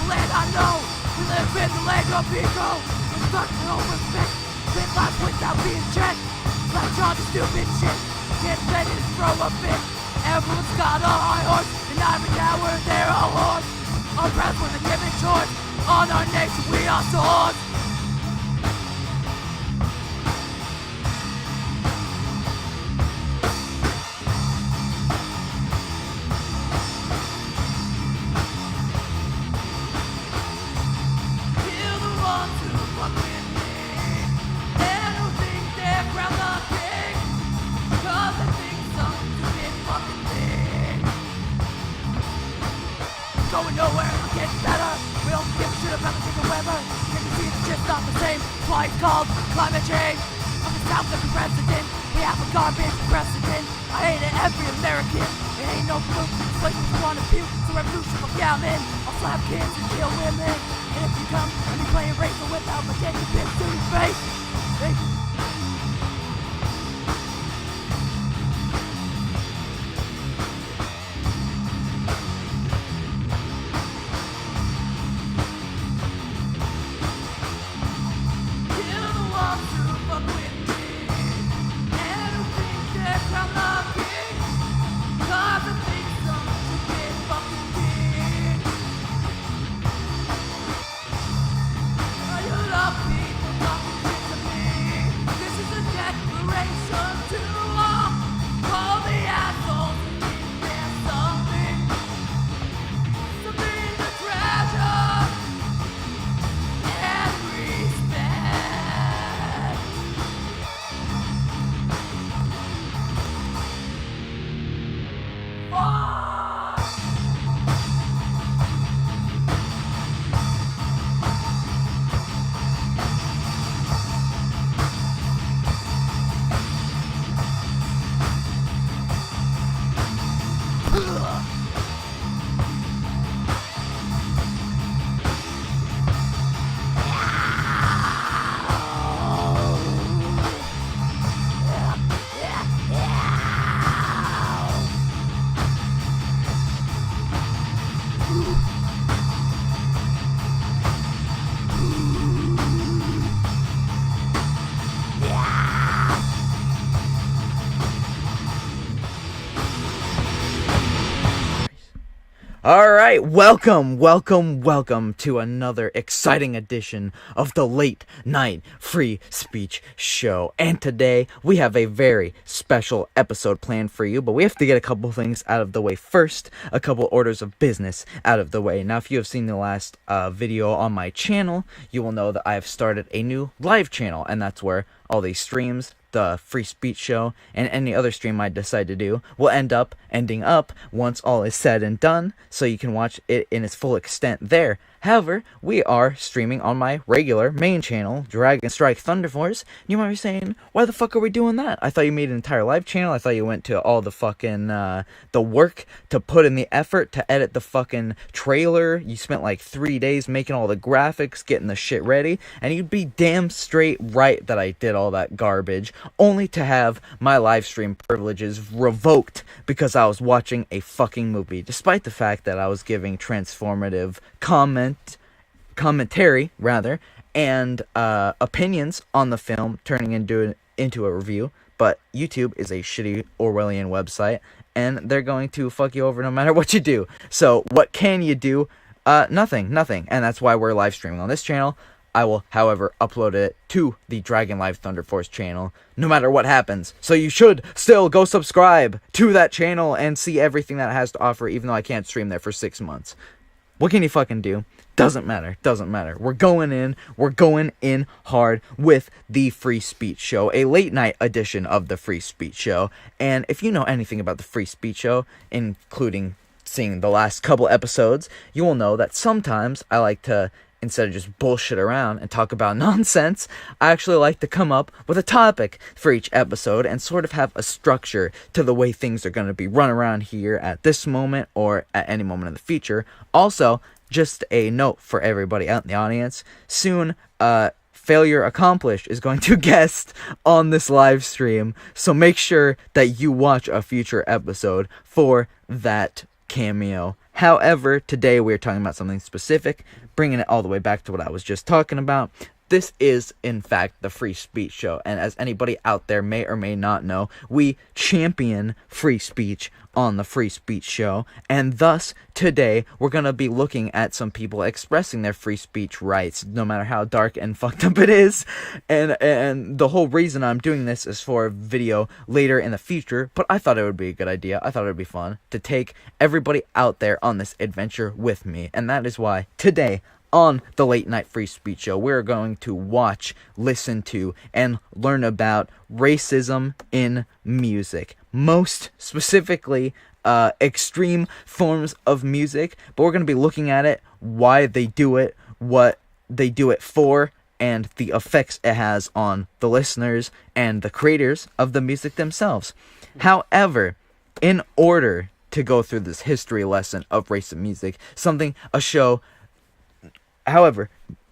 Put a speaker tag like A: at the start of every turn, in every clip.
A: the land I know. We live in the land of ego. We're stuck in overspent. Live life without being checked. Latch on to stupid shit. Get ready to throw a fit. Everyone's got a high horse, and every hour they're a horse. Our breath with a given choice. On our nation we are swords. Kill the ones who fuck with me, and who think they're crowned the king, 'cause they think some stupid fucking thing. Going nowhere, we're getting better. We don't give a shit about the chicken weather. You can see it's just not the same. That's why it's called climate change. I'm the South every president. We have a garbage precedent. I hate it, every American. It ain't no fluke. This place we want to puke. It's a revolution for Galman. I'll slap kids and kill women. And if you come and be playing racial without my getting bitch to your face. Hey.
B: Alright, welcome to another exciting edition of the Late Night Free Speech Show. And today, we have a very special episode planned for you, but we have to get a couple things out of the way first, a couple orders of business out of the way. Now, if you have seen the last video on my channel, you will know that I have started a new live channel, and that's where all these streams, the free speech show, and any other stream I decide to do will ending up once all is said and done, so you can watch it in its full extent there. However, we are streaming on my regular main channel, Dragon Strike Thunder Force. You might be saying, why the fuck are we doing that? I thought you made an entire live channel. I thought you went to all the fucking, the work to put in the effort to edit the fucking trailer. You spent like 3 days making all the graphics, getting the shit ready, and you'd be damn straight right that I did all that garbage, only to have my live stream privileges revoked because I was watching a fucking movie, despite the fact that I was giving transformative commentary and opinions on the film, turning into a review. But YouTube is a shitty Orwellian website, and they're going to fuck you over no matter what you do. So what can you do? Nothing, and that's why we're live streaming on this channel. I will, however, upload it to the Dragon Live Thunder Force channel, no matter what happens. So you should still go subscribe to that channel and see everything that it has to offer, even though I can't stream there for 6 months. What can you fucking do? Doesn't matter. We're going in hard with the Free Speech Show, a late night edition of the Free Speech Show. And if you know anything about the Free Speech Show, including seeing the last couple episodes, you will know that sometimes I like to, instead of just bullshit around and talk about nonsense, I actually like to come up with a topic for each episode and sort of have a structure to the way things are going to be run around here at this moment or at any moment in the future. Also, just a note for everybody out in the audience, soon, Failure Accomplished is going to guest on this live stream, so make sure that you watch a future episode for that cameo However, today we're talking about something specific, bringing it all the way back to what I was just talking about. This is, in fact, the Free Speech Show, and as anybody out there may or may not know, we champion free speech on the Free Speech Show, and thus, today, we're going to be looking at some people expressing their free speech rights, no matter how dark and fucked up it is, and the whole reason I'm doing this is for a video later in the future, but I thought it would be a good idea, I thought it would be fun, to take everybody out there on this adventure with me, and that is why, today, on the Late Night Free Speech Show, we're going to watch, listen to, and learn about racism in music. Most specifically, extreme forms of music, but we're going to be looking at it, why they do it, what they do it for, and the effects it has on the listeners and the creators of the music themselves. However, in order to go through this history lesson of racist music, However,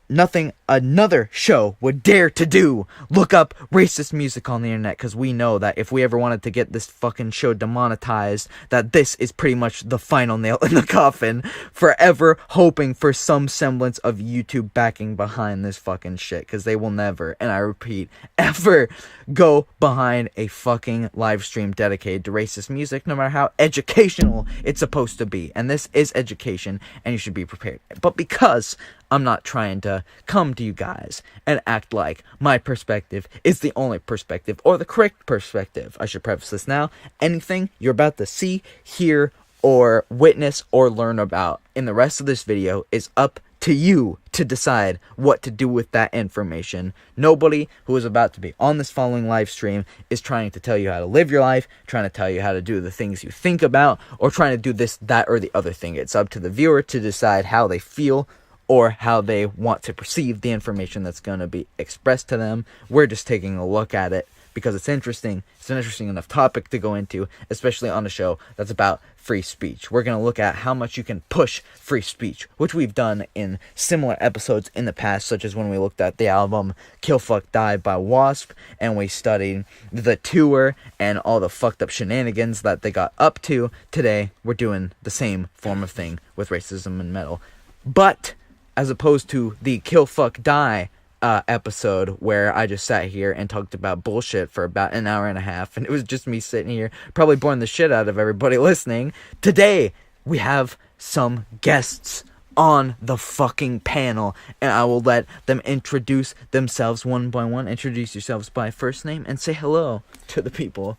B: nothing another show would dare to do, look up racist music on the internet, because we know that if we ever wanted to get this fucking show demonetized, that this is pretty much the final nail in the coffin, forever hoping for some semblance of YouTube backing behind this fucking shit, because they will never, and I repeat, ever go behind a fucking live stream dedicated to racist music, no matter how educational it's supposed to be, and this is education, and you should be prepared. But because I'm not trying to come to you guys and act like my perspective is the only perspective or the correct perspective. I should preface this now. Anything you're about to see, hear, or witness or learn about in the rest of this video is up to you to decide what to do with that information. Nobody who is about to be on this following live stream is trying to tell you how to live your life, trying to tell you how to do the things you think about, or trying to do this, that, or the other thing. It's up to the viewer to decide how they feel or how they want to perceive the information that's going to be expressed to them. We're just taking a look at it because it's interesting. It's an interesting enough topic to go into, especially on a show that's about free speech. We're going to look at how much you can push free speech, which we've done in similar episodes in the past, such as when we looked at the album Kill Fuck Die by Wasp, and we studied the tour and all the fucked up shenanigans that they got up to. Today, we're doing the same form of thing with racism and metal. But as opposed to the Kill Fuck Die episode where I just sat here and talked about bullshit for about an hour and a half, and it was just me sitting here probably boring the shit out of everybody listening. Today we have some guests on the fucking panel, and I will let them introduce themselves one by one. Introduce yourselves by first name and say hello to the people.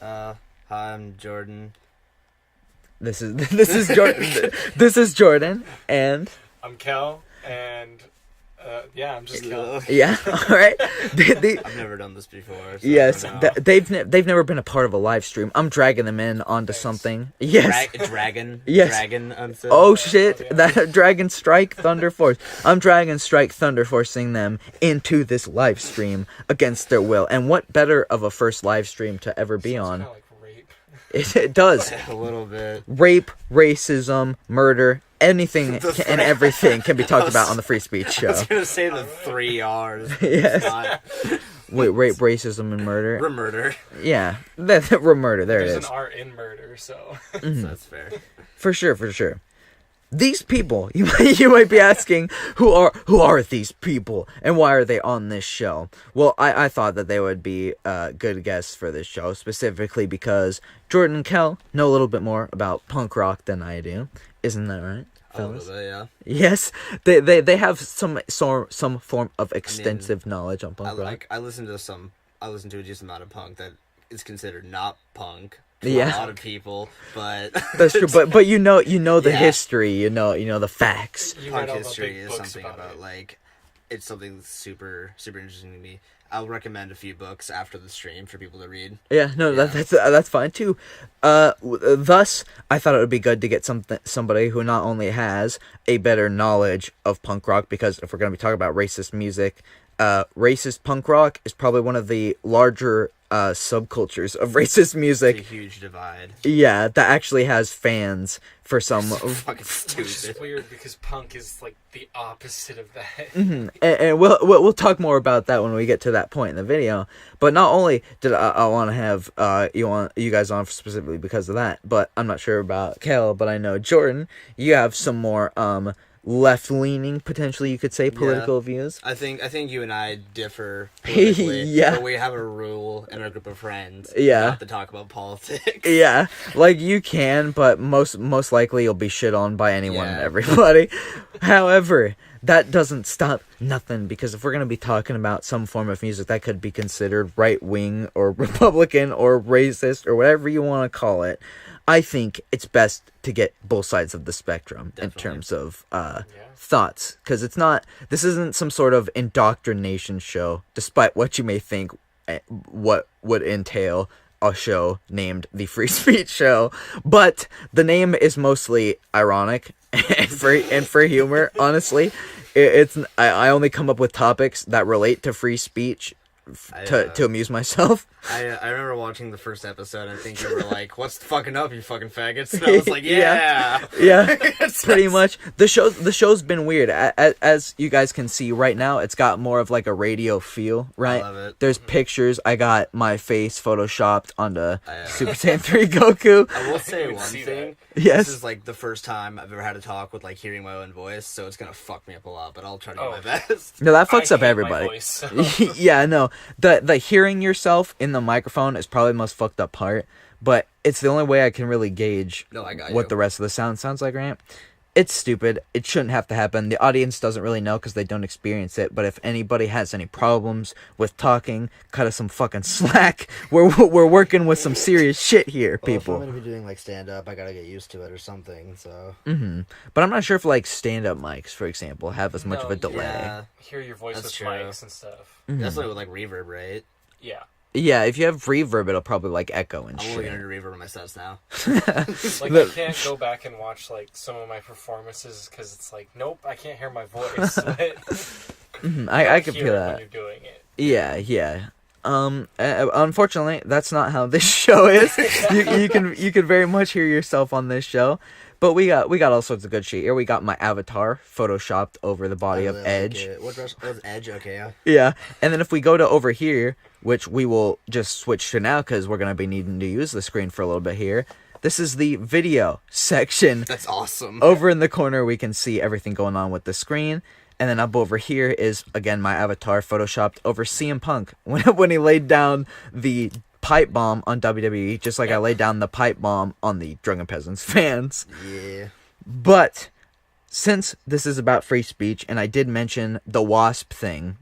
C: Hi, I'm Jordan.
B: This is Jordan. This is Jordan, and
D: I'm Kel, and yeah, I'm just Kel.
B: yeah, all right.
C: I've never done this before. So
B: Yes,
C: I don't know.
B: they've never been a part of a live stream. I'm dragging them in onto something. Yes.
C: Dragon.
B: Yes.
C: Dragon.
B: Oh shit! That Dragon Strike Thunder Force. I'm Dragon Strike Thunder Forcing them into this live stream against their will. And what better of a first live stream to ever be on?
D: Kinda like rape.
B: It does.
C: A little bit.
B: Rape, racism, murder, anything and everything can be talked about on the Free Speech
C: I
B: Show.
C: was gonna say the 3 R's.
B: Yes.
C: Not
B: Wait, rape, racism, and murder.
C: murder.
B: Yeah, murder. There
D: There's
B: it
D: an
B: is.
D: R in murder, so.
C: That's fair.
B: For sure. These people, you might be asking, who are these people, and why are they on this show? Well, I thought that they would be good guests for this show, specifically because Jordan and Kel know a little bit more about punk rock than I do. Isn't that right,
C: A little
B: fellas?
C: bit, yeah.
B: Yes, they have some form of extensive knowledge on punk rock.
C: I listen to a decent amount of punk that is considered not punk. To
B: Yeah.
C: a lot of people, but
B: That's true, but you know the
C: Yeah.
B: history, you know the facts.
D: You
C: punk
D: read all the
C: history
D: big
C: is
D: books
C: something about
D: it.
C: like it's something that's super interesting to me. I'll recommend a few books after the stream for people to read.
B: Yeah, no,
C: Yeah.
B: that's fine too. Thus, I thought it would be good to get somebody who not only has a better knowledge of punk rock, because if we're gonna be talking about racist music, racist punk rock is probably one of the larger subcultures of racist music.
C: It's a huge divide.
B: Yeah, that actually has fans for some.
C: Fucking
D: Which is
C: stupid.
D: weird because punk is like the opposite of that.
B: And we'll talk more about that when we get to that point in the video. But not only did I want to have you guys on specifically because of that, but I'm not sure about Kel, but I know Jordan, you have some more left-leaning, potentially you could say, political views.
C: I think you and I differ politically.
B: Yeah.
C: But we have a rule in our group of friends.
B: Yeah.
C: Not to talk about politics.
B: Yeah, like you can, but most likely you'll be shit on by anyone and
C: Yeah.
B: everybody. However, that doesn't stop nothing, because if we're going to be talking about some form of music that could be considered right-wing or Republican or racist or whatever you want to call it, I think it's best to get both sides of the spectrum in terms of thoughts, because this isn't some sort of indoctrination show, despite what you may think what would entail a show named the Free Speech Show, but the name is mostly ironic and for humor. Honestly, I only come up with topics that relate to free speech to amuse myself.
C: I remember watching the first episode and thinking, you were like, "What's fucking up, you fucking faggots?" And I was like, "Yeah,
B: yeah." Pretty much. The show's been weird. As you guys can see right now, it's got more of like a radio feel, right?
C: I love it.
B: There's pictures. I got my face photoshopped onto Super Saiyan 3 Goku.
C: I will say
D: would
C: one
D: see
C: thing.
B: Yes.
C: This is like the first time I've ever had to talk with like hearing my own voice, so it's gonna fuck me up a lot. But I'll try to do my best.
B: No, that fucks
D: I
B: up
D: hate my
B: everybody.
D: voice, so-
B: Yeah, no. The hearing yourself in the microphone is probably the most fucked up part, but it's the only way I can really gauge
C: No, I got
B: what
C: you.
B: the rest of the sound sounds like, right? It's stupid. It shouldn't have to happen. The audience doesn't really know because they don't experience it, but if anybody has any problems with talking, cut us some fucking slack. We're working with some serious shit here, people.
C: Well, if I'm gonna be doing like stand up, I gotta get used to it or something. So
B: But I'm not sure if like stand-up mics, for example, have as much of a
D: No,
B: delay.
C: yeah,
D: Hear your voice
C: That's
D: with
C: true.
D: mics and stuff.
C: that's like with like reverb, right?
D: Yeah.
B: Yeah, if you have reverb, it'll probably like echo and
C: I'm only
B: shit.
C: gonna do reverb on my sets now.
D: Like, I can't go back and watch, like, some of my performances because it's like, nope, I can't hear my voice. But
B: I can
D: hear
B: feel
D: it
B: that.
D: when you're doing it.
B: Yeah. Unfortunately, that's not how this show is. you can very much hear yourself on this show, but we got all sorts of good shit here. We got my avatar photoshopped over the body of Edge.
C: What dress? Oh, it's Edge. Okay, yeah.
B: Yeah, and then if we go to over here, which we will just switch to now because we're gonna be needing to use the screen for a little bit here. This is the video section.
C: That's awesome.
B: Over in the corner, we can see everything going on with the screen. And then up over here is, again, my avatar photoshopped over CM Punk when he laid down the pipe bomb on WWE, just like I laid down the pipe bomb on the Drunken Peasants fans.
C: Yeah.
B: But since this is about free speech, and I did mention the WASP thing,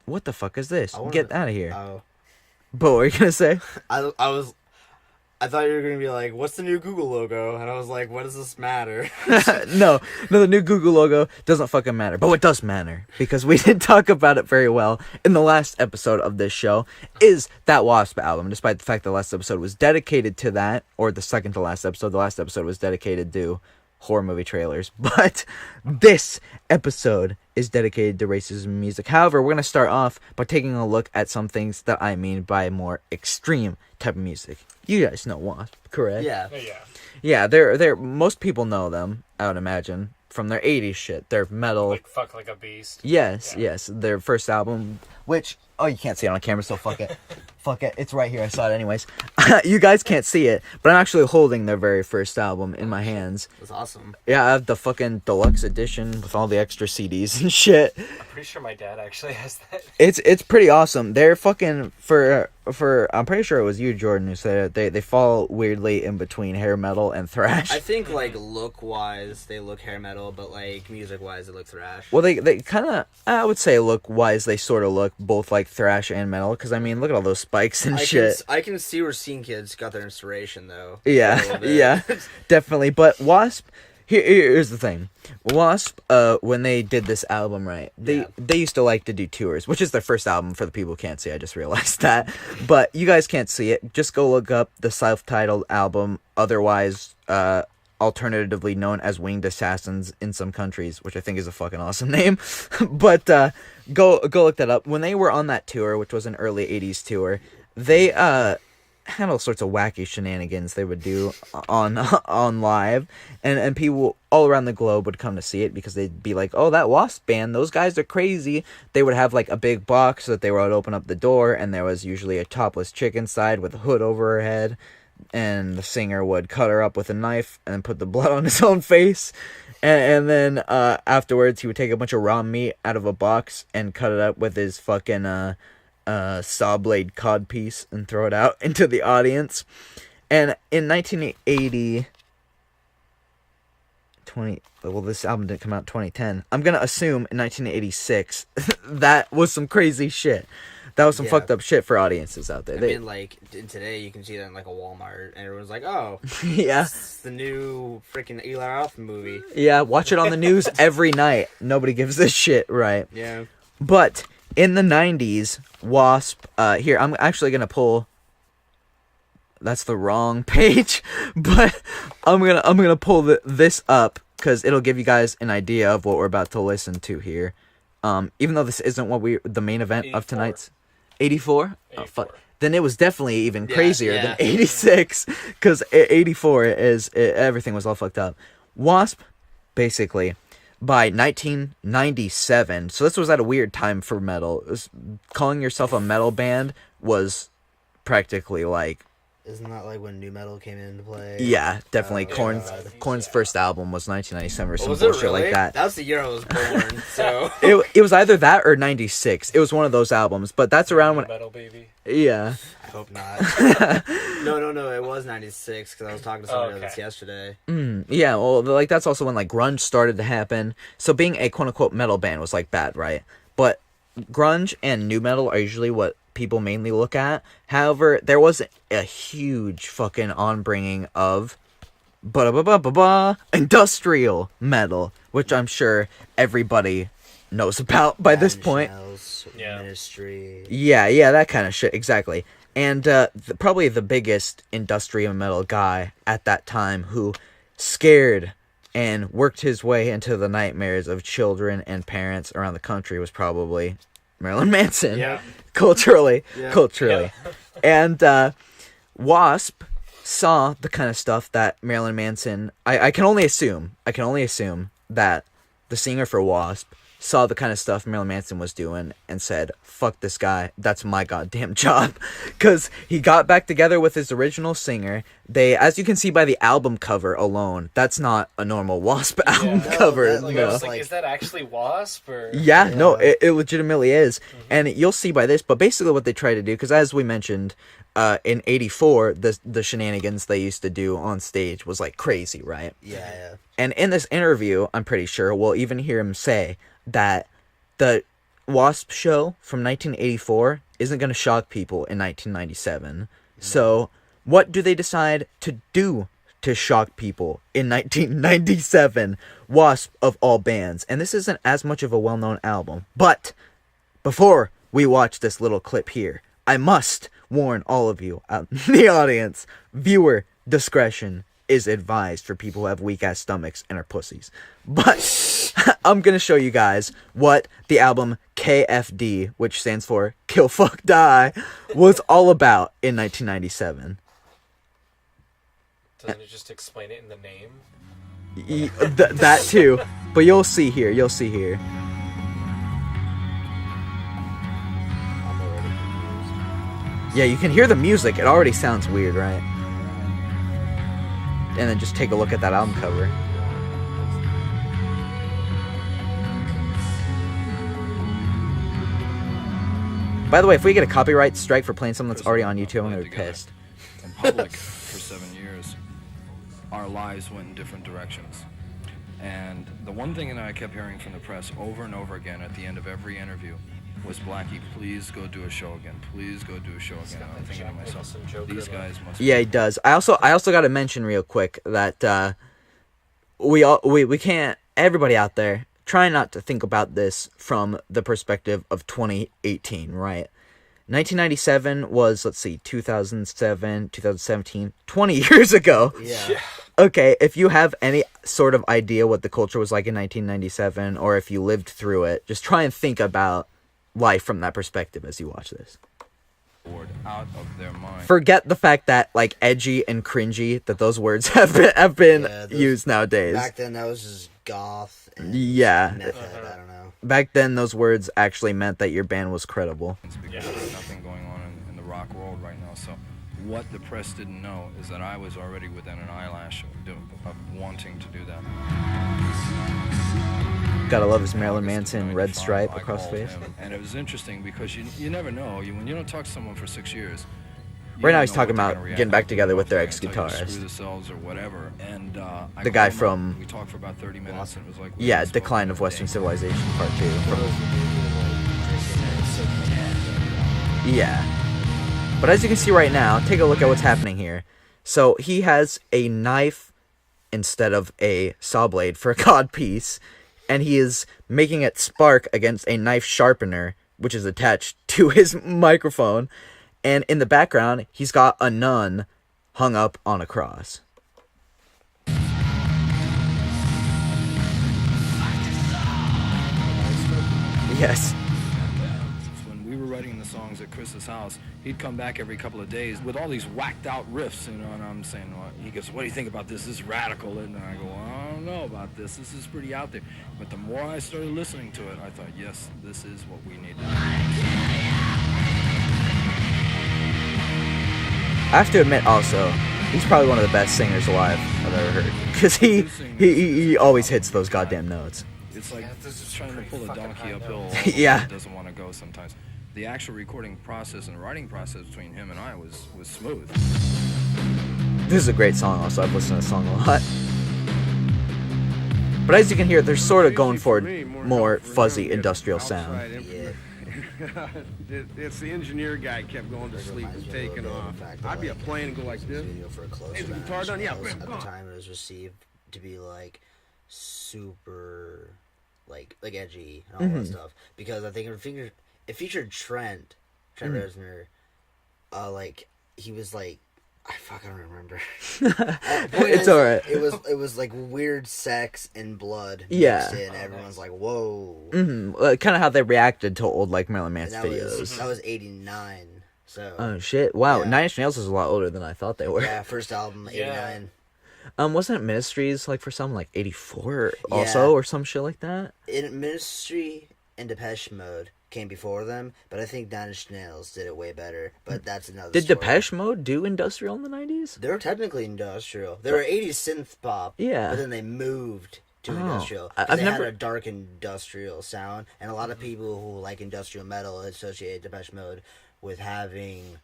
B: what the fuck is this? Get out of here.
C: Oh.
B: But what were you going to say?
C: I thought you were gonna be like, "What's the new Google logo?" And I was like, "What does this matter?"
B: No, the new Google logo doesn't fucking matter. But what does matter, because we did talk about it very well in the last episode of this show, is that Wasp album. Despite the fact the last episode was dedicated to that, or the second to last episode, the last episode was dedicated to horror movie trailers. But this episode is dedicated to racism music. However, we're going to start off by taking a look at some things that I mean by more extreme type of music. You guys know Wasp, correct?
C: Yeah.
D: Yeah.
B: Yeah, they're most people know them, I would imagine, from their 80s shit. Their metal.
D: Like, fuck like a beast.
B: Yes,
D: Yeah.
B: yes. Their first album, which, oh, you can't see it on camera, so fuck it. Fuck it. It's right here. I saw it anyways. You guys can't see it, but I'm actually holding their very first album in my hands.
C: That's awesome.
B: Yeah, I have the fucking deluxe edition with all the extra CDs and shit.
D: I'm pretty sure my dad actually has that.
B: It's pretty awesome. They're fucking for I'm pretty sure it was you, Jordan, who said it. They fall weirdly in between hair metal and thrash.
C: I think like look wise, they look hair metal, but like music wise, they look thrash.
B: Well, they kind of, I would say look wise, they sort of look both like thrash and metal, because I mean, look at all those spikes and shit.
C: I can see where Scene Kids got their inspiration though.
B: Yeah,
C: A little bit.
B: yeah, definitely. But Wasp, here's the thing. Wasp, when they did this album, right, they used to like to do tours, which is their first album for the people who can't see. I just realized that. But you guys can't see it. Just go look up the self-titled album, otherwise alternatively known as Winged Assassins in some countries, which I think is a fucking awesome name. But go look that up. When they were on that tour, which was an early 80s tour, they had all sorts of wacky shenanigans they would do on live, and people all around the globe would come to see it because they'd be like, oh, that Wasp band, those guys are crazy. They would have like a big box that they would open up the door, and there was usually a topless chick inside with a hood over her head, and the singer would cut her up with a knife and then put the blood on his own face, and then afterwards he would take a bunch of raw meat out of a box and cut it up with his fucking saw blade cod piece and throw it out into the audience. And in 1980, this album didn't come out in 2010. I'm gonna assume in 1986 that was some crazy shit. That was some fucked up shit for audiences out there.
C: I mean, like, today you can see that in, like, a Walmart, and everyone's like, oh,
B: yeah,
C: it's the new freaking Eli Roth movie.
B: Yeah, watch it on the news every night. Nobody gives a shit, right?
C: Yeah.
B: But in the 90s, Wasp, here, I'm actually going to pull, that's the wrong page, but I'm gonna pull this up, because it'll give you guys an idea of what we're about to listen to here. Even though this isn't the main event
D: 84.
B: of tonight's... 84?
D: 84.
B: Oh, fuck. Then it was definitely even crazier than 86, because 84 everything was all fucked up. Wasp, basically, by 1997, so this was at a weird time for metal. Calling yourself a metal band was practically like...
C: Isn't that like when nu metal came into play?
B: Yeah, definitely. Korn's first album was 1997 or some bullshit like that.
C: That was the year I was born, so...
B: It was either that or 96. It was one of those albums, but that's around when...
D: Metal Baby.
B: Yeah.
C: I hope not. No, it was 96, because I was talking to somebody about this yesterday.
B: Yeah, well, like, that's also when, like, grunge started to happen. So being a quote-unquote metal band was, like, bad, right? But grunge and nu metal are usually what people mainly look at. However, there was a huge fucking onbringing of industrial metal, which I'm sure everybody knows about by this point.
C: Ministry.
B: Yeah, that kind of shit, exactly. And probably the biggest industrial metal guy at that time who scared and worked his way into the nightmares of children and parents around the country was probably Marilyn Manson.
C: Yeah.
B: Culturally.
D: Yeah.
B: And Wasp saw the kind of stuff that Marilyn Manson... I can only assume that the singer for Wasp saw the kind of stuff Marilyn Manson was doing and said, fuck this guy, that's my goddamn job. Because he got back together with his original singer. They, as you can see by the album cover alone, that's not a normal Wasp album cover.
D: I was like, is that actually Wasp? Or...
B: Yeah, no, it legitimately is. Mm-hmm. And you'll see by this, but basically what they try to do, because as we mentioned, in 84, the shenanigans they used to do on stage was like crazy, right?
C: Yeah.
B: And in this interview, I'm pretty sure we'll even hear him say that the Wasp show from 1984 isn't going to shock people in 1997. So what do they decide to do to shock people in 1997? Wasp, of all bands. And this isn't as much of a well-known album. But before we watch this little clip here, I must warn all of you out in the audience, viewer discretion is advised for people who have weak-ass stomachs and are pussies. But I'm going to show you guys what the album KFD, which stands for Kill Fuck Die, was all about in 1997.
D: Doesn't it just explain it in the name?
B: That too. But you'll see here.
C: I'm already confused.
B: Yeah, you can hear the music. It already sounds weird, right? And then just take a look at that album cover. By the way, if we get a copyright strike for playing something that's already on YouTube, I'm gonna be pissed.
E: In public for 7 years, our lives went in different directions. And the one thing that I kept hearing from the press over and over again at the end of every interview was, Blackie, please go do a show again. Please go do a show again. I'm thinking to myself, these guys must...
B: Yeah, he does. I also got to mention real quick that we can't... Everybody out there, try not to think about this from the perspective of 2018, right? 1997 was, let's see, 2007, 2017, 20 years ago.
C: Yeah.
B: Okay, if you have any sort of idea what the culture was like in 1997, or if you lived through it, just try and think about life from that perspective as you watch this.
E: Out of their mind.
B: Forget the fact that like edgy and cringy that those words have been used nowadays.
C: Back then, that was just goth. And
B: Yeah.
C: meth head, I don't know.
B: Back then, those words actually meant that your band was credible.
E: Because there's nothing going on in the rock world right now. So what the press didn't know is that I was already within an eyelash of wanting to do that.
B: Gotta love his Marilyn Manson red stripe across the face.
E: And it was interesting because you never know. When you don't talk to someone for 6 years.
B: Right now he's talking about getting back together with their ex-guitarist.
E: Screw themselves or whatever. And
B: the guy from
E: we talked for about 30 minutes and it was like
B: Decline of Western Civilization Part 2. Yeah. But as you can see right now, take a look at what's happening here. So he has a knife instead of a saw blade for a codpiece, and he is making it spark against a knife sharpener, which is attached to his microphone. And in the background, he's got a nun hung up on a cross. Yes.
E: When we were writing the songs at Chris's house, he'd come back every couple of days with all these whacked out riffs, and I'm saying, well, he goes, what do you think about this? This is radical. And I go, well, I don't know about this. This is pretty out there. But the more I started listening to it, I thought, yes, this is what we need to do.
B: I have to admit also, he's probably one of the best singers alive I've ever heard. Because he always hits those goddamn notes.
E: It's like trying to pull a donkey uphill.
B: Yeah.
E: It doesn't want to go sometimes. The actual recording process and writing process between him and I was smooth.
B: This is a great song also. I've listened to this song a lot. But as you can hear, they're sort of going for more fuzzy industrial sound.
C: Yeah.
F: It's the engineer guy kept going to sleep and taking off. I'd be a plane and go like this.
C: For a close
F: Hey, the
C: band.
F: guitar done? Yeah.
C: At the time, it was received to be like super, like edgy and all that stuff. Because I think it featured Trent Reznor. Like he was like, I don't remember.
B: It's alright.
C: It was like weird sex and blood.
B: Yeah.
C: Mixed in. Everyone's like, whoa.
B: Kind of how they reacted to old like Marilyn Manson
C: And
B: videos.
C: that was '89. So.
B: Oh shit! Wow,
C: Yeah.
B: Nine Inch Nails is a lot older than I thought they were.
C: Yeah, first album '89.
B: Wasn't it Ministries like for some like '84 also or some shit like that?
C: Ministry and Depeche Mode came before them, but I think Nine Inch Nails did it way better. But that's another.
B: Did
C: story.
B: Depeche Mode do industrial in the '90s?
C: They were technically industrial. They were '80s synth pop.
B: Yeah.
C: But then they moved to industrial. 'Cause
B: I've
C: they
B: never-
C: had a dark industrial sound, and a lot of people who like industrial metal associate Depeche Mode with having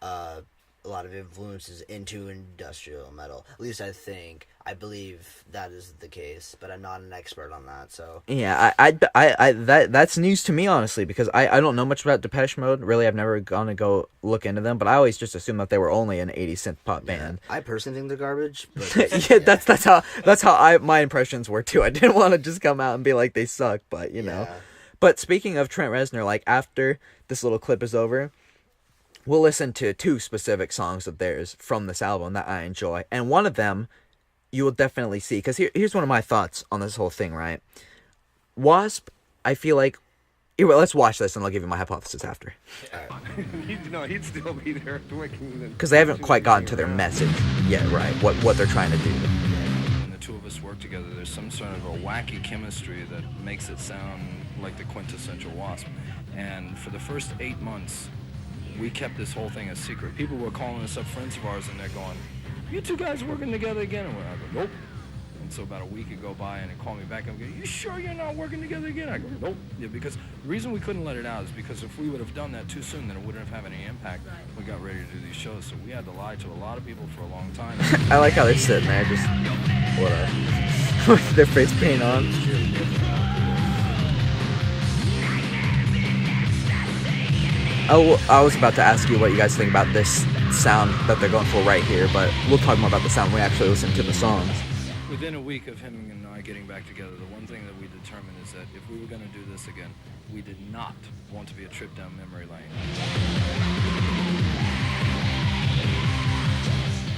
C: a lot of influences into industrial metal. At least I believe that is the case, but I'm not an expert on that. So
B: Yeah, that's news to me honestly because I don't know much about Depeche Mode. Really, I've never gone to go look into them, but I always just assumed that they were only an '80s synth pop band.
C: I personally think they're garbage. But
B: Yeah, that's how my impressions were too. I didn't want to just come out and be like they suck, but you know.
C: Yeah.
B: But speaking of Trent Reznor, like after this little clip is over, we'll listen to 2 specific songs of theirs from this album that I enjoy, and one of them you will definitely see. Because here's one of my thoughts on this whole thing. Right, Wasp. I feel like. Here, well, let's watch this and I'll give you my hypothesis after.
F: He'd still be there working.
B: Because they haven't quite gotten to their message yet, right? What they're trying to do.
E: When the two of us work together, there's some sort of a wacky chemistry that makes it sound like the quintessential Wasp. And for the first 8 months, we kept this whole thing a secret. People were calling us up, friends of ours, and they're going, "You two guys working together again?" And I go, "Nope." And so about a week would go by, and they call me back and go, "You sure you're not working together again?" I go, "Nope." Yeah, because the reason we couldn't let it out is because if we would have done that too soon, then it wouldn't have had any impact. We got ready to do these shows, so we had to lie to a lot of people for a long time.
B: I like how they're sitting there just whatever with their face paint on. Oh, I was about to ask you what you guys think about this sound that they're going for right here, but we'll talk more about the sound when we actually listen to the songs.
E: Within a week of him and I getting back together, the one thing that we determined is that if we were going to do this again, we did not want to be a trip down memory lane.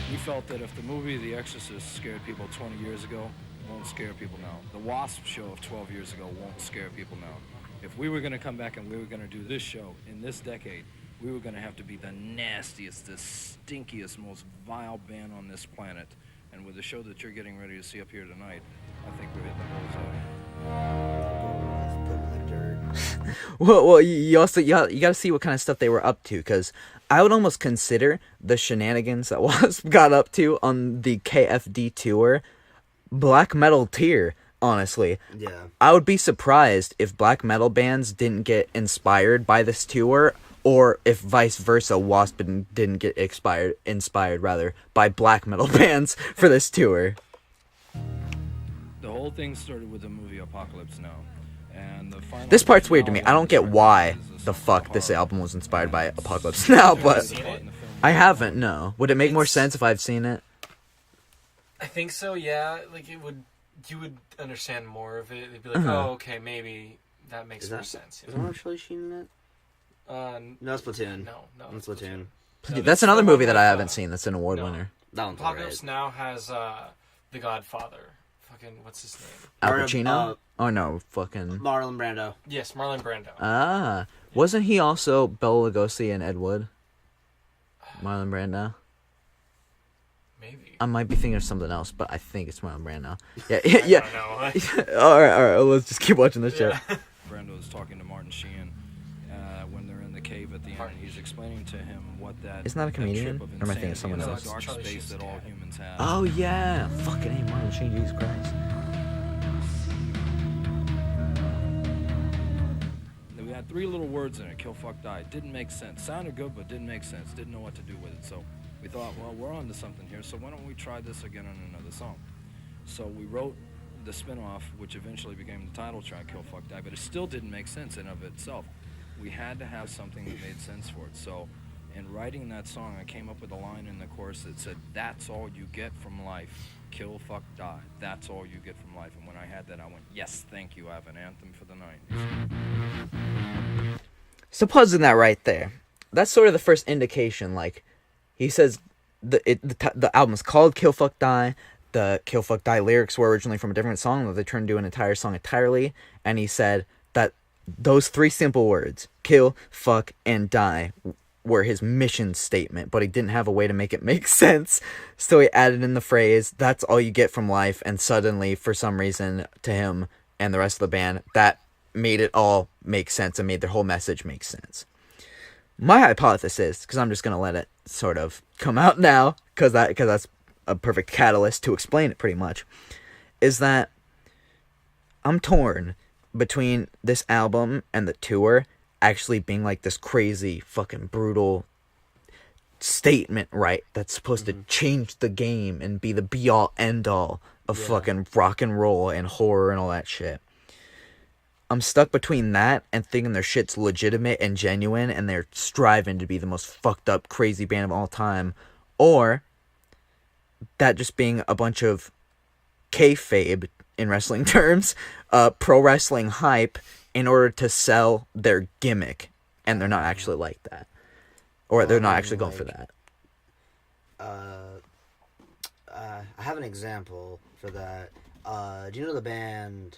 E: We felt that if the movie The Exorcist scared people 20 years ago, it won't scare people now. The Wasp show of 12 years ago won't scare people now. If we were going to come back and we were going to do this show in this decade, we were going to have to be the nastiest, the stinkiest, most vile band on this planet. And with the show that you're getting ready to see up here tonight, I think we're hitting the bullseye.
B: Well, you also you got to see what kind of stuff they were up to, because I would almost consider the shenanigans that Wasp got up to on the KFD tour black metal tier. Honestly,
C: Yeah.
B: I would be surprised if black metal bands didn't get inspired by this tour, or if vice versa, Wasp didn't get inspired rather by black metal bands for this tour.
E: The whole thing started with the movie Apocalypse Now. And the final
B: This part's weird to me. I don't get why
E: is
B: the
E: song
B: fuck
E: of
B: this
E: horror.
B: album was inspired by Apocalypse Now, but
D: seen it?
B: I haven't. No. Would it make more sense if I'd seen it?
D: I think so. Yeah, like you would understand more of it. They'd be like, oh, okay, maybe that makes more sense.
C: Is Orange Charlie Sheen in it? No, Splatoon.
D: No,
C: It's Splatoon.
D: No,
B: That's another movie that I haven't seen that's an award
D: No.
B: winner.
C: That one's
D: Apocalypse
C: alright.
D: Now has The Godfather. Fucking what's his name?
B: Al
C: Or,
B: Pacino? Oh no, fucking...
C: Marlon Brando.
D: Yes, Marlon Brando.
B: Ah. Wasn't he also Bela Lugosi and Ed Wood? Marlon Brando?
D: Maybe.
B: I might be thinking of something else, but I think it's Marlon Brando. Yeah,
D: I
B: yeah.
D: don't know.
B: Alright, let's just keep watching this show.
E: Brando is talking to Martin Sheen when they're in the cave at the end.
D: Martin.
E: He's explaining to him what that
B: Isn't that a
E: that
B: comedian?
E: trip of
B: Or am I thinking of
E: insanity
B: someone
E: is,
B: else?
E: that dark
D: Charlie
E: space
D: Sheen's
E: that all
D: dad.
E: humans have.
B: Oh yeah, fucking A, Marlon Sheen, Jesus Christ.
E: We had 3 little words in it, kill, fuck, die. Didn't make sense. Sounded good, but didn't make sense. Didn't know what to do with it. So we thought, well, we're on to something here, so why don't we try this again on another song? So we wrote the spin-off, which eventually became the title track, Kill, Fuck, Die, but it still didn't make sense in of itself. We had to have something that made sense for it. So in writing that song, I came up with a line in the chorus that said, that's all you get from life. Kill, fuck, die. That's all you get from life. And when I had that, I went, yes, thank you. I have an anthem for the 90s.
B: Supposing that right there, that's sort of the first indication. Like, he says the album's called Kill Fuck Die. The Kill Fuck Die lyrics were originally from a different song that they turned into an entire song entirely. And he said that those 3 simple words, kill, fuck, and die, were his mission statement, but he didn't have a way to make it make sense. So he added in the phrase, that's all you get from life, and suddenly, for some reason, to him and the rest of the band, that made it all make sense and made their whole message make sense. My hypothesis, because I'm just going to let it sort of come out now, because that's a perfect catalyst to explain it pretty much, is that I'm torn between this album and the tour actually being like this crazy fucking brutal statement, right, that's supposed to change the game and be the be all end all of fucking rock and roll and horror and all that shit. I'm stuck between that and thinking their shit's legitimate and genuine and they're striving to be the most fucked up crazy band of all time, or that just being a bunch of kayfabe, in wrestling terms, pro wrestling hype in order to sell their gimmick, and they're not actually like that, or they're not actually going for that.
C: I have an example for that. Do you know the band?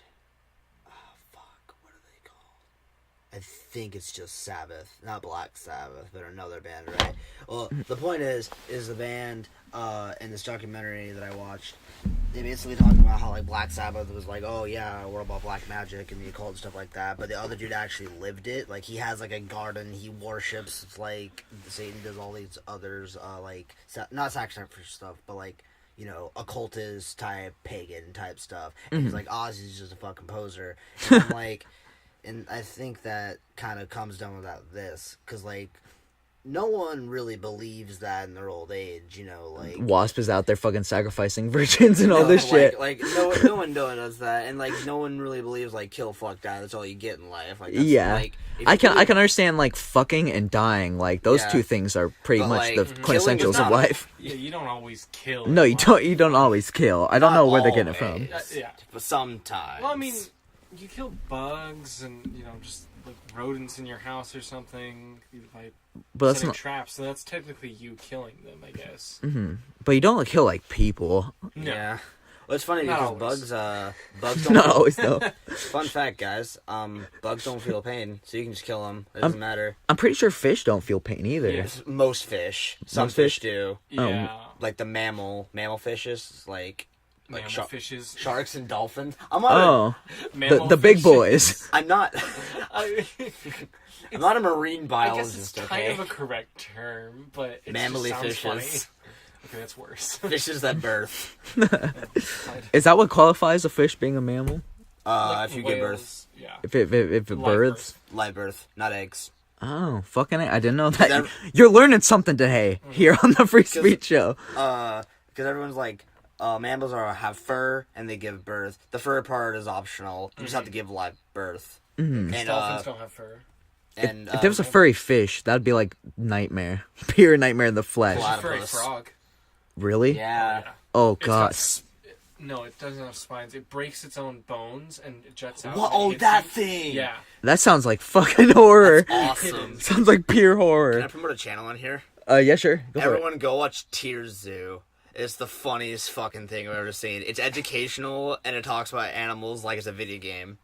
C: Oh, fuck, what are they called? I think it's just Sabbath, not Black Sabbath, but another band, right? Well, the point is the band in this documentary that I watched, they basically talking about how like Black Sabbath was like, oh yeah, we're about black magic and the occult and stuff like that, but the other dude actually lived it. Like, he has like a garden, he worships like Satan, does all these others, like not sacrifice stuff, but like, you know, occultist type, pagan type stuff. And he's like, Ozzy's just a fucking poser. And I'm like, and I think that kind of comes down without this, because like, no one really believes that in their old age, you know, like...
B: Wasp is out there fucking sacrificing virgins and all this shit.
C: Like no one does that, and like, no one really believes, like, kill, fuck, die, that's all you get in life. Like, that's,
B: Yeah.
C: like, if
B: I
C: you
B: can
C: really-
B: understand, like, fucking and dying. Like, those
C: Yeah.
B: two things are pretty
C: But,
B: much
C: like,
B: the
C: killing
B: quintessentials
C: is
B: of
C: not-
B: life.
D: Yeah, you don't always kill.
B: No, you don't always kill. I don't know where they're getting it
C: always.
B: from.
D: Yeah.
C: But sometimes.
D: Well, I mean, you kill bugs and, you know, just like rodents in your house or something, by
B: But that's
D: setting
B: not.
D: traps. So that's technically you killing them, I guess.
B: But you don't kill like people.
D: No.
C: Yeah. Well, it's funny
D: Not
C: because
D: always.
C: bugs don't.
B: Not always though.
C: Fun fact, guys. Bugs don't feel pain, so you can just kill them. It doesn't matter.
B: I'm pretty sure fish don't feel pain either.
D: Yeah.
C: Most fish. Some
B: Most
C: fish
B: fish?
C: do.
D: Yeah.
C: Like the mammal fishes, like
D: Mammal fishes.
C: sharks and dolphins. I'm not.
D: Mammal
B: the big
D: fishes.
B: boys.
C: I'm not.
D: I,
C: I'm not a marine
D: I guess it's
C: biologist.
D: kind
C: Okay.
D: of a correct term, but it
C: Mammally
D: just sounds
C: fishes.
D: funny. Okay, that's worse.
C: Fishes that birth.
B: Is that what qualifies a fish being a mammal?
C: If you give birth,
D: Whales, yeah.
B: If it
D: Live
B: births?
C: live birth, not eggs.
B: Oh, fucking I didn't know that.
C: That-
B: You're learning something today here on the Free Speech Show.
C: Because everyone's like, mammals have fur and they give birth. The fur part is optional. You just have to give live birth.
B: Mm-hmm.
C: And
D: Dolphins don't have fur.
C: and
B: If there was a furry fish, that'd be like nightmare. Pure nightmare in the flesh.
C: Platypus.
D: Furry frog.
B: Really?
C: Yeah.
B: Oh,
D: It's
B: God.
D: no, it doesn't have spines. It breaks its own bones and it jets out.
C: What?
D: and it
C: Oh,
D: hits
C: that
D: you.
C: thing.
D: Yeah.
B: That sounds like fucking horror.
C: Awesome.
B: Sounds like pure
C: Can I
B: horror.
C: promote a channel on here?
B: Yeah, sure. Go for it.
C: Everyone go watch Tears Zoo. It's the funniest fucking thing I've ever seen. It's educational and it talks about animals like it's a video game.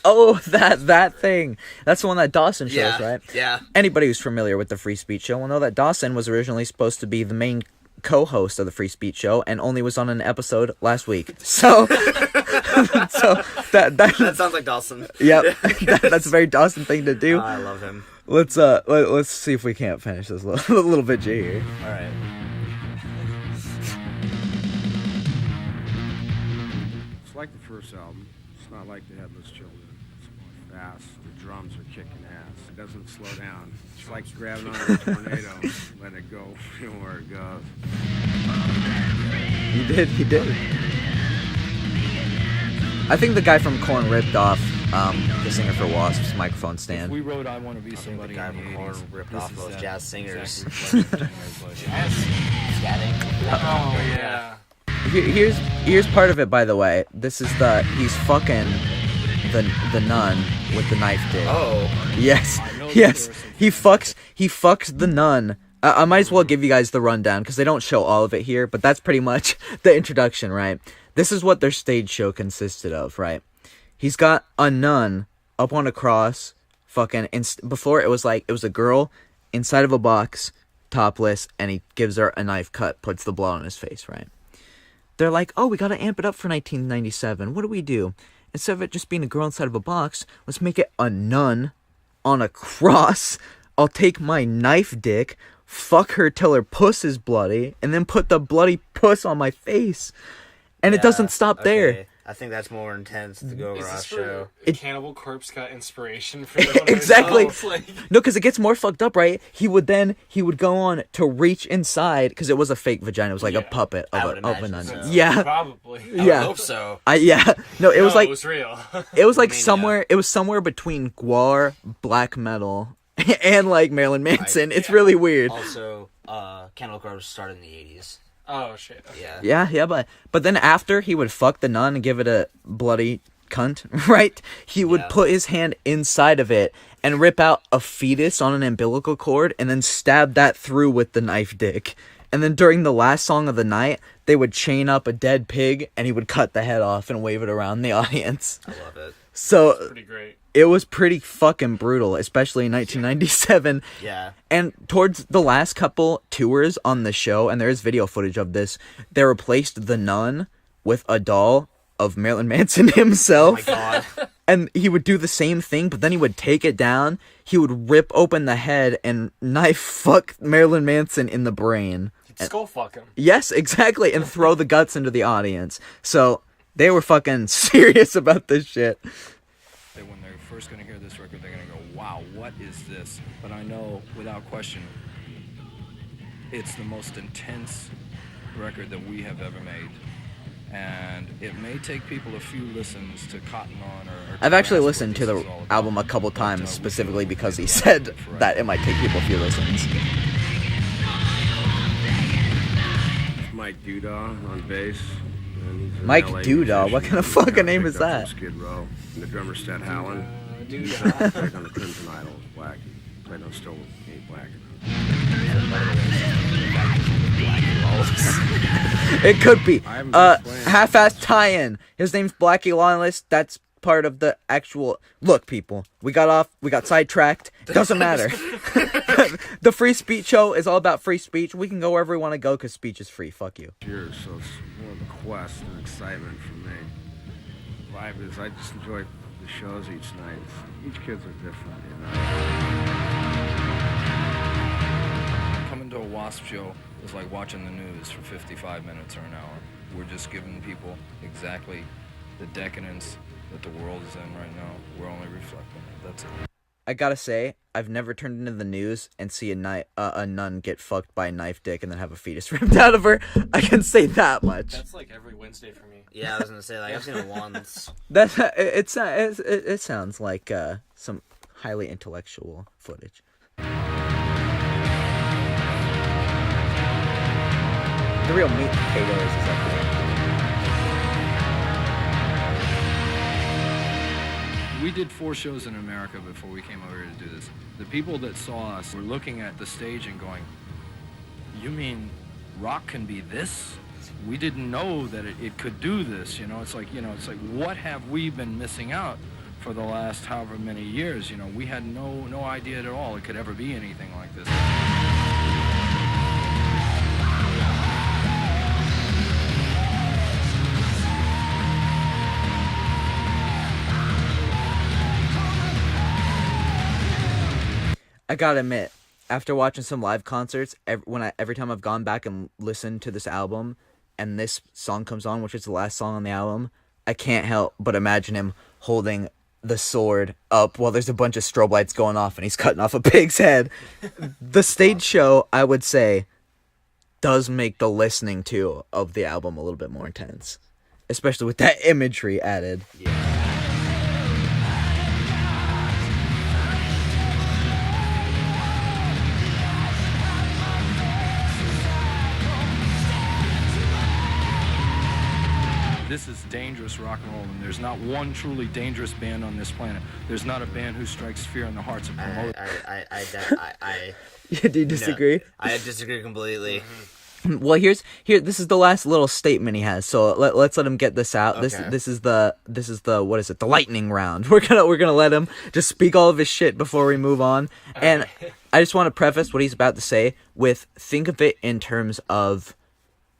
B: Oh, that thing. That's the one that Dawson shows,
C: Yeah.
B: right?
C: Yeah.
B: Anybody who's familiar with the Free Speech Show will know that Dawson was originally supposed to be the main co-host of the Free Speech Show and only was on an episode last week. So,
C: That sounds like Dawson.
B: yep, that's a very Dawson thing to do.
C: I love him.
B: Let's see if we can't finish this little bit G here.
C: All right.
F: It's like the first album. It's not like the Headless Children. It's more fast. The drums are kicking ass. It doesn't slow down. It's like grabbing onto a tornado, let it go where it goes.
B: He did. I think the guy from Korn ripped off the singer for Wasp's microphone
E: If
B: stand.
E: we wrote I Want to Be
C: The
E: Somebody
C: guy
E: in the
C: from Korn
E: 80s,
C: ripped
E: this
C: off
E: is
C: those
E: that
C: jazz singers.
E: exact reflection.
D: Oh yeah.
B: Here's part of it, by the way. This is he's fucking the nun with the knife dick.
C: Oh.
B: Yes,
E: know that
B: yes.
E: there are some
B: He fucks the nun. I might as well give you guys the rundown because they don't show all of it here, but that's pretty much the introduction, right? This is what their stage show consisted of, right? He's got a nun up on a cross, fucking. Before it was a girl inside of a box, topless, and he gives her a knife cut, puts the blood on his face, right? They're like, oh, we gotta amp it up for 1997. What do we do? Instead of it just being a girl inside of a box, let's make it a nun on a cross. I'll take my knife dick, fuck her till her puss is bloody, and then put the bloody puss on my face. And it doesn't stop there.
C: Okay. I think that's more intense to go over
D: Is
C: our
D: this
C: show.
D: where Cannibal Corpse got inspiration for the one
B: Exactly.
D: Like,
B: No, because it gets more fucked up, right? He would go on to reach inside, because it was a fake vagina. It was like a
D: Yeah.
B: puppet
C: I
B: of
C: would
B: a
C: imagine
B: nun.
C: so.
B: Yeah.
D: probably.
C: I
B: Yeah.
C: hope so.
B: Yeah. No, it was
D: No,
B: like
D: it was real.
B: it was like
C: Mania.
B: somewhere between Gwar, black metal, and like Marilyn Manson. It's
D: Yeah.
B: really weird.
C: Also, Cannibal Corpse started in the 80s.
D: Oh shit. Okay.
C: Yeah.
B: Yeah, but then after he would fuck the nun and give it a bloody cunt, right? He would
C: Yeah.
B: put his hand inside of it and rip out a fetus on an umbilical cord and then stab that through with the knife dick. And then during the last song of the night, they would chain up a dead pig and he would cut the head off and wave it around the audience.
C: I love it.
B: So
D: Pretty great.
B: it was pretty fucking brutal, especially in 1997.
C: Yeah.
B: And towards the last couple tours on the show, and there is video footage of this, they replaced the nun with a doll of Marilyn Manson
C: Oh
B: himself.
C: my god.
B: And he would do the same thing, but then he would take it down, he would rip open the head and knife fuck Marilyn Manson in the brain.
D: Skull fuck him.
B: Yes, exactly, and throw the guts into the audience. So they were fucking serious about this shit.
E: When they're first going to hear this record, they're going to go, wow, what is this? But I know, without question, it's the most intense record that we have ever made. And it may take people a few listens to cotton on or
B: I've actually
E: grasp what
B: listened to
E: this
B: the
E: is all about.
B: album a couple
E: But,
B: times
E: we
B: specifically
E: feel
B: because he
E: it's
B: said
E: forever.
B: that it might take people a few listens.
F: Mike Doodah on bass. And he's an
B: Mike
F: LA
B: Doodah? What
F: musician.
B: kind of fucking
F: Kinda
B: name
F: picked
B: is
F: up
B: that?
F: from Skid Row. And the drummer Sted Howland.
D: dude.
F: Played on the Crimson Idol with Blackie. Played on Still Ain't Black Enough.
B: It could be.
F: I haven't been playing.
B: Half-assed tie-in. His name's Blackie Lawless. That's part of the actual... Look, people. We got sidetracked. Doesn't matter. The Free Speech Show is all about free speech. We can go wherever we want to go because speech is free. Fuck you.
F: Years, so it's more of a quest and excitement for me. Vibe is I just enjoy the shows each night. Each kids are different, you know.
E: Coming to a Wasp show is like watching the news for 55 minutes or an hour. We're just giving people exactly the decadence that the world is in right now. We're only reflecting it. That's it.
B: I gotta say, I've never turned into the news and see a nun get fucked by a knife dick and then have a fetus ripped out of her. I can say that much.
D: That's like every Wednesday for me.
C: Yeah, I was gonna say, like, I've seen it once.
B: It sounds like some highly intellectual footage. The real meat and potatoes is like the...
E: We did 4 shows in America before we came over here to do this. The people that saw us were looking at the stage and going, "You mean rock can be this? We didn't know that it could do this." It's like, what have we been missing out for the last however many years? We had no idea at all it could ever be anything like this.
B: I gotta admit, after watching some live concerts, every time I've gone back and listened to this album, and this song comes on, which is the last song on the album, I can't help but imagine him holding the sword up while there's a bunch of strobe lights going off, and he's cutting off a pig's head. The stage show, I would say, does make the listening to of the album a little bit more intense, especially with that imagery added.
C: Yeah.
E: This is dangerous rock and roll, and there's not one truly dangerous band on this planet. There's not a band who strikes fear in the hearts of promoters.
B: Do you disagree?
C: No, I disagree completely.
B: Well, this is the last little statement he has. So let's let him get this out.
C: Okay.
B: This is the what is it? The lightning round. We're gonna let him just speak all of his shit before we move on. And I just want to preface what he's about to say with, think of it in terms of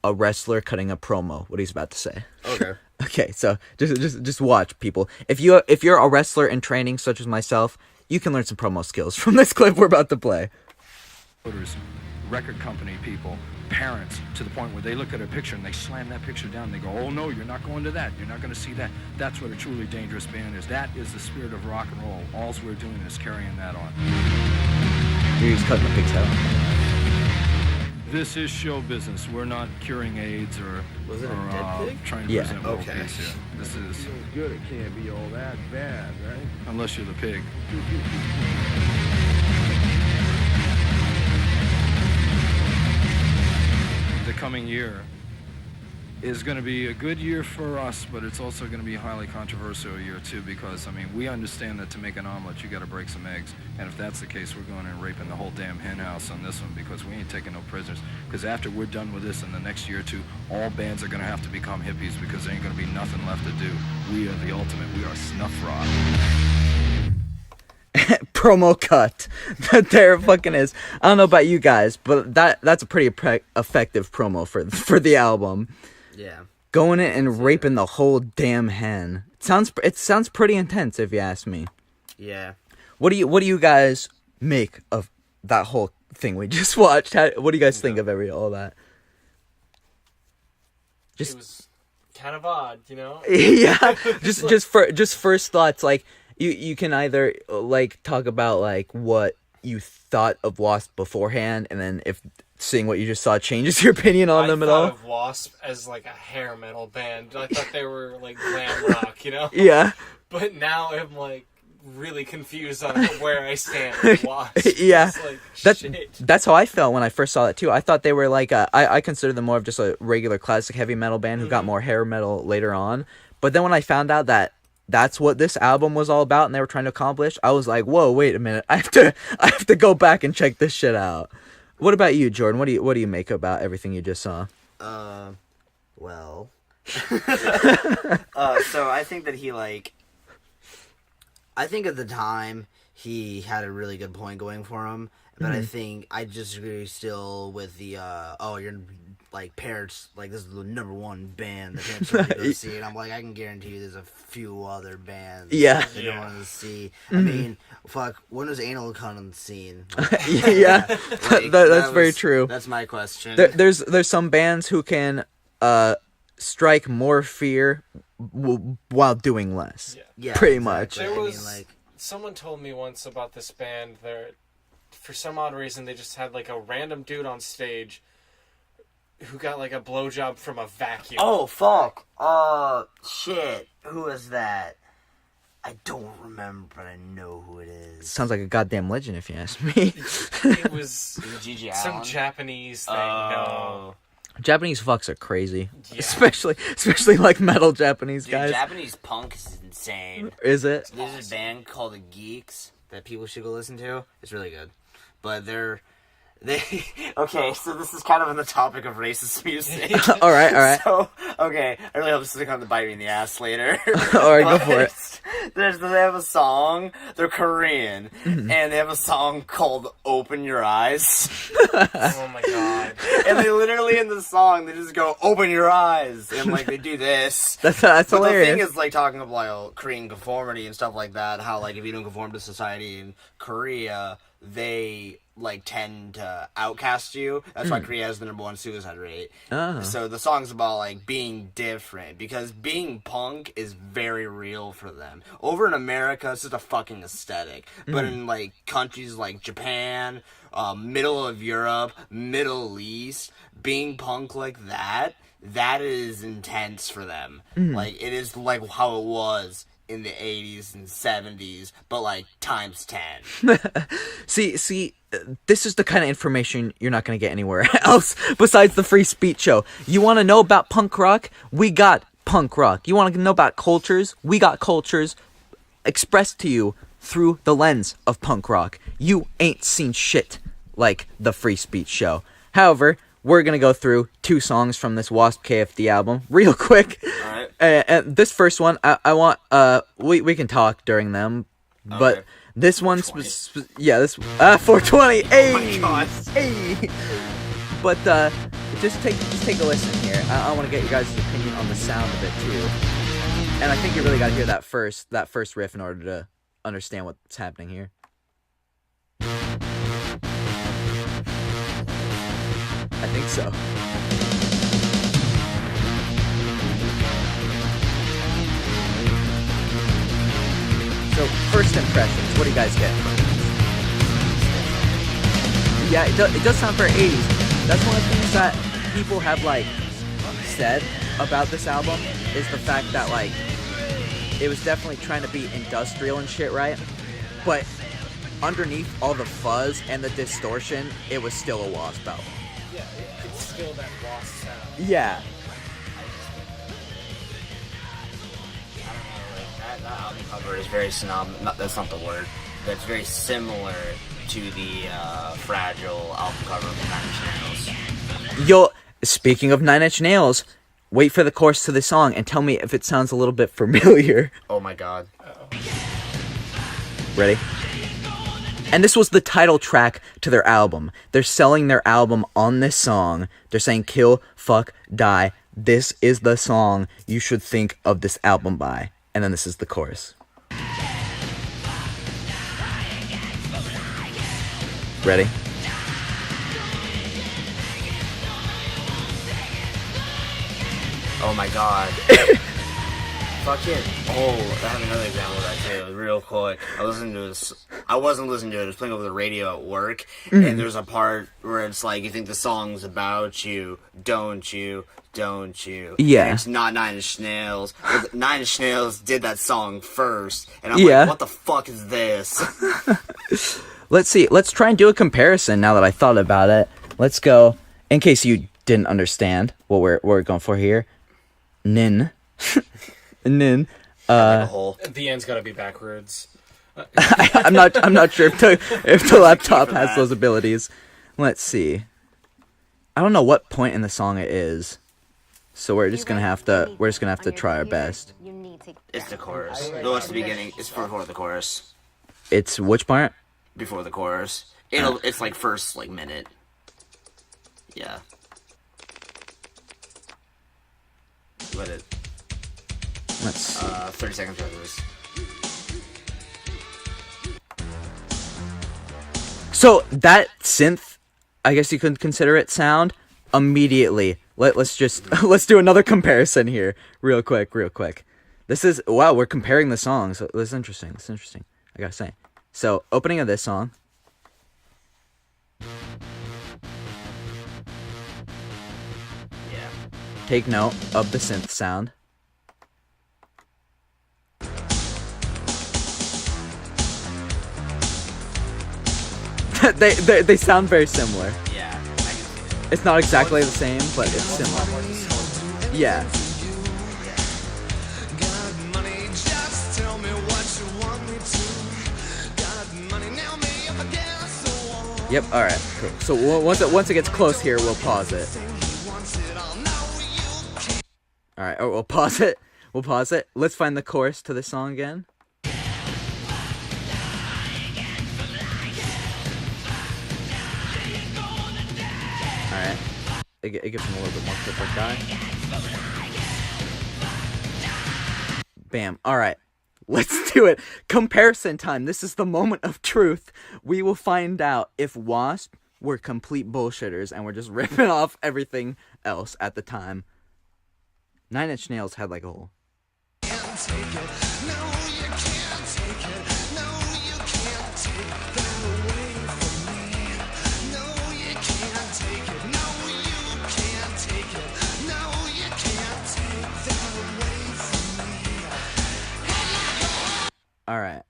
B: a wrestler cutting a promo. What he's about to say.
C: Okay.
B: Okay, so just watch, people. If you're a wrestler in training, such as myself, you can learn some promo skills from this clip we're about to play.
E: Record company people, parents, to the point where they look at a picture and they slam that picture down. They go, "Oh no, you're not going to that. You're not going to see that." That's what a truly dangerous band is. That is the spirit of rock and roll. All we're doing is carrying that on.
B: He's cutting the pig's head off.
E: This is show business. We're not curing AIDS or
C: dead pig?
E: trying to
B: Yeah.
E: present world
C: Okay.
E: peace here. This is,
F: Feels good, it can't be all that bad, right?
E: unless you're the pig. The coming year is going to be a good year for us, but it's also going to be a highly controversial year too, because we understand that to make an omelet you got to break some eggs, and if that's the case, we're going and raping the whole damn hen house on this one, because we ain't taking no prisoners. Because after we're done with this in the next year or two, all bands are going to have to become hippies, because there ain't going to be nothing left to do. We are the ultimate. We are snuff rock.
B: Promo cut. There fucking is. I don't know about you guys, but that's a pretty effective promo for the album.
C: Yeah.
B: Going in and raping the whole damn hen. It sounds pretty intense, if you ask me.
C: Yeah.
B: What do you guys make of that whole thing we just watched? What do you guys think of all that?
D: It was kind of odd,
B: Yeah. just first thoughts. Like you can either like talk about like what you thought of Wasp beforehand, and then if seeing what you just saw changes your opinion on them at all.
D: I thought of Wasp as like a hair metal band. I thought they were like glam rock,
B: Yeah.
D: But now I'm like really confused on where I stand with Wasp.
B: Yeah.
D: It's like,
B: that's how I felt when I first saw it too. I thought they were like I consider them more of just a regular classic heavy metal band who got more hair metal later on. But then when I found out that that's what this album was all about and they were trying to accomplish, I was like, whoa, wait a minute. I have to go back and check this shit out. What about you, Jordan? What do you make about everything you just saw?
C: Well. So I think that I think at the time he had a really good point going for him, but I think I disagree still with the you're like parents, like this is the number one band the parents want to go see, and I'm like, I can guarantee you there's a few other bands that they don't want to see. I mean, fuck, when was Anal Cunt on the scene?
B: Yeah, that's very true.
C: That's my question.
B: There's some bands who can strike more fear while doing less.
C: Yeah,
B: pretty
C: exactly.
B: much.
D: Someone told me once about this band. For some odd reason, they just had like a random dude on stage who got like a blowjob from a vacuum.
C: Oh fuck! Shit. Who is that? I don't remember, but I know who it is.
B: Sounds like a goddamn legend, if you ask me.
D: It was
C: Gigi
D: some
C: Allen?
D: Japanese thing. No.
B: Japanese fucks are crazy,
D: Yeah.
B: especially like metal Japanese
C: Dude,
B: guys.
C: Japanese punk is insane.
B: Is it?
C: There's a band called the Geeks that people should go listen to. It's really good. But okay, so this is kind of on the topic of racist music.
B: all right.
C: So, okay, I really hope this doesn't come to bite me in the ass later.
B: All right, go for it.
C: They have a song, they're Korean, and they have a song called Open Your Eyes.
D: Oh my god.
C: And they literally, in the song, they just go, open your eyes, and, like, they do this.
B: That's
C: But
B: hilarious.
C: the thing is, like, talking about, like, Korean conformity and stuff like that, how, like, if you don't conform to society in Korea, they, like, tend to outcast you. That's why Korea has the #1 suicide rate.
B: Oh.
C: So the song's about, like, being different, because being punk is very real for them. Over in America, it's just a fucking aesthetic. But in, like, countries like Japan, middle of Europe, Middle East, being punk like that is intense for them. Like, it is like how it was in the 80s and 70s, but like times 10.
B: See, this is the kind of information you're not going to get anywhere else besides the Free Speech Show. You want to know about punk rock? We got punk rock. You want to know about cultures? We got cultures expressed to you through the lens of punk rock. You ain't seen shit like the Free Speech Show. However, we're going to go through 2 songs from this Wasp KFD album real quick.
C: All right.
B: And this first one, I want, we can talk during them, but this one, this 420, hey!
C: Oh my god.
B: Hey! But, just take a listen here. I want to get your guys' opinion on the sound of it, too. And I think you really got to hear that first riff in order to understand what's happening here. I think so. So, first impressions, what do you guys get? Yeah, it does sound very 80s. That's one of the things that people have, like, said about this album, is the fact that, like, it was definitely trying to be industrial and shit, right? But underneath all the fuzz and the distortion, it was still a Wasp album.
D: Yeah, it's still that Wasp sound.
B: Yeah.
C: That album cover is very that's not the word. That's very similar to the Fragile album cover from 9 Inch Nails.
B: Yo, speaking of 9 Inch Nails, wait for the chorus to the song and tell me if it sounds a little bit familiar.
C: Oh my god.
B: Ready? And this was the title track to their album. They're selling their album on this song. They're saying kill, fuck, die. This is the song you should think of this album by. And then this is the chorus. Ready?
C: Oh my god. Fucking. Oh, I have another example of that too, real quick. I wasn't listening to it, I was playing over the radio at work, and there's a part where it's like, you think the song's about you, don't you?
B: Yeah.
C: And it's not 9 Inch Nails. 9 Inch Nails did that song first, and I'm
B: Yeah.
C: like, what the fuck is this?
B: Let's see. Let's try and do a comparison now that I thought about it. Let's go. In case you didn't understand what we're going for here. Nin.
C: Like a hole.
D: The end's gotta be backwards.
B: I'm not sure if the laptop
C: for
B: has
C: that.
B: those abilities. Let's see. I don't know what point in the song it is, so we're just gonna have to try our best.
C: It's the chorus. No, it's the beginning. It's before the chorus.
B: It's which part?
C: Before the chorus. It's like first like minute. Yeah. Let it.
B: Let's see.
C: 30 seconds after this.
B: So that synth, I guess you could consider it sound. Immediately, let's do another comparison here, real quick. This is wow, we're comparing the songs. This is interesting. I gotta say. So opening of this song.
C: Yeah.
B: Take note of the synth sound. they sound very similar.
C: Yeah. I can see it.
B: It's not exactly the same, but it's similar. Yeah. Yep. All right. Cool. So once it gets close here, we'll pause it. All right. Or we'll pause it. Let's find the chorus to the song again. Alright. It gives him a little bit more clip guy. Bam. Alright. Let's do it. Comparison time. This is the moment of truth. We will find out if Wasp were complete bullshitters and we're just ripping off everything else at the time. 9 Inch Nails had like a whole... All right.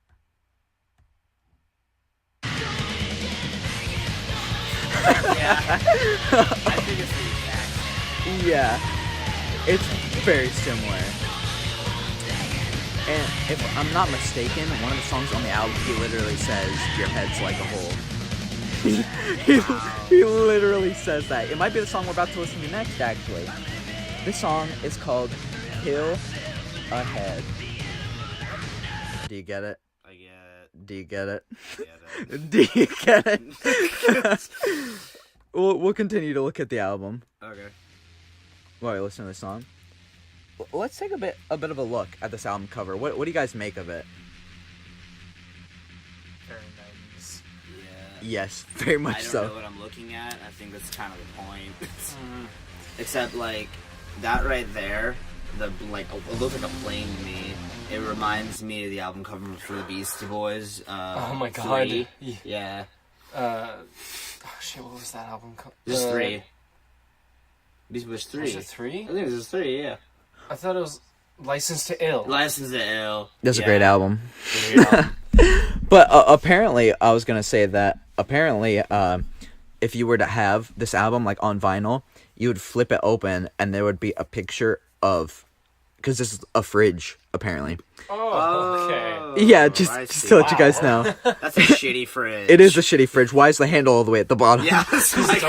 C: I think it's the exact same.
B: Yeah. It's very similar. And if I'm not mistaken, one of the songs on the album, he literally says, "Your head's like a hole." he literally says that. It might be the song we're about to listen to next, actually. This song is called Kill a Head. Do you get it?
C: I get it.
B: Do you get it?
C: Get it.
B: Do you get it? We'll continue to look at the album
C: Okay.
B: while we listen to the song. Let's take a bit of a look at this album cover. What do you guys make of it?
D: Very 90s.
C: Yeah.
B: Yes, very
C: I
B: much
C: don't
B: so.
C: know what I'm looking at. I think that's kind of the point. Except like that right there, it looks like a plane to me. It reminds me of the album cover for the Beastie Boys.
D: Oh my god.
C: 3. Yeah.
D: Oh shit, what was that album called?
C: Just 3. Beastie Boys 3.
D: Was it 3?
C: I think it was 3, yeah.
D: I thought it was License to Ill.
C: License to Ill.
B: That's
C: yeah.
B: a great album.
C: Yeah.
B: But apparently, I was gonna say that apparently, if you were to have this album like on vinyl, you would flip it open and there would be a picture of, because this is a fridge apparently.
D: Oh, okay.
B: Yeah, just
C: I
B: to
C: see.
B: let you guys know,
C: That's a shitty fridge.
B: it is a shitty fridge. Why is the handle all the way at the bottom?
C: Yeah. It's like,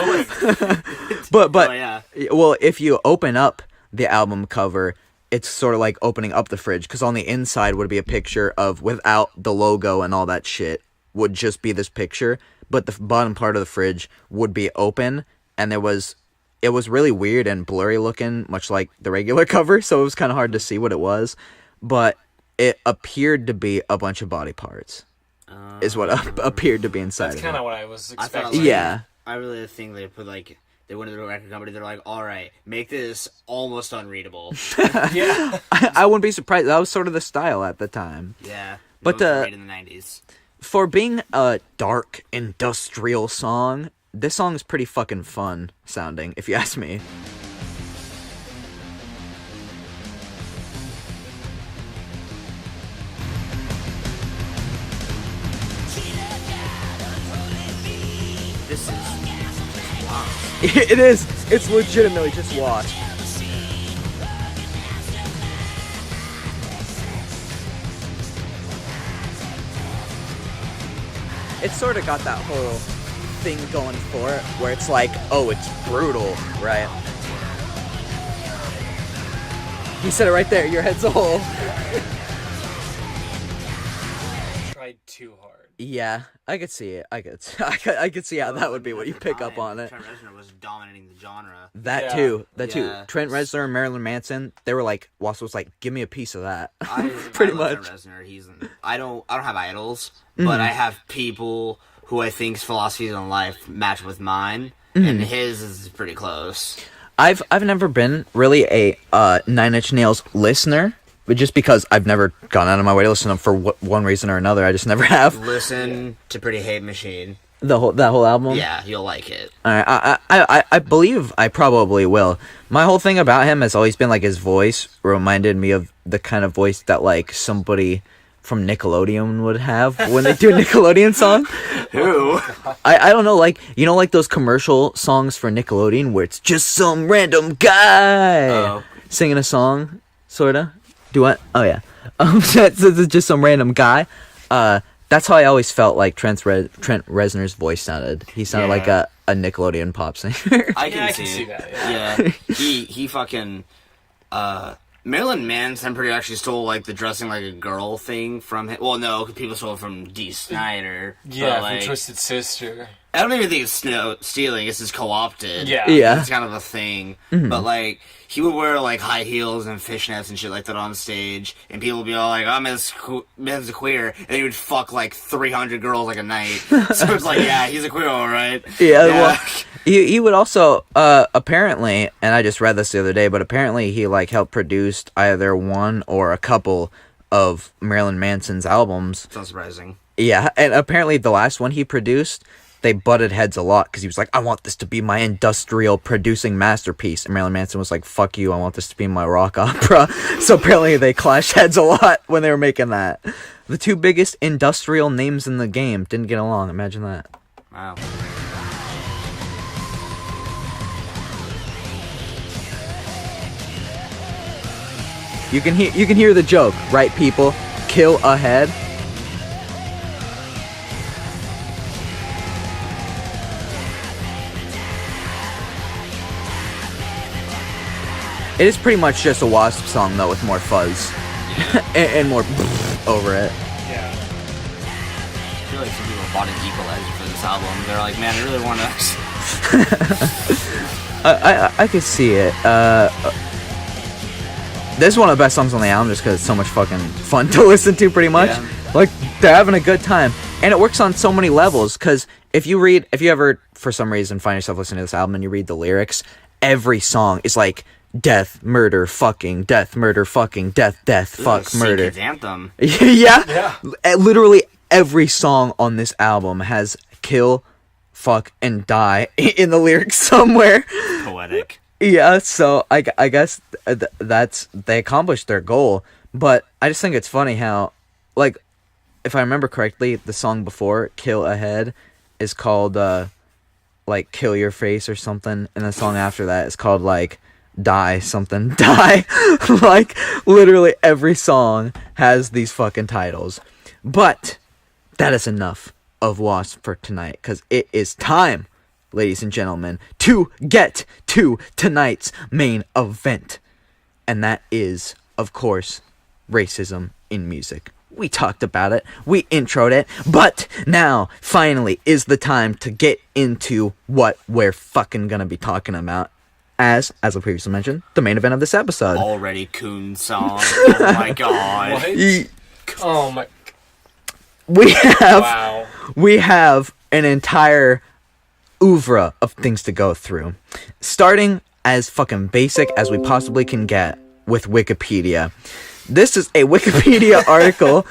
B: but
C: oh, yeah.
B: well, if you open up the album cover, it's sort of like opening up the fridge, because on the inside would be a picture of, without the logo and all that shit, would just be this picture, but the bottom part of the fridge would be open, and it was really weird and blurry looking, much like the regular cover, so it was kind of hard to see what it was, but it appeared to be a bunch of body parts, is what appeared to be inside
D: That's
B: of
D: kind
B: it.
D: of what I was
C: I thought,
D: expecting.
B: Yeah.
C: I really think they put they went to the record company. They're like, all right, make this almost unreadable.
D: Yeah.
B: I wouldn't be surprised. That was sort of the style at the time.
C: Yeah.
B: But,
C: It was great in the 90s.
B: For being a dark, industrial song, this song is pretty fucking fun sounding, if you ask me.
C: This is wow.
B: It is. It's legitimately just Wasp. It's sort of got that whole thing going for it, where it's like, oh, it's brutal, right? You said it right there. Your head's a hole.
D: Tried too hard.
B: Yeah, I could see it. I could see how that would be what you pick up on it.
C: Trent Reznor was dominating the genre.
B: That too.
C: Yeah.
B: Trent Reznor and Marilyn Manson, they were like, Wass was like, give me a piece of that.
C: Pretty
B: much.
C: Trent Reznor. I don't have idols, but I have people who I think's philosophies on life match with mine, and his is pretty close.
B: I've never been really a Nine Inch Nails listener, but just because I've never gone out of my way to listen to them for one reason or another, I just never have.
C: Listen to Pretty Hate Machine.
B: That whole album.
C: Yeah, you'll like it.
B: I believe I probably will. My whole thing about him has always been like his voice reminded me of the kind of voice that like somebody from Nickelodeon would have when they do a Nickelodeon song.
C: Who?
B: I don't know, like, you know, like those commercial songs for Nickelodeon where it's just some random guy singing a song, sorta. Do what? Oh yeah. It's just some random guy. That's how I always felt like Trent Reznor's voice sounded. He sounded like a Nickelodeon pop singer.
C: I can see
D: that.
C: Yeah. he fucking Marilyn Manson pretty actually stole like the dressing like a girl thing from him. Well, no, people stole it from Dee Snider.
D: Yeah,
C: like,
D: from Twisted Sister.
C: I don't even think it's stealing. It's just co-opted.
D: Yeah.
C: It's kind of a thing. But like he would wear like high heels and fishnets and shit like that on stage, and people would be all like, "I'm as queer," and he would fuck like 300 girls like a night. So it's like, yeah, he's a queer, all right.
B: Yeah. Well, he would also apparently, and I just read this the other day, but apparently he like helped produce either one or a couple of Marilyn Manson's albums.
C: It's not surprising.
B: Yeah, and apparently the last one he produced, they butted heads a lot because he was like, I want this to be my industrial producing masterpiece. And Marilyn Manson was like, fuck you, I want this to be my rock opera. So apparently they clashed heads a lot when they were making that. The two biggest industrial names in the game didn't get along. Imagine that.
C: Wow.
B: You can hear the joke, right, people? Kill ahead. It is pretty much just a Wasp song, though, with more fuzz. and more over it.
D: Yeah.
C: I feel like some people bought an equalizer for this album. They're like, man, I really want to...
B: I could see it. This is one of the best songs on the album just because it's so much fucking fun to listen to, pretty much.
C: Yeah.
B: Like, they're having a good time. And it works on so many levels, because if you ever, for some reason, find yourself listening to this album and you read the lyrics, every song is like, death, murder, fucking, death, murder, fucking, death, fuck, murder.
C: Kid's anthem.
B: Yeah. Literally every song on this album has kill, fuck, and die in the lyrics somewhere.
C: Poetic.
B: Yeah, so I guess they accomplished their goal, but I just think it's funny how, like, if I remember correctly, the song before, Kill Ahead, is called, like, Kill Your Face or something, and the song after that is called, like, Die something, Die. Like, literally every song has these fucking titles. But that is enough of Wasp for tonight, because it is time, ladies and gentlemen, to get to tonight's main event. And that is, of course, racism in music. We talked about it, we introed it, but now, finally, is the time to get into what we're fucking gonna be talking about. As I previously mentioned, the main event of this episode.
C: Already Coon song. Oh my god.
D: What? Oh my...
B: We have an entire oeuvre of things to go through. Starting as fucking basic as we possibly can get with Wikipedia. This is a Wikipedia article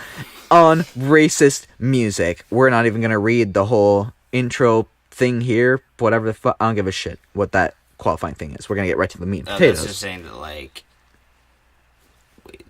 B: on racist music. We're not even gonna read the whole intro thing here. Whatever the fuck, I don't give a shit what that qualifying thing is. We're gonna get right to the meat and potatoes.
C: That's just saying that, like... Wait.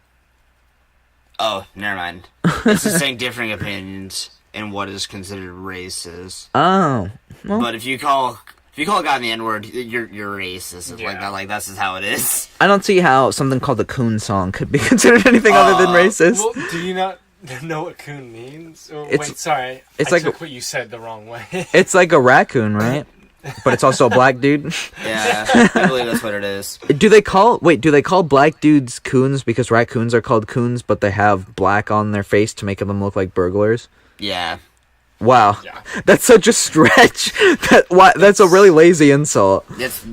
C: Oh, never mind. It's just saying differing opinions in what is considered racist.
B: Oh. Well,
C: but if you call a guy the N-word, you're racist. It's like that. Like, that's just how it is.
B: I don't see how something called the Coon song could be considered anything other than racist.
D: Well, do you not know what coon means? Oh,
B: It's-
D: wait, sorry.
B: it's
D: I
B: like
D: took what you said the wrong way.
B: It's like a raccoon, right? But it's also a black dude.
C: Yeah, I believe that's what it is.
B: Do they call black dudes coons because raccoons are called coons, but they have black on their face to make them look like burglars?
C: Yeah.
B: Wow,
D: Yeah.
B: that's such a stretch. That's a really lazy insult.
C: It's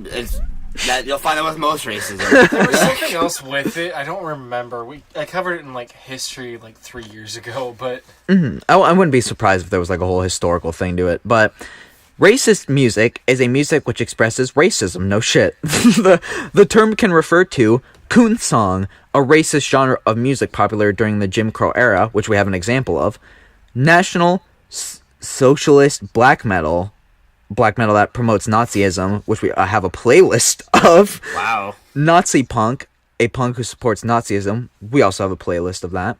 C: that you'll find that with most racism.
D: There was something else with it. I don't remember. I covered it in like history like 3 years ago, but
B: I wouldn't be surprised if there was like a whole historical thing to it, but racist music is a music which expresses racism. No shit. The term can refer to coon song, a racist genre of music popular during the Jim Crow era, which we have an example of. National socialist black metal that promotes Nazism, which we have a playlist of.
C: Wow.
B: Nazi punk, a punk who supports Nazism. We also have a playlist of that.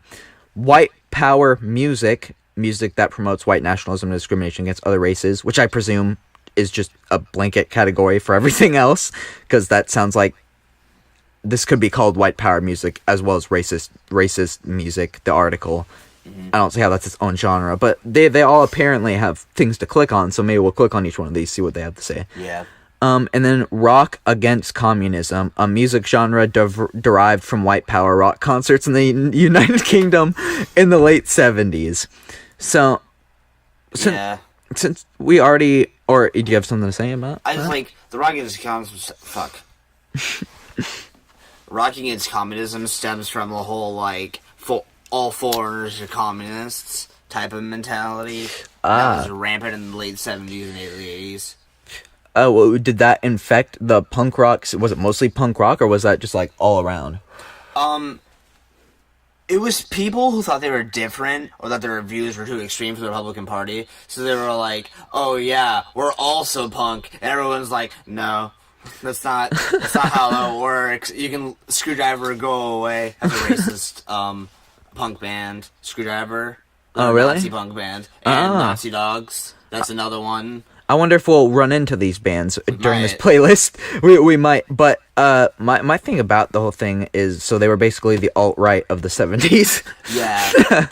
B: White power music that promotes white nationalism and discrimination against other races, which I presume is just a blanket category for everything else, because that sounds like this could be called white power music as well as racist music, the article. I don't see how that's its own genre, but they all apparently have things to click on, so maybe we'll click on each one of these, see what they have to say.
C: Yeah.
B: And then rock against communism, a music genre derived from white power rock concerts in the United Kingdom in the late 70s. So, since we already, or do you have something to say about
C: I just
B: that?
C: like the rock against communism. Fuck. Rock against communism stems from the whole like all foreigners are communists type of mentality that was rampant in the late 70s and early 80s.
B: Oh, well, did that infect the punk rock? Was it mostly punk rock, or was that just like all around?
C: It was people who thought they were different or that their views were too extreme for the Republican Party. So they were like, "Oh yeah, we're also punk," and everyone's like, "No, that's not how that works. You can Screwdriver go away." That's a racist punk band, Screwdriver.
B: Oh, really?
C: Nazi punk band and Nazi Dogs. That's another one.
B: I wonder if we'll run into these bands during this
C: might.
B: playlist. We might, but my thing about the whole thing is, so they were basically the alt-right of the 70s.
C: Yeah.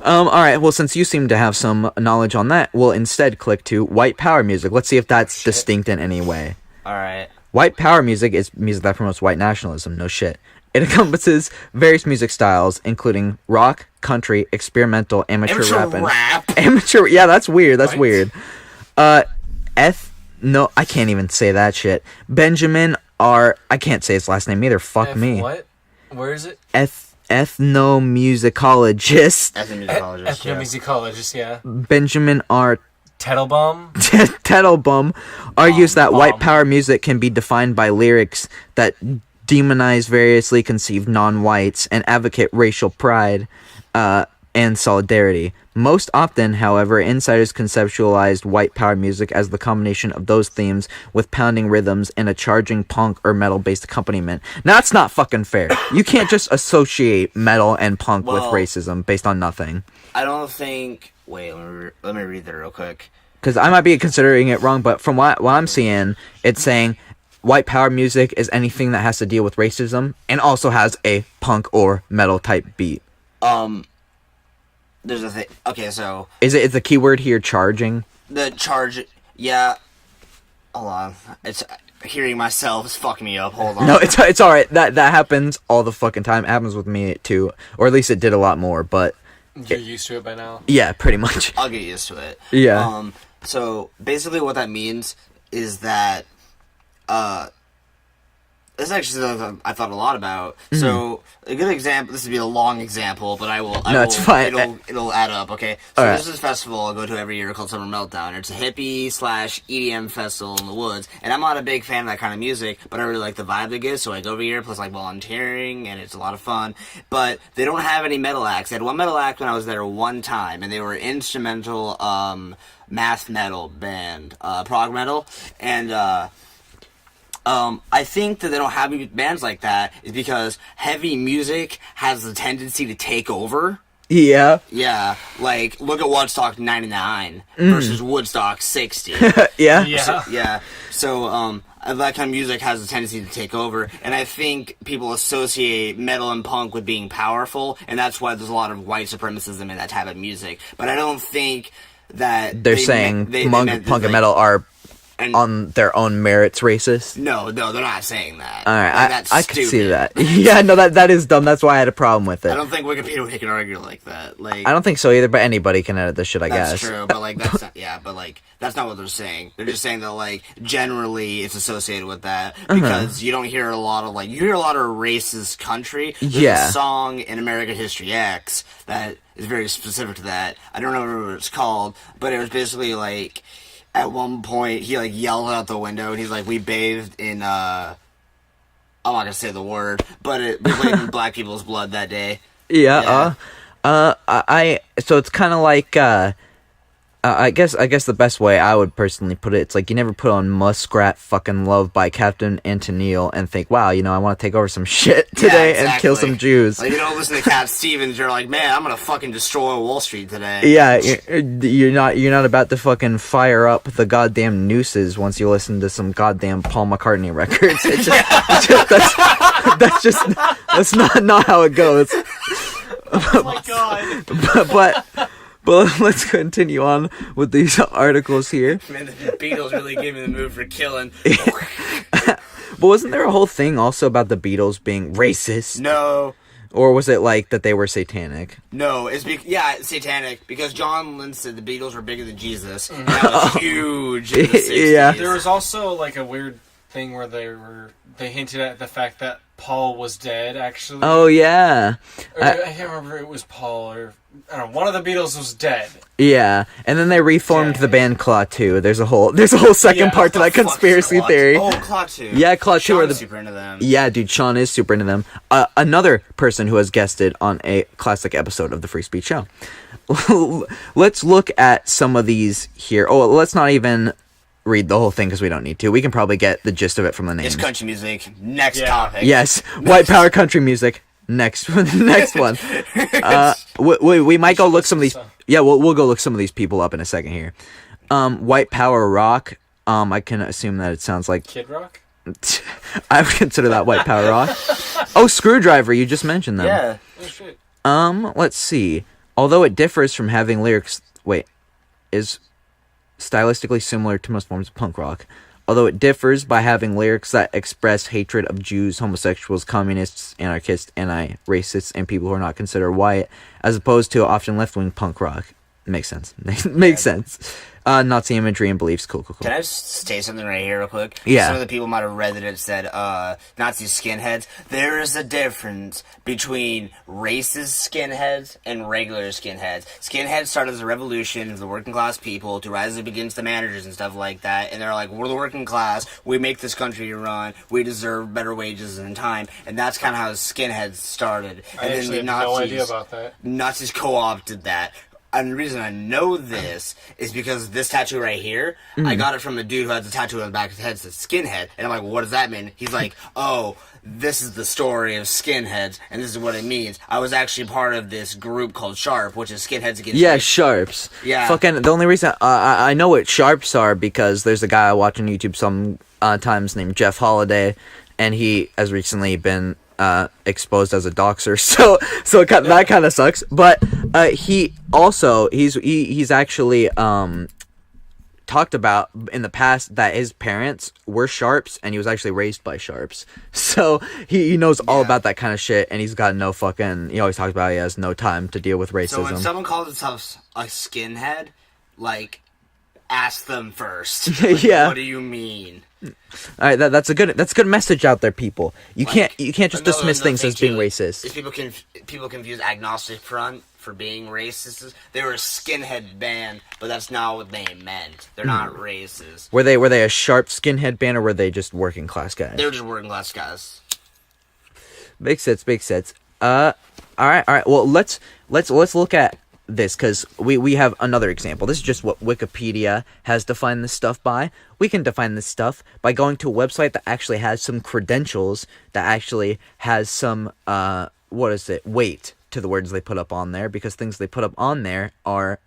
B: All right. Well, since you seem to have some knowledge on that, we'll instead click to white power music. Let's see if that's distinct in any way.
C: All right.
B: White power music is music that promotes white nationalism. No shit. It encompasses various music styles, including rock, country, experimental, amateur rap. Amateur. Yeah, that's weird. That's
D: What?
B: weird. No, I can't even say that shit. Benjamin R. I can't say his last name either. Fuck me.
D: What? Where is it?
B: Ethnomusicologist
C: Ethnomusicologist. Yeah.
D: Ethnomusicologist, yeah.
B: Benjamin R.
D: Tetelbaum?
B: Tettelbaum argues that white
D: Bomb.
B: power music can be defined by lyrics that demonize variously conceived non-whites and advocate racial pride and solidarity. Most often, however, insiders conceptualized white power music as the combination of those themes with pounding rhythms and a charging punk or metal-based accompaniment. Now, that's not fucking fair. You can't just associate metal and punk with
C: Well-
B: racism based on nothing.
C: I don't think. Wait, let me read that real quick.
B: Because I might be considering it wrong, but from what I'm seeing, it's saying white power music is anything that has to deal with racism and also has a punk or metal type beat.
C: There's a thing. Okay, so
B: Is the keyword here charging?
C: the charge. Yeah. Hold on. It's hearing myself is fucking me up. Hold on.
B: No, it's all right. That happens all the fucking time. It happens with me too, or at least it did a lot more. But
D: You're used to it by now.
B: yeah, pretty much.
C: I'll get used to it.
B: Yeah.
C: So basically, what that means is that this is actually something I thought a lot about.
B: Mm-hmm.
C: So a good example. This would be a long example, but I will.
B: No, it's fine.
C: It'll add up. Okay. So
B: Alright.
C: there's this festival I go to every year called Summer Meltdown. It's a hippie / EDM festival in the woods, and I'm not a big fan of that kind of music, but I really like the vibe it gives. So I go every year, plus like volunteering, and it's a lot of fun. But they don't have any metal acts. They had one metal act when I was there one time, and they were instrumental math metal band, prog metal, and I think that they don't have bands like that is because heavy music has the tendency to take over
B: Yeah.
C: Yeah, like look at Woodstock '99 versus Woodstock '60.
B: Yeah.
D: Yeah.
C: Yeah, so that kind of music has a tendency to take over, and I think people associate metal and punk with being powerful, and that's why there's a lot of white supremacism in that type of music. But I don't think that
B: They're saying punk and metal are on their own merits racist.
C: No, they're not saying that.
B: All right,
C: That's
B: I can see
C: stupid.
B: that. Yeah, no, that is dumb. That's why I had a problem with it.
C: I don't think Wikipedia would take an argument like that. Like,
B: I don't think so either, but anybody can edit this shit, I
C: that's
B: guess.
C: true, but like that's not, yeah, but like that's not what they're saying. They're just saying that like generally it's associated with that because you don't hear a lot of you hear a lot of racist country. There's
B: Yeah.
C: a song in American History X that is very specific to that. I don't remember what it's called, but it was basically like at one point he yelled out the window and he's like, "We bathed in I'm not gonna say the word, but we bathed in black people's blood that day."
B: Yeah. So it's kind of like, I guess the best way I would personally put it, it's like you never put on Muskrat Fucking Love by Captain Antonio and think, wow, I want to take over some shit today and kill some Jews.
C: Like, you don't listen to Cat Stevens, you're like, man, I'm gonna fucking destroy Wall Street today.
B: Yeah, you're not about to fucking fire up the goddamn nooses once you listen to some goddamn Paul McCartney records. That's not how it goes.
D: Oh my god.
B: But let's continue on with these articles here.
C: Man, the Beatles really gave me the mood for killing.
B: But wasn't there a whole thing also about the Beatles being racist?
C: No,
B: Or was it like that they were satanic?
C: no, it's it's satanic because John Lennon said the Beatles were bigger than Jesus. And that was huge in the 60s.
B: Yeah.
D: There was also like a weird thing where they hinted at the fact that Paul was dead, actually.
B: Oh, yeah.
D: Or, I can't remember if it was Paul or I don't know. One of the Beatles was dead.
B: Yeah. And then they reformed
D: Yeah.
B: the band Claw 2. There's a whole second
D: Yeah,
B: part to that conspiracy theory.
C: Oh, Claw 2.
B: Yeah, Claw 2 are
C: Sean's
B: the...
C: super into them.
B: Yeah, dude, Sean is super into them. Another person who has guested on a classic episode of the Free Speech Show. Let's look at some of these here. Oh, let's not even read the whole thing because we don't need to. We can probably get the gist of it from the names.
C: It's country music. Next
D: Yeah.
C: topic.
B: Yes, white power country music. Next one. We might go look some of these. Yeah, we'll go look some of these people up in a second here. White power rock. I can assume that it sounds like
D: Kid Rock?
B: I would consider that white power rock. Oh, Screwdriver. You just mentioned them.
C: Yeah.
D: Oh shit.
B: Let's see. Although it differs from having lyrics, is stylistically similar to most forms of punk rock. Although it differs by having lyrics that express hatred of Jews, homosexuals, communists, anarchists, anti-racists, and people who are not considered white, as opposed to often left-wing punk rock. Makes sense. Makes sense. Nazi imagery and beliefs. Cool.
C: Can I just say something right here real quick?
B: Yeah.
C: Some of the people might have read that it said, Nazi skinheads. There is a difference between racist skinheads and regular skinheads. Skinheads started as a revolution of the working class people to rise up against the managers and stuff like that. And they're like, we're the working class. We make this country run. We deserve better wages and time. And that's kind of how skinheads started.
D: I
C: And
D: actually have no idea about that.
C: Nazis co-opted that. And the reason I know this is because this tattoo right here, I got it from a dude who has a tattoo on the back of his head that says skinhead. And I'm like, well, what does that mean? He's like, oh, this is the story of skinheads, and this is what it means. I was actually part of this group called Sharp, which is Skinheads Against
B: Yeah,
C: Racism.
B: Sharps.
C: Yeah.
B: Fucking, the only reason I know what Sharps are because there's a guy I watch on YouTube sometimes named Jeff Holiday, and he has recently been exposed as a doxer, so that kind of sucks. But he's actually talked about in the past that his parents were Sharps, and he was actually raised by Sharps, so he knows all about that kind of shit, and he's got no fucking. He always talks about he has no time to deal with racism.
C: So when someone calls themselves a skinhead, ask them first.
B: Yeah.
C: What do you mean?
B: All right, that's a good message out there, people. You can't just dismiss things as being racist.
C: Is people confuse Agnostic Front for being racist. They were a skinhead band, but that's not what they meant. They're not racist.
B: Were they a sharp skinhead band, or were they just working class guys?
C: They were just working class guys.
B: Makes sense. All right. Well, let's look at this, because we have another example. This is just what Wikipedia has defined this stuff by. We can define this stuff by going to a website that actually has some credentials, that actually has some weight to the words they put up on there, because things they put up on there are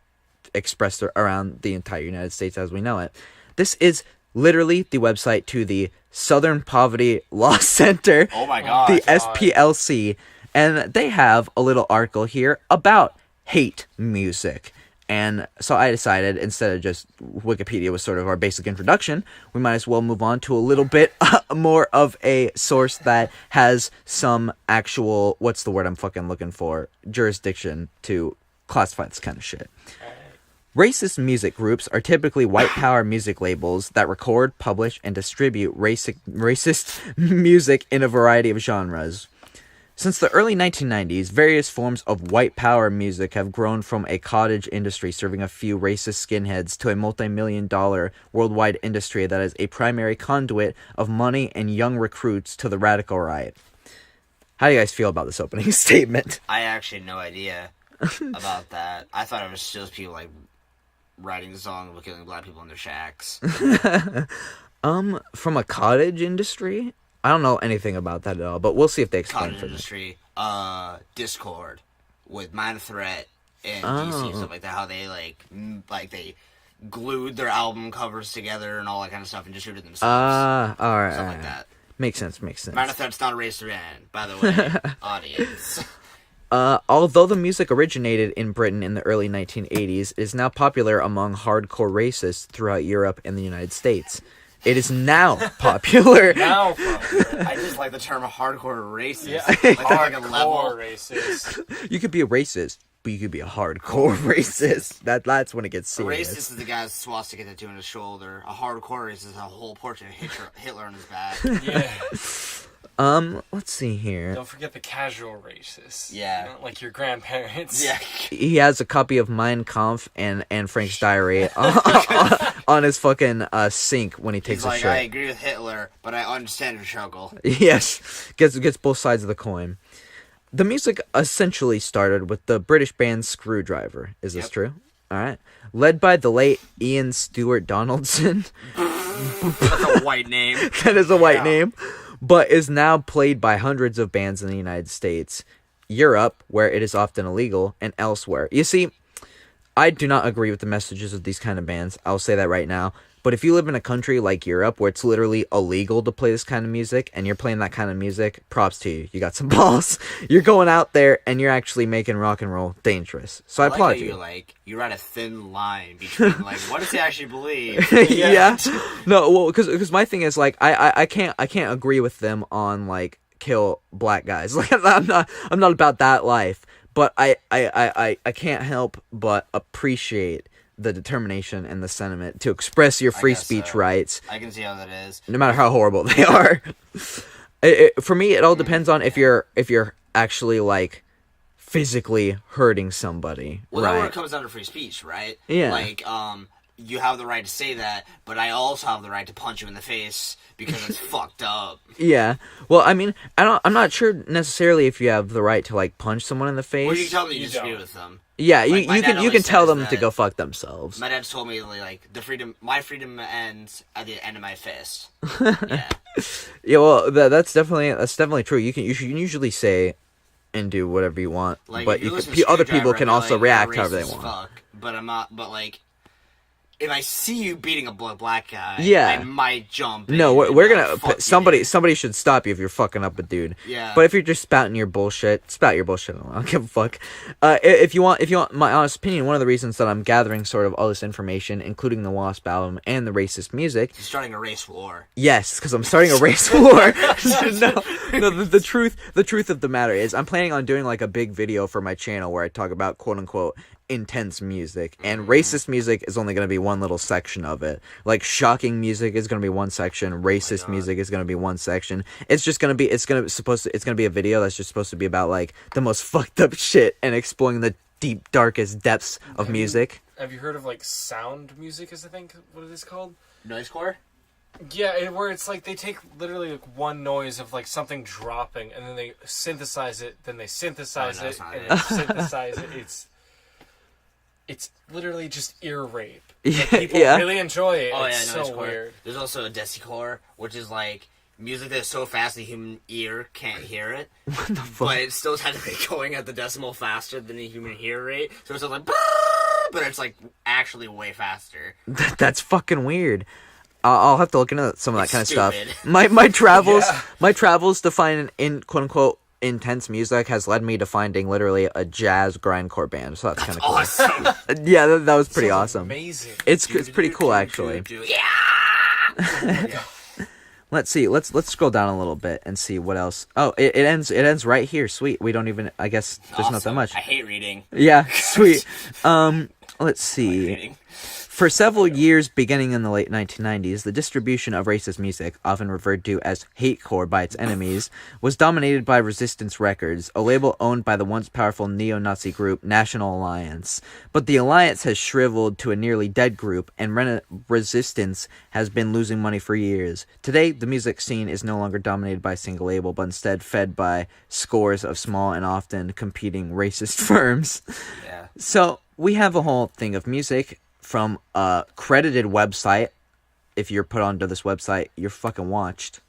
B: expressed around the entire United States as we know it. This is literally the website to the Southern Poverty Law Center,
C: Oh my god.
B: the SPLC, and they have a little article here about hate music. And so I decided, instead of just Wikipedia was sort of our basic introduction, we might as well move on to a little bit more of a source that has some actual, what's the word I'm fucking looking for, jurisdiction to classify this kind of shit. Racist music groups are typically white power music labels that record, publish, and distribute racist music in a variety of genres. Since the early 1990s, various forms of white power music have grown from a cottage industry serving a few racist skinheads to a multi-million-dollar worldwide industry that is a primary conduit of money and young recruits to the radical right. How do you guys feel about this opening statement?
C: I actually had no idea about that. I thought it was just people like writing songs about killing black people in their shacks.
B: From a cottage industry? I don't know anything about that at all, but we'll see if they explain
C: Cottage
B: for me.
C: industry, Discord with Mind Threat and DC and stuff like that. How they like they glued their album covers together and all that kind of stuff and distributed themselves.
B: Alright.
C: Stuff like that.
B: Makes sense.
C: Mind Threat's not a racist band, by the way, audience.
B: Although the music originated in Britain in the early 1980s, it is now popular among hardcore racists throughout Europe and the United States. It is now popular.
D: Now, popular.
C: I just like the term hardcore racist.
D: Yeah,
C: Like a level.
D: hardcore racist.
B: You could be a racist, but you could be a hardcore racist. That's when it gets
C: A
B: serious.
C: racist is the guy with swastika tattoo on his shoulder. A hardcore racist is a whole portrait of Hitler on his back.
D: Yeah.
B: Let's see here.
D: Don't forget the casual racists.
C: Yeah.
D: Not like your grandparents.
C: Yeah.
B: He has a copy of Mein Kampf and Frank's Diary on his fucking sink when he takes
C: He's
B: a
C: like,
B: shit.
C: I agree with Hitler, but I understand your struggle.
B: Yes, gets both sides of the coin. The music essentially started with the British band Screwdriver. Is this
C: Yep.
B: true? All right. Led by the late Ian Stewart Donaldson.
C: That's a white name.
B: That is a white
C: Yeah.
B: name. But is now played by hundreds of bands in the United States, Europe, where it is often illegal, and elsewhere. You see, I do not agree with the messages of these kind of bands. I'll say that right now. But if you live in a country like Europe where it's literally illegal to play this kind of music and you're playing that kind of music, props to you. You got some balls. You're going out there and you're actually making rock and roll dangerous. So I
C: like
B: applaud
C: how
B: you.
C: You're at a thin line between what does he actually believe?
B: Yeah. No, well, because my thing is like I can't agree with them on like kill black guys. Like I'm not about that life. But I can't help but appreciate the determination and the sentiment to express your free
C: guess
B: speech
C: so.
B: rights,
C: I can see how that is.
B: no matter how horrible they are. For me, it all depends on if you're actually like physically hurting somebody,
C: Well, that's where it
B: right?
C: comes down to free speech, right?
B: Yeah.
C: Like, you have the right to say that, but I also have the right to punch you in the face because it's fucked up.
B: Yeah. Well, I mean, I'm not sure necessarily if you have the right to like punch someone in the face.
C: Well, you can tell them you
D: You
C: disagree
D: don't.
C: with them.
B: Yeah,
C: Like, my
B: you
C: dad
B: can
C: always
B: tell
C: says
B: them to
C: that.
B: go fuck themselves.
C: My dad's told me like my freedom ends at the end of my fist. Yeah.
B: Yeah, well, that's definitely true. You can usually say and do whatever you want,
C: Like,
B: but
C: if you
B: you
C: listen
B: can,
C: to
B: other people
C: Screwdriver,
B: can
C: I'd be
B: also
C: like,
B: react
C: "You're
B: however they
C: racist as
B: want.
C: fuck," but I'm not. But like, if I see you beating a black guy,
B: Yeah.
C: I might jump.
B: No,
C: in
B: we're
C: and,
B: gonna
C: fuck you,
B: somebody
C: dude.
B: should stop you if you're fucking up a dude.
C: Yeah.
B: But if you're just spouting your bullshit, spout your bullshit. I don't give a fuck. If you want my honest opinion, one of the reasons that I'm gathering sort of all this information, including the Wasp album and the racist music,
C: He's starting a race war.
B: yes, because I'm starting a race war. no. The truth of the matter is, I'm planning on doing like a big video for my channel where I talk about quote unquote intense music, and racist music is only going to be one little section of it. Like shocking music is going to be one section, racist music is going to be one section. It's just going to be it's going to be a video that's just supposed to be about like the most fucked up shit and exploring the deep darkest depths of music.
D: Have you heard of like sound music? Is I think what it is called?
C: Noisecore?
D: Yeah, where it's like they take literally like one noise of like something dropping, and then they synthesize it. Then they synthesize
C: Oh, no,
D: it,
C: it's not
D: and
C: it.
D: then synthesize it. It's literally just ear rape. But
B: Yeah,
D: people
B: yeah.
D: really enjoy it.
C: Oh
D: It's
C: yeah,
D: so
C: Noisecore.
D: weird.
C: There's also a Decicore, which is like music that's so fast the human ear can't hear it.
B: What the fuck?
C: But it's still technically going at the decimal faster than the human hear rate. So it's like, but it's like actually way faster.
B: That's fucking weird. I'll have to look into some of that
C: It's
B: kind of
C: stupid.
B: stuff. My travels to find in quote unquote intense music has led me to finding literally a jazz grindcore band. So that's kind of cool.
C: Awesome.
B: Yeah, that was pretty
D: Sounds
B: awesome.
D: Amazing.
B: It's pretty cool actually.
C: Yeah.
B: Let's see. Let's scroll down a little bit and see what else. Oh, it ends right here. Sweet. We don't even. I guess there's not that
C: Awesome.
B: much.
C: I hate reading.
B: Yeah, sweet. Let's see.
C: Reading.
B: For several years, beginning in the late 1990s, the distribution of racist music, often referred to as hatecore by its enemies, was dominated by Resistance Records, a label owned by the once powerful neo-Nazi group National Alliance. But the Alliance has shriveled to a nearly dead group, and Resistance has been losing money for years. Today, the music scene is no longer dominated by a single label, but instead fed by scores of small and often competing racist firms.
C: Yeah.
B: So, we have a whole thing of music from a credited website. If you're put onto this website, you're fucking watched.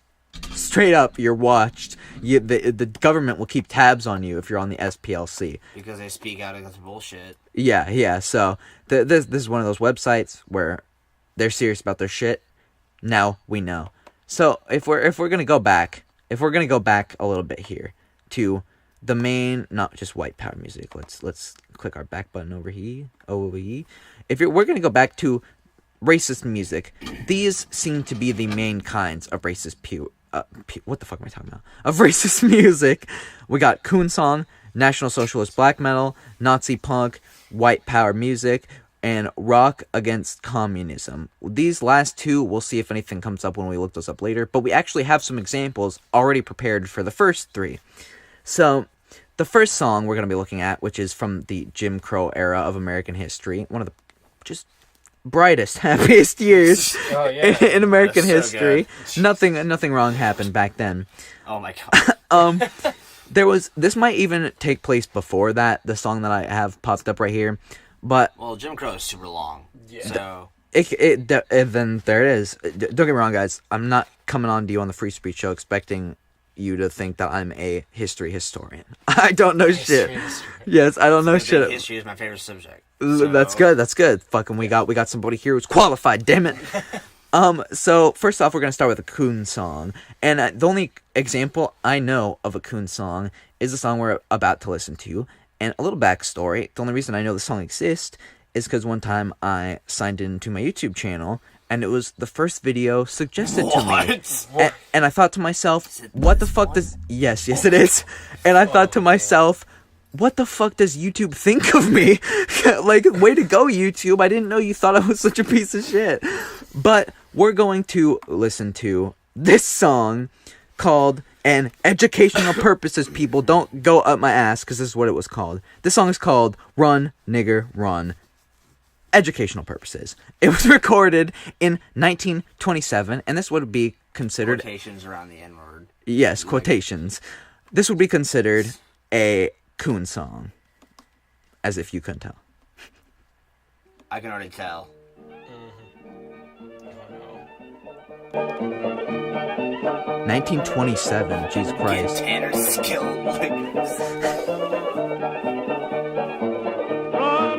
B: Straight up, you're watched. The government will keep tabs on you if you're on the SPLC.
C: Because they speak out against bullshit.
B: Yeah. So this is one of those websites where they're serious about their shit. Now we know. So if we're gonna go back a little bit here to the main, not just white power music. Let's click our back button over here. We're gonna go back to racist music, these seem to be the main kinds of racist what the fuck am I talking about? Of racist music. We got coon song, National Socialist black metal, Nazi punk, white power music, and rock against communism. These last two, we'll see if anything comes up when we look those up later, but we actually have some examples already prepared for the first three. So, the first song we're going to be looking at, which is from the Jim Crow era of American history, one of the just brightest, happiest years in American history. Nothing wrong happened back then.
C: Oh my god.
B: This might even take place before that, the song that I have popped up right here, but
C: Well, Jim Crow is super long. Yeah. So
B: then there it is. Don't get me wrong, guys. I'm not coming on to you on the Free Speech Show expecting you to think that I'm a history historian. I don't know shit. Yes, I don't know shit.
C: History is my favorite subject.
B: So. That's good. Fucking we got somebody here who's qualified, damn it. So first off, we're gonna start with a coon song, and the only example I know of a coon song is the song we're about to listen to. And a little backstory: the only reason I know the song exists is because one time I signed into my YouTube channel, and it was the first video suggested to me. And I thought to myself, what the fuck does... Yes, it is. And I thought to myself, what the fuck does YouTube think of me? Like, way to go, YouTube. I didn't know you thought I was such a piece of shit. But we're going to listen to this song called... And educational purposes, people, don't go up my ass, because this is what it was called. This song is called Run, Nigger, Run. Educational purposes. It was recorded in 1927, and this would be considered...
C: Quotations around the N-word.
B: Yes, quotations. This would be considered a coon song. As if you couldn't tell.
C: I can already tell.
B: 1927, Jesus Christ.
C: Get Tanner's skill.
G: Run,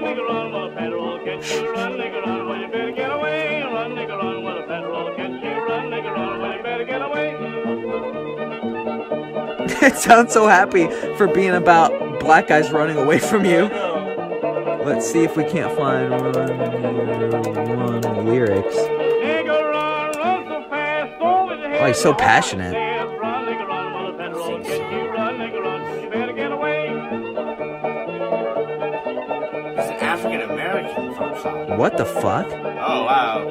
G: nigga, run, while the federal catch you. Run, nigga, run, well, you better get away. Run, nigga, run, while the federal catch you. Run, nigga, run, well, you better get away.
B: It sounds so happy for being about black guys running away from you. Let's see if we can't find run lyrics.
G: Nigga, run so fast, over the head.
B: Oh, he's so passionate.
G: Run, nigga, run, while the federal catch you. Run, nigga, run, well, you better get away.
C: It's an African-American folk song.
B: What the fuck?
C: Oh, wow.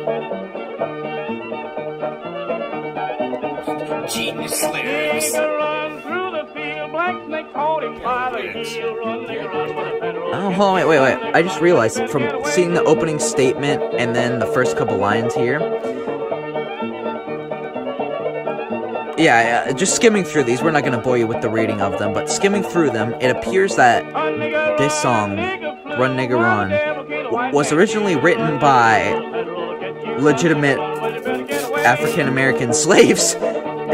C: Genius lyrics.
G: Nigga, run through the field. Black snake caught him by the heel. Run, nigga, run, while the federal
B: Oh, hold on, wait. I just realized from seeing the opening statement and then the first couple lines here. Yeah, just skimming through these. We're not going to bore you with the reading of them, but skimming through them, it appears that this song, Run Nigga Run, was originally written by legitimate African-American slaves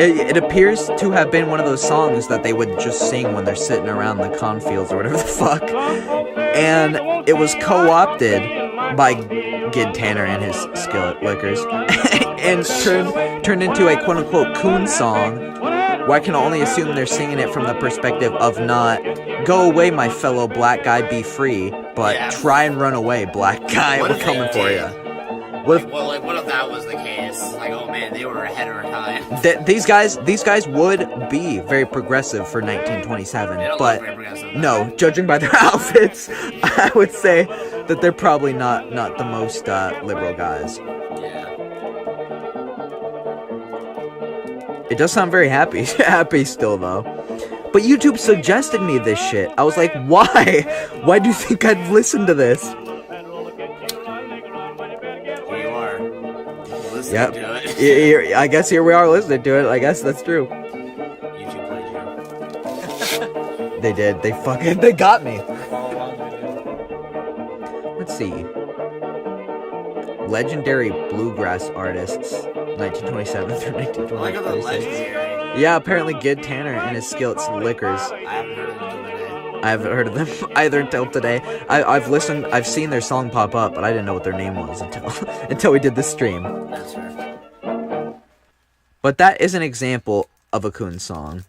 B: It appears to have been one of those songs that they would just sing when they're sitting around the cornfields or whatever the fuck. And it was co-opted by Gid Tanner and his Skillet Lickers and turned into a quote-unquote coon song, where I can only assume they're singing it from the perspective of not, go away my fellow black guy, be free, but try and run away, black guy, we're coming for you.
C: What if that was the case? Like, oh man, they were ahead of our time.
B: These guys would be very progressive for 1927, but no, judging by their outfits, I would say that they're probably not the most liberal guys.
C: Yeah.
B: It does sound very happy still though. But YouTube suggested me this shit. I was like, why? Why do you think I'd listen to this? Yep. I guess here we are listening to it. I guess that's true.
C: YouTube played you.
B: They did. They got me. Let's see. Legendary bluegrass artists, 1927 through 1926.
C: Like the legendary.
B: Yeah, apparently Gid Tanner and his Skillets Lickers.
C: I haven't heard of them until today.
B: I haven't heard of them either until today. I've seen their song pop up, but I didn't know what their name was until we did this stream.
C: That's fair.
B: But that is an example of a coon song.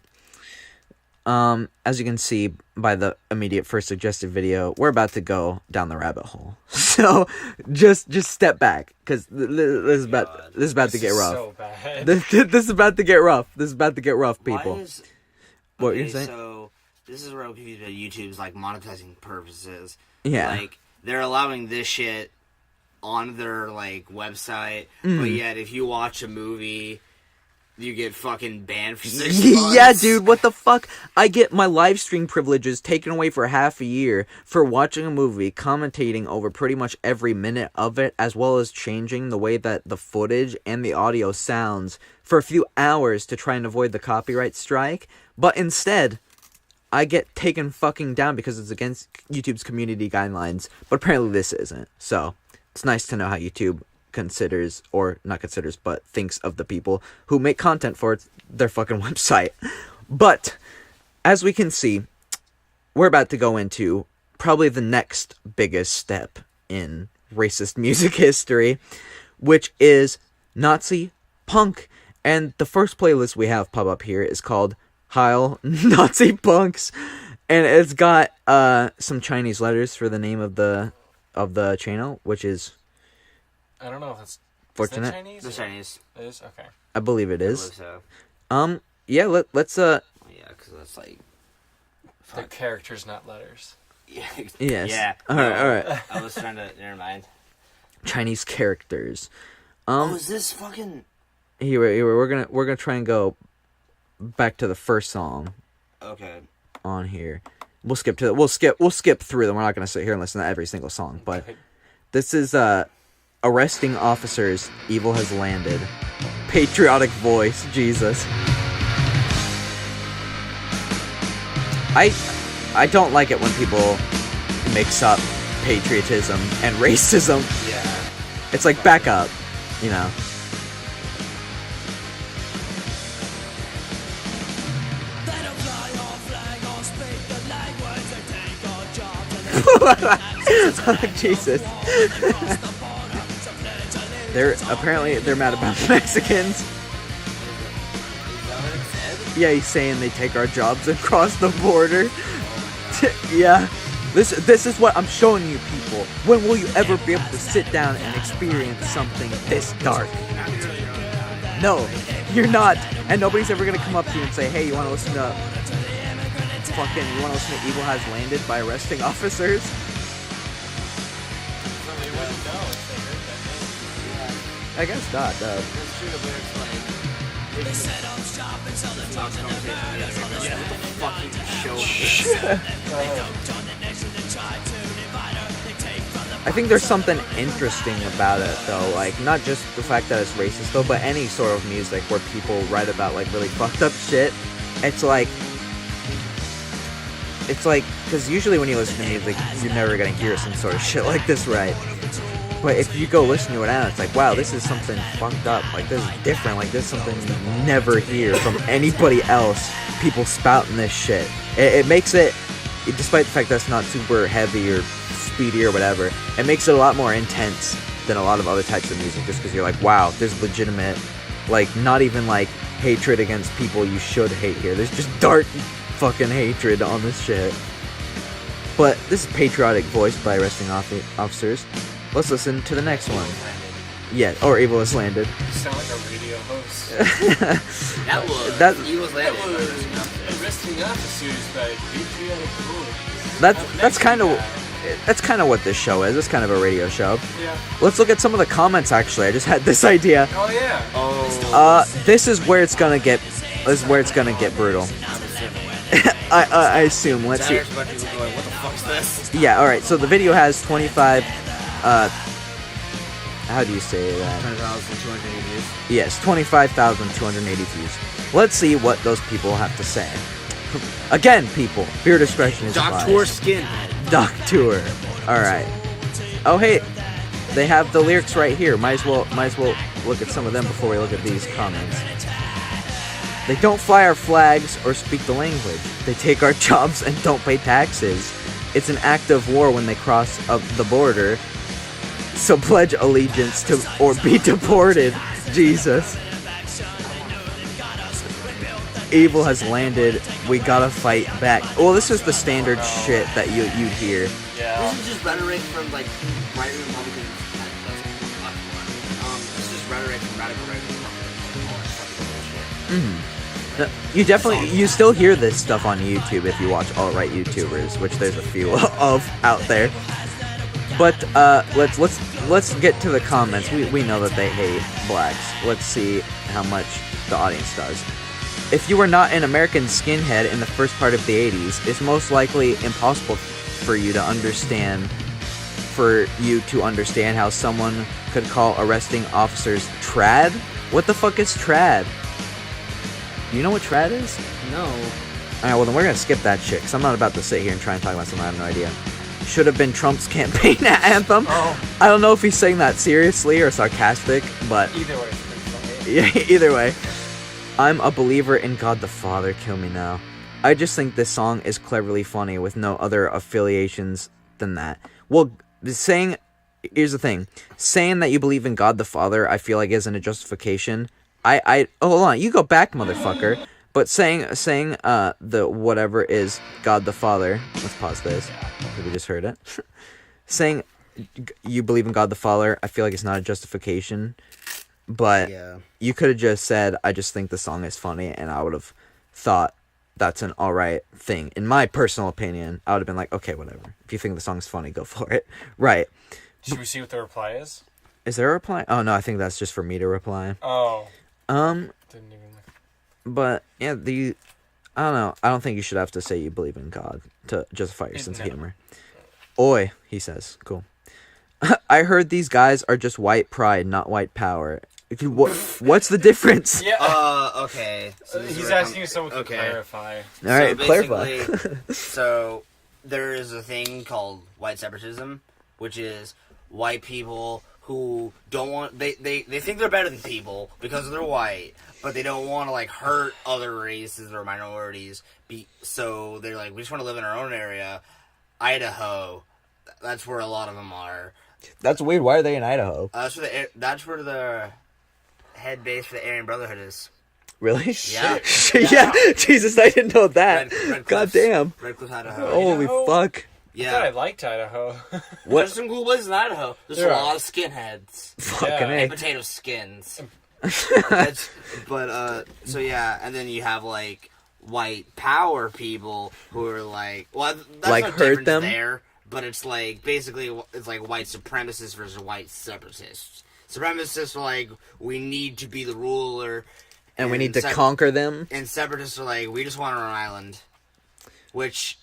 B: As you can see by the immediate first suggested video, we're about to go down the rabbit hole. So just step back, because this is about to get rough.
D: So bad.
B: This is about to get rough. This is about to get rough, people. What were you saying?
C: So this is where I'm confused about YouTube's like monetizing purposes.
B: Yeah.
C: Like they're allowing this shit on their like website, but yet if you watch a movie, you get fucking banned for 6 months.
B: Yeah, dude, what the fuck? I get my live stream privileges taken away for half a year for watching a movie, commentating over pretty much every minute of it, as well as changing the way that the footage and the audio sounds for a few hours to try and avoid the copyright strike. But instead, I get taken fucking down because it's against YouTube's community guidelines. But apparently this isn't. So, it's nice to know how YouTube considers, or not considers, but thinks of the people who make content for their fucking website. But as we can see, we're about to go into probably the next biggest step in racist music history, which is Nazi punk. And the first playlist we have pop up here is called Heil Nazi Punks, and it's got some Chinese letters for the name of the channel, which is
D: I don't know if that's
B: fortunate.
D: Is that Chinese?
C: The Chinese.
D: It is? Okay.
B: I believe it
C: I
B: is.
C: believe so.
B: Yeah, let's
C: Yeah, because that's like.
D: They're characters, not letters.
C: Yeah.
B: yes.
C: Yeah.
B: All right.
C: I was trying to. Never mind.
B: Chinese characters.
C: Is this fucking?
B: Here we're gonna try and go back to the first song
C: Okay.
B: on here. We'll skip through them. We're not gonna sit here and listen to every single song, but this is Arresting Officers, Evil Has Landed. Patriotic voice, Jesus. I don't like it when people mix up patriotism and racism.
C: Yeah.
B: It's like, back up, you know. Oh, Jesus. They're mad about Mexicans. Yeah, he's saying they take our jobs across the border. Yeah. This is what I'm showing you, people. When will you ever be able to sit down and experience something this dark? No, you're not. And nobody's ever gonna come up to you and say, hey, you wanna listen to Evil Has Landed by Arresting Officers? I guess not, though. I think there's something interesting about it, though. Like, not just the fact that it's racist, though, but any sort of music where people write about, like, really fucked up shit. It's like, because usually when you listen to music, you're never gonna hear some sort of shit like this, right? But if you go listen to it now, it's like, wow, this is something fucked up. Like, this is different. Like, this is something you never hear from anybody else. People spouting this shit. It makes it, despite the fact that it's not super heavy or speedy or whatever, it makes it a lot more intense than a lot of other types of music. Just because you're like, wow, there's legitimate, like, not even like hatred against people you should hate here. There's just dark fucking hatred on this shit. But this is Patriotic Voice by Arresting Officers. Let's listen to the next one. Yeah, or Evil Has Landed.
D: You sound like a radio host.
C: He was landed.
D: That was Arresting Officers by Patriotic Voice.
B: That's kind of what this show is. It's kind of a radio show.
D: Yeah.
B: Let's look at some of the comments. Actually, I just had this idea.
D: Oh yeah.
B: This is where it's gonna get. This is where it's gonna get brutal. I assume. Let's see.
C: What the fuck's this?
B: Yeah. All right. So the video has 25. How do you say that?
C: 20,280 views.
B: Yes, 25,280 views. Let's see what those people have to say. Again, people, viewer discretion is advised.
C: Doctor Skin.
B: Doctor. All right. Oh, hey, they have the lyrics right here. Might as well look at some of them before we look at these comments. They don't fly our flags or speak the language. They take our jobs and don't pay taxes. It's an act of war when they cross up the border. So pledge allegiance to or be deported. Jesus. Evil has landed. We gotta fight back. Well, this is the standard shit that you'd hear.
D: Yeah.
C: This is just rhetoric from like right Republicans. This is just rhetoric from radical right Republicans.
B: You definitely, you still hear this stuff on YouTube if you watch alt-right YouTubers, which there's a few of out there. But let's get to the comments. We know that they hate blacks. Let's see how much the audience does. If you were not an American skinhead in the first part of the 80s, it's most likely impossible for you to understand how someone could call arresting officers trad. What the fuck is trad? Do you know what trad is?
C: No.
B: Alright, well then we're gonna skip that shit, because I'm not about to sit here and try and talk about something I have no idea. Should have been Trump's campaign anthem.
D: Oh.
B: I don't know if he's saying that seriously or sarcastic, but
D: Either way, it's pretty funny.
B: yeah, either way. I'm a believer in God the Father, kill me now. I just think this song is cleverly funny with no other affiliations than that. Well, here's the thing. Saying that you believe in God the Father, I feel like isn't a justification. Oh, hold on, you go back, motherfucker. But saying the whatever is God the Father, let's pause this, because we just heard it. Saying you believe in God the Father, I feel like it's not a justification. But you could have just said, I just think the song is funny, and I would have thought that's an alright thing. In my personal opinion, I would have been like, okay, whatever. If you think the song's funny, go for it. Right.
D: Should we see what the reply is?
B: Is there a reply? Oh, no, I think that's just for me to reply.
D: Oh. Didn't even look.
B: But, yeah, I don't know. I don't think you should have to say you believe in God to justify your sense of humor. Oi, he says. Cool. I heard these guys are just white pride, not white power. What's the difference?
D: Yeah.
C: Okay. So
D: He's asking if someone can clarify.
B: All right,
C: so
B: clarify.
C: So there is a thing called white separatism, which is white people who don't want they think they're better than people because they're white, but they don't want to like hurt other races or minorities. So they're like, we just want to live in our own area. Idaho, that's where a lot of them are.
B: That's weird. Why are they in Idaho?
C: That's where the head base for the Aryan Brotherhood is.
B: Really?
C: Yeah.
B: Yeah. Jesus, I didn't know that.
C: Red
B: God
C: Cliffs.
B: damn.
C: Red Cliff, Idaho.
B: Holy
D: Idaho?
B: fuck.
D: I thought I liked Idaho.
B: What?
C: There's some cool places in Idaho. There's
D: There
C: a
D: are.
C: lot of skinheads.
B: Fucking
D: Yeah.
C: And
B: A.
C: potato skins. So yeah, and then you have like white power people who are like, well, that's
B: Like
C: no
B: hurt
C: difference
B: them?
C: there, but it's like basically it's like white supremacists versus white separatists. Supremacists are like, we need to be the ruler,
B: And we need to conquer them.
C: and separatists are like, we just want our own island, which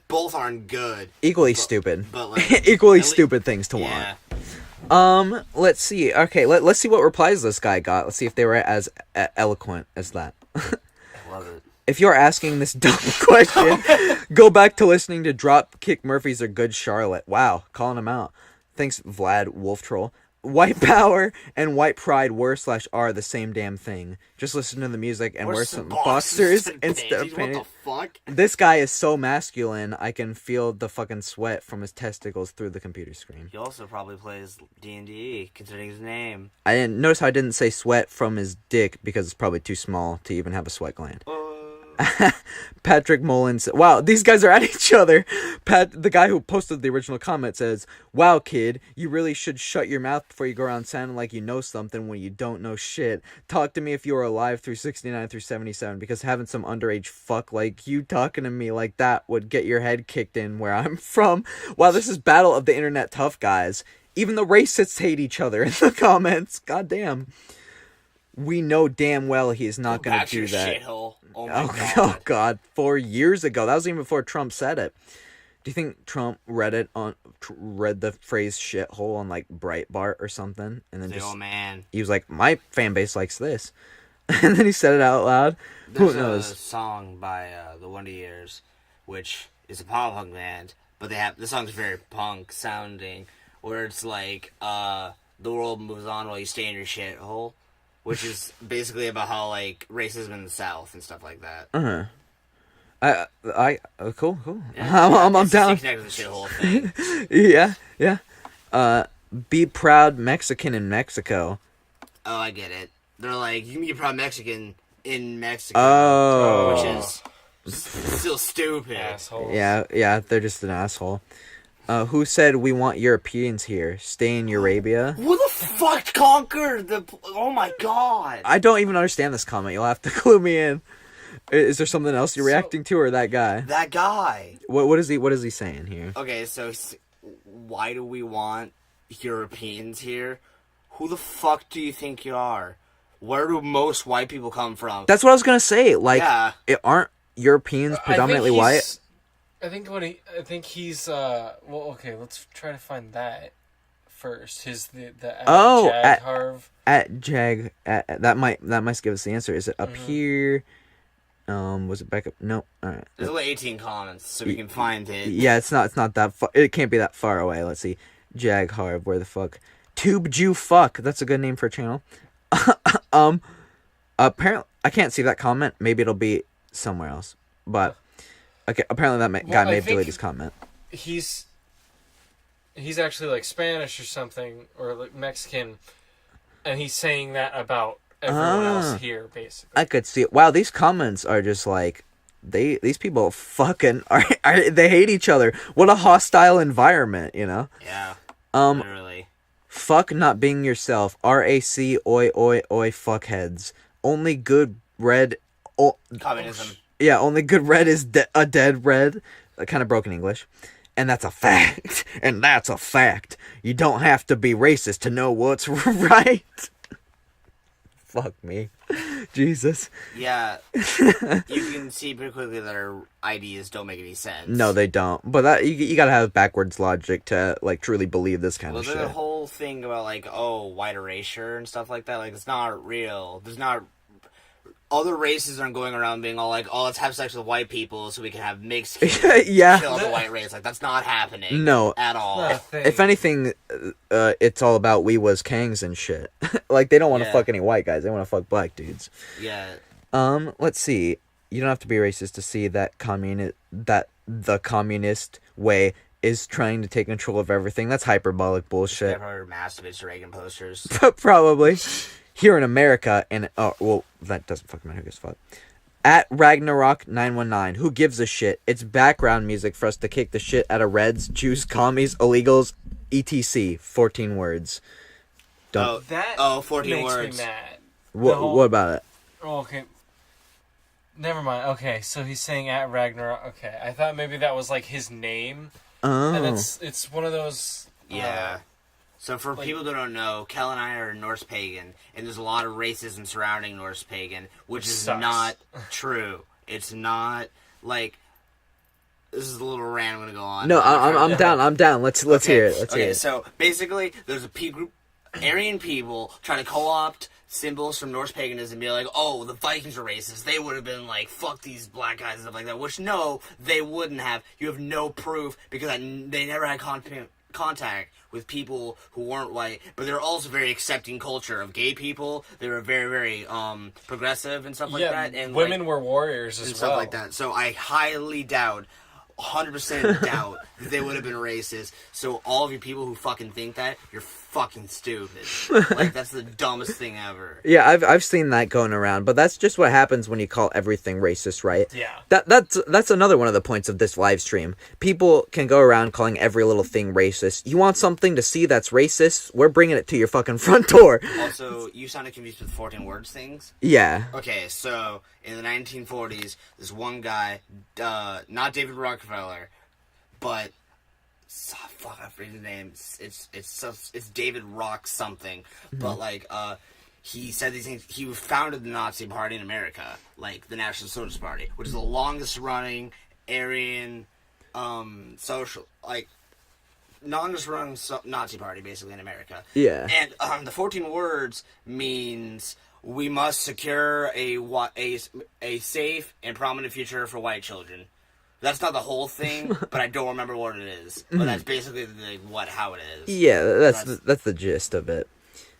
C: both aren't good.
B: Equally stupid.
C: But like,
B: Equally
C: at lea-
B: stupid things to
C: yeah.
B: want. Let's see. Okay, let's see what replies this guy got. Let's see if they were as eloquent as that.
C: I love it.
B: If you're asking this dumb question, go back to listening to Dropkick Murphys or Good Charlotte. Wow, calling them out. Thanks, Vlad Wolf Troll. White power and white pride were/are the same damn thing. Just listen to the music and wear some boxers instead of
C: What
B: panties.
C: the fuck?
B: This guy is so masculine, I can feel the fucking sweat from his testicles through the computer screen.
C: He also probably plays D&D, considering his name.
B: I didn't notice how I didn't say sweat from his dick because it's probably too small to even have a sweat gland. Patrick Mullins. Wow, these guys are at each other. The guy who posted the original comment says, "Wow, kid, you really should shut your mouth before you go around sounding like you know something when you don't know shit. Talk to me if you were alive through 69 through 77, because having some underage fuck like you talking to me like that would get your head kicked in where I'm from." Wow, this is battle of the internet tough guys. Even the racists hate each other in the comments. God damn. We know damn well he is not going to do that.
C: Shithole. Oh my god.
B: Oh god, 4 years ago. That was even before Trump said it. Do you think Trump read the phrase shithole on like Breitbart or something, and then
C: Oh man.
B: he was like, my fan base likes this, and then he said it out loud?
C: There's
B: Who knows?
C: a song by the Wonder Years, which is a pop punk band, but the song's very punk sounding, where it's like the world moves on while you stay in your shithole. Which is basically about how, like, racism in the South and stuff like that.
B: Cool.
C: Yeah,
B: I'm down.
C: Connected with the shithole thing.
B: Yeah. Be proud Mexican in Mexico.
C: Oh, I get it. They're like, you can be a proud Mexican in Mexico.
B: Oh.
C: Which is still stupid.
D: Assholes.
B: Yeah, they're just an asshole. Who said we want Europeans here? Stay in Eurabia?
C: Who the fuck conquered the... Oh my god.
B: I don't even understand this comment. You'll have to clue me in. Is there something else you're reacting to, or that guy?
C: That guy.
B: What is he saying here?
C: Okay, so why do we want Europeans here? Who the fuck do you think you are? Where do most white people come from?
B: That's what I was gonna say. Like,
C: Yeah.
B: aren't Europeans predominantly white?
D: I think he's well, okay, let's try to find that first. The Jag Harv.
B: At Jag, that might give us the answer. Is it up here? Was it back up? No. All right.
C: There's only 18 comments, so we can find it.
B: Yeah, it's not that far. It can't be that far away. Let's see. Jag Harv, where the fuck? Tube Jew fuck. That's a good name for a channel. Apparently, I can't see that comment. Maybe it'll be somewhere else. But okay, apparently that guy may have deleted his comment.
D: He's actually like Spanish or something, or like Mexican, and he's saying that about everyone else here, basically.
B: I could see it. Wow, these comments are just like these people fucking are they hate each other. What a hostile environment, you know?
C: Yeah. Literally.
B: Fuck not being yourself. RAC oi fuckheads. Only good red.
C: Communism.
B: Yeah, only good red is a dead red. Kind of broken English. And that's a fact. And that's a fact. You don't have to be racist to know what's right. Fuck me. Jesus.
C: Yeah. You can see pretty quickly that our ideas don't make any sense.
B: No, they don't. But that you gotta have backwards logic to like truly believe this kind of shit.
C: The whole thing about like, white erasure and stuff like that, like, it's not real. There's not... Other races aren't going around being all like, let's have sex with white people so we can have mixed kids.
B: Yeah.
C: Kill the white race. Like, that's not happening.
B: No.
C: At all.
B: If anything, it's all about we was kangs and shit. Like, they don't want to fuck any white guys. They want to fuck black dudes.
C: Yeah.
B: Let's see. You don't have to be racist to see that the communist way is trying to take control of everything. That's hyperbolic bullshit.
C: They probably masturbates to Reagan posters.
B: Probably. Here in America, and that doesn't fucking matter. Who gives a fuck? At Ragnarok919, who gives a shit? It's background music for us to kick the shit out of Reds, Jews, commies, illegals, etc. 14 words. Don't.
C: 14
D: makes
C: words.
D: Me mad.
B: What about it?
D: Oh, okay. Never mind. Okay, so he's saying at Ragnarok. Okay, I thought maybe that was like his name.
B: Oh.
D: And it's one of those.
C: Yeah. So for people that don't know, Kel and I are Norse pagan, and there's a lot of racism surrounding Norse pagan, which is
D: sucks.
C: not true. It's not like... This is a little rant I'm gonna go on.
B: No, I'm down. I'm down. Let's hear it. Let's hear it.
C: So basically, there's a group, Aryan people trying to co-opt symbols from Norse paganism and be like, the Vikings are racist. They would have been like, fuck these black guys and stuff like that. Which, no, they wouldn't have. You have no proof because they never had contact with people who weren't white, but they were also very accepting culture of gay people. They were very, very progressive and stuff like that. And
D: women were warriors as
C: and
D: well.
C: stuff like that. So I highly doubt, 100% doubt that they would have been racist. So all of you people who fucking think that, you're fucking stupid. Like, that's the dumbest thing ever.
B: Yeah, I've seen that going around, but that's just what happens when you call everything racist, right?
D: Yeah.
B: That's another one of the points of this live stream. People can go around calling every little thing racist. You want something to see that's racist? We're bringing it to your fucking front door.
C: Also, you sounded confused with 14 words things?
B: Yeah.
C: Okay, so in the 1940s, this one guy, not David Rockefeller, but fuck, I forget his name. It's David Rock something, but like he said these things. He founded the Nazi Party in America, like the National Socialist Party, which is the longest running Aryan social, like longest running Nazi party basically in America.
B: Yeah.
C: And the 14 words means we must secure a safe and prominent future for white children. That's not the whole thing, but I don't remember what it is. But that's basically how it is.
B: Yeah, that's the gist of it.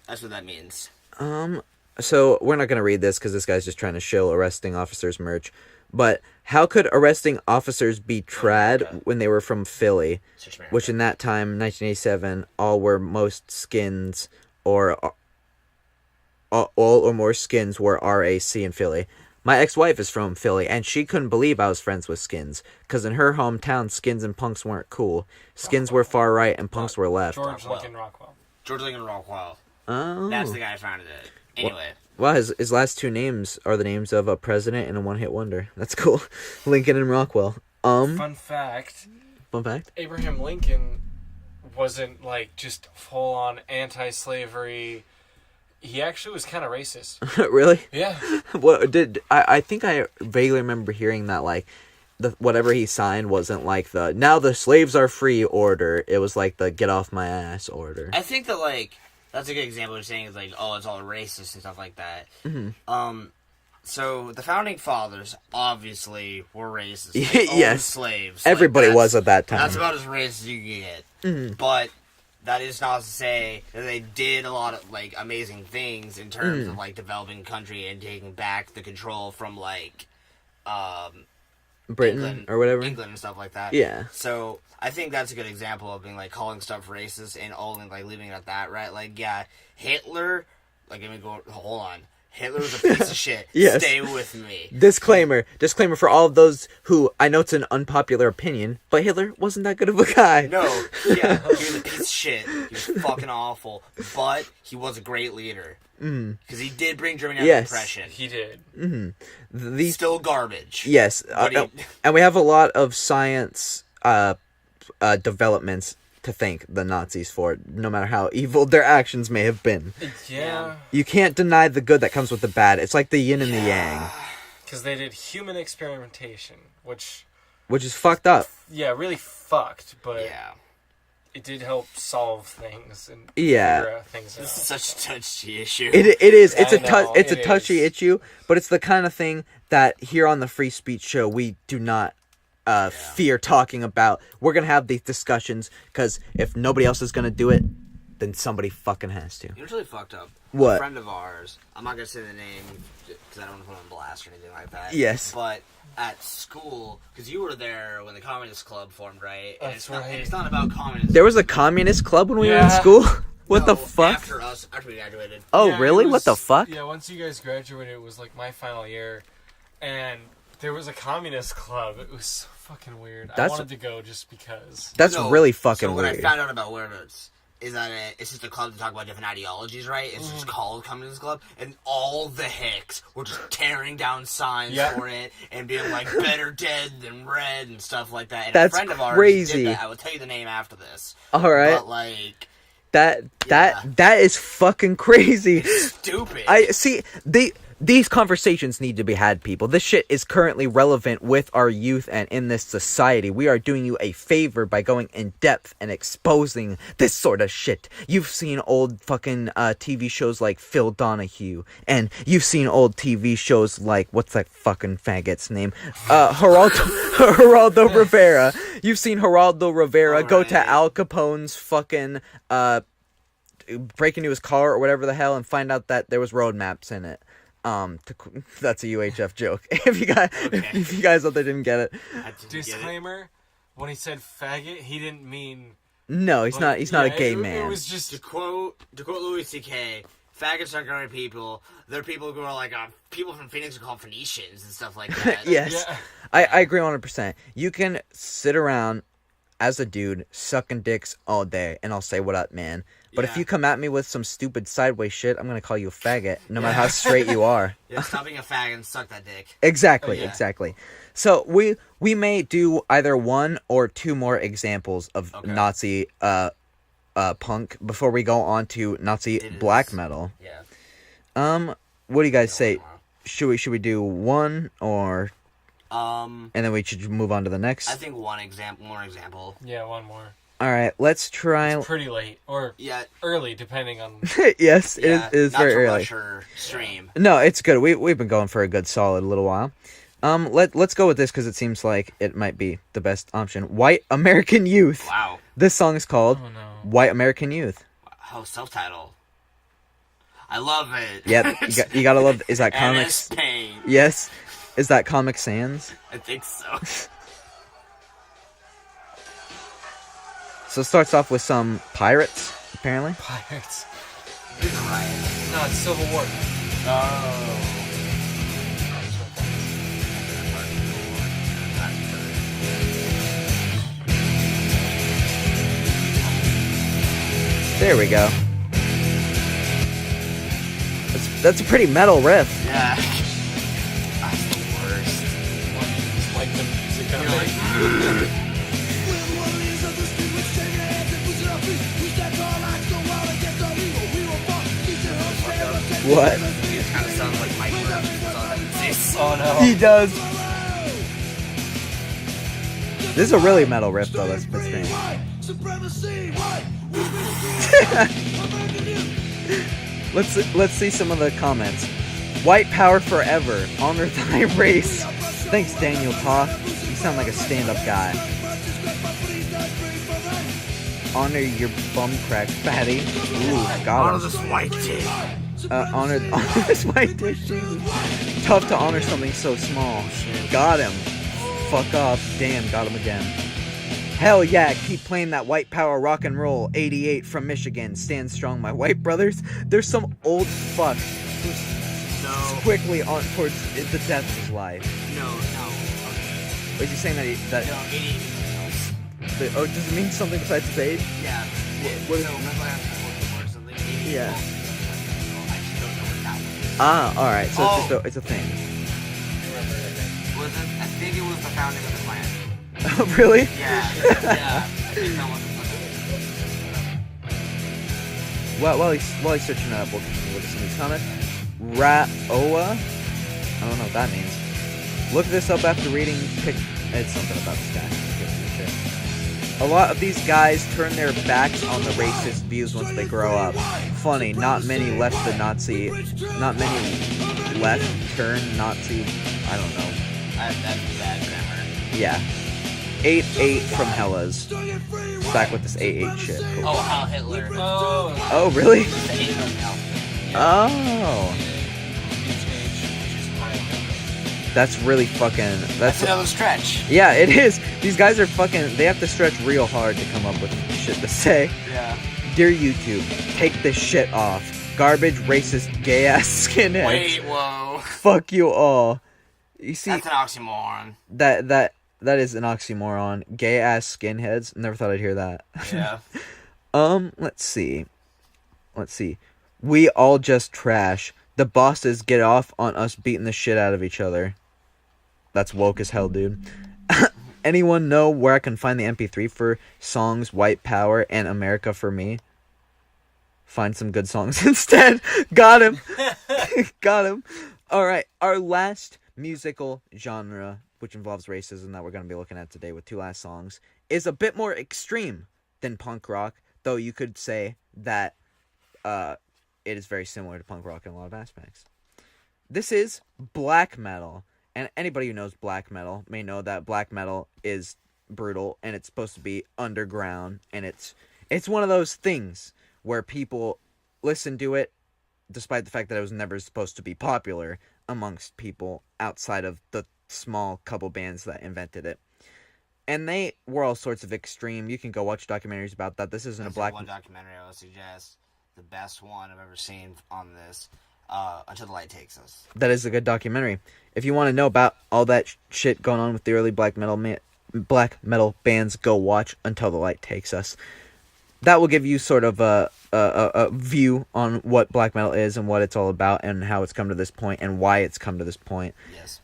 C: That's what that means.
B: So we're not gonna read this because this guy's just trying to show arresting officers merch. But how could arresting officers be trad when they were from Philly, which in that time, 1987, all skins or more skins were RAC in Philly. My ex-wife is from Philly, and she couldn't believe I was friends with skins, because in her hometown, skins and punks weren't cool. Skins were far right, and punks were left.
D: George Lincoln Rockwell.
C: George Lincoln Rockwell.
B: Oh.
C: That's the guy who founded it. Anyway.
B: Well, his last two names are the names of a president and a one-hit wonder. That's cool. Lincoln and Rockwell.
D: Fun fact. Abraham Lincoln wasn't, like, just full-on anti-slavery. He actually was kind of racist.
B: Really?
D: Yeah.
B: What did I think I vaguely remember hearing that, like, whatever he signed wasn't like the "now the slaves are free" order. It was like the "get off my ass" order.
C: I think that, like, that's a good example of saying, like, oh, it's all racist and stuff like that.
B: Mm-hmm.
C: So the founding fathers obviously were racist.
B: Yes.
C: Slaves.
B: Everybody was at that time.
C: That's about as racist as you can get. Mm-hmm. But that is not to say that they did a lot of, like, amazing things in terms of, like, developing country and taking back the control from, like,
B: Britain
C: England,
B: or whatever.
C: England and stuff like that.
B: Yeah.
C: So I think that's a good example of being, like, calling stuff racist and only, like, leaving it at that, right? Like, yeah, Hitler, like, let me go, hold on. Hitler was a piece of shit.
B: Yes.
C: Stay with me.
B: Disclaimer for all of those who, I know it's an unpopular opinion, but Hitler wasn't that good of a guy.
C: No, yeah, he was a piece of shit. He was fucking awful. But he was a great leader. Because he did bring Germany out of depression.
D: He did.
B: These
C: Still garbage.
B: Yes, and we have a lot of science developments to thank the Nazis for, no matter how evil their actions may have been.
D: Yeah.
B: You can't deny the good that comes with the bad. It's like the yin and the yang.
D: Because they did human experimentation, which
B: is fucked up.
D: Yeah, really fucked, but
C: Yeah.
D: it did help solve things and
B: Yeah.
D: figure things out.
C: This is such a touchy issue.
B: It is. It's
D: I know,
B: it's
D: it
B: a touchy
D: is.
B: issue, but it's the kind of thing that here on the Free Speech Show we do not fear talking about. We're gonna have these discussions because if nobody else is gonna do it, then somebody fucking has to.
C: You know what's really fucked up?
B: What?
C: A friend of ours, I'm not going to say the name because I don't want to put him on blast or anything like that.
B: Yes.
C: But at school, because you were there when the Communist Club formed, right? And
D: That's
C: and
D: right.
C: it's not about communism.
B: There was a communist club when we were in
D: Yeah.
B: school. What
C: No,
B: the fuck?
C: After we graduated.
B: Oh,
D: Yeah,
B: really?
D: it
B: What the
D: was-
B: fuck?
D: Yeah, once you guys graduated, it was like my final year, and there was a communist club. It was so fucking weird. I
B: That's-
D: wanted to go just because.
B: That's
C: No,
B: really fucking
C: so what
B: weird.
C: I found out about Werewolves is that it's just a club to talk about different ideologies, right? It's just called Communist Club, and all the hicks were just tearing down signs
D: Yeah.
C: for it and being like "better dead than red" and stuff like that. And
B: That's
C: a friend of ours
B: crazy.
C: did that. I will tell you the name after this.
B: All right.
C: But like,
B: That is fucking crazy.
C: stupid.
B: I see these conversations need to be had, people. This shit is currently relevant with our youth and in this society. We are doing you a favor by going in depth and exposing this sort of shit. You've seen old fucking TV shows like Phil Donahue, and you've seen old TV shows like, what's that fucking faggot's name? Geraldo Rivera. You've seen Geraldo Rivera go to Al Capone's fucking break into his car or whatever the hell and find out that there was road maps in it. That's a UHF joke. If you guys out there didn't get it.
D: Disclaimer: when he said faggot, he didn't mean.
B: No, he's not. He's not a gay man.
D: It was just
C: To quote Louis C.K., faggots aren't gay people. They're people who are like people from Phoenix are called Phoenicians and stuff like that.
B: Yes,
D: Yeah.
B: I agree 100%. You can sit around as a dude sucking dicks all day, and I'll say, "What up, man?" But if
C: Yeah.
B: you come at me with some stupid sideways shit, I'm gonna call you a faggot, no matter how straight you are.
C: Yeah, stop being a fag and suck that dick.
B: Exactly,
C: Oh, yeah.
B: exactly. So we may do either one or two more examples of Nazi punk before we go on to Nazi black metal.
C: Yeah.
B: What do you guys say? Should we do one or and then we should move on to the next?
C: I think one example.
D: yeah, one more.
B: All right, let's try.
D: It's pretty late or
C: Yeah.
D: early, depending on.
B: Yes,
C: Yeah,
B: it is
C: not
B: very
C: to
B: early.
C: rush her stream.
B: No, it's good. We've been going for a good solid little while. Let's go with this because it seems like it might be the best option. White American Youth.
C: Wow.
B: This song is called
D: Oh no.
B: White American Youth.
C: Oh, self-title. I love it.
B: Yeah, you gotta love. Is that
C: Comics.
B: comics?
C: Pain.
B: Yes. Is that Comic Sans?
C: I think so.
B: So it starts off with some pirates, apparently.
D: Pirates.
C: Right.
D: No, it's Civil War.
C: Oh.
B: There we go. That's a pretty metal riff.
C: Yeah. That's the worst.
D: It's like the music of it.
B: What?
C: It kind of sounds like Mike Murphy.
D: Oh no.
B: He does. This is a really metal riff, though. That's strange. Let's see some of the comments. White power forever. Honor thy race. Thanks, Daniel Toth. You sound like a stand-up guy. Honor your bum crack, fatty. Ooh, got him.
C: this white dick.
B: Honor this white dick. Jesus. Tough to honor something so small. Got him. Fuck off. Damn, got him again. Hell yeah, keep playing that white power rock and roll. 88 from Michigan. Stand strong, my white brothers. There's some old fuck who's
C: No.
B: quickly on towards the death of his life.
C: No. Okay.
B: Was he saying that
C: No, 88
B: oh, does it mean something besides his age?
C: Yeah.
B: What-
C: So remember I have or something? 88
B: Yeah.
C: I just don't know what that was.
B: Ah, alright, so
C: Oh.
B: it's a thing.
C: Was it? I think it was the founding of the clan.
B: Oh, really?
C: Yeah. Yeah. I think that was the fucking.
B: Well, while he's searching it up, we'll continue with some of these comments. Ra'oa? I don't know what that means. Look this up after reading. It's something about this guy. A lot of these guys turn their backs on the racist views once they grow up. Funny, not many left the Nazi. Not many left turn Nazi. I don't know.
C: That's bad grammar.
B: Yeah. 8-8 from Hellas. Back with this 8-8 shit. Cool.
C: Oh, Heil Hitler.
D: Oh.
B: Oh, really?
C: The 8 from Heil.
B: Oh. That's really fucking.
C: That's another stretch.
B: Yeah, it is. These guys are fucking. They have to stretch real hard to come up with shit to say.
C: Yeah.
B: Dear YouTube, take this shit off. Garbage, racist, gay ass skinheads.
C: Wait, whoa.
B: Fuck you all. You see,
C: That's an oxymoron.
B: that is an oxymoron. Gay ass skinheads. Never thought I'd hear that.
C: Yeah.
B: Let's see. We all just trash. The bosses get off on us beating the shit out of each other. That's woke as hell, dude. Anyone know where I can find the MP3 for songs White Power and America for Me? Find some good songs instead. Got him. Got him. All right, our last musical genre, which involves racism that we're going to be looking at today with two last songs, is a bit more extreme than punk rock, though you could say that it is very similar to punk rock in a lot of aspects. This is black metal, and anybody who knows black metal may know that black metal is brutal, and it's supposed to be underground, and it's one of those things where people listen to it despite the fact that it was never supposed to be popular amongst people outside of the small couple bands that invented it. And they were all sorts of extreme. You can go watch documentaries about that. This isn't
C: That's
B: a black...
C: one documentary I would suggest. The best one I've ever seen on this. Until the Light Takes Us.
B: That is a good documentary. If you want to know about all that shit going on with the early black metal bands, go watch Until the Light Takes Us. That will give you sort of a view on what black metal is and what it's all about and how it's come to this point and why it's come to this point.
C: Yes.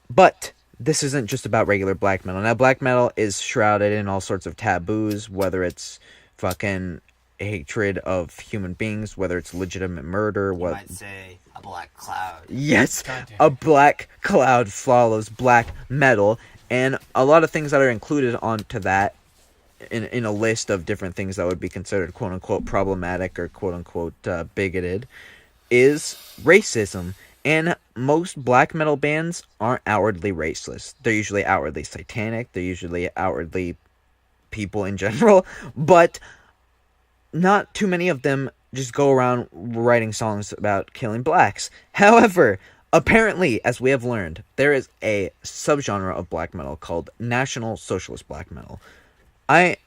B: But this isn't just about regular black metal. Now, black metal is shrouded in all sorts of taboos, whether it's fucking hatred of human beings, whether it's legitimate murder,
C: You might say a black cloud.
B: Yes, a black cloud follows black metal, and a lot of things that are included onto that in a list of different things that would be considered quote-unquote problematic or quote-unquote bigoted is racism. And most black metal bands aren't outwardly racist. They're usually outwardly satanic. They're usually outwardly people in general. But not too many of them just go around writing songs about killing blacks. However, apparently, as we have learned, there is a subgenre of black metal called National Socialist black metal. I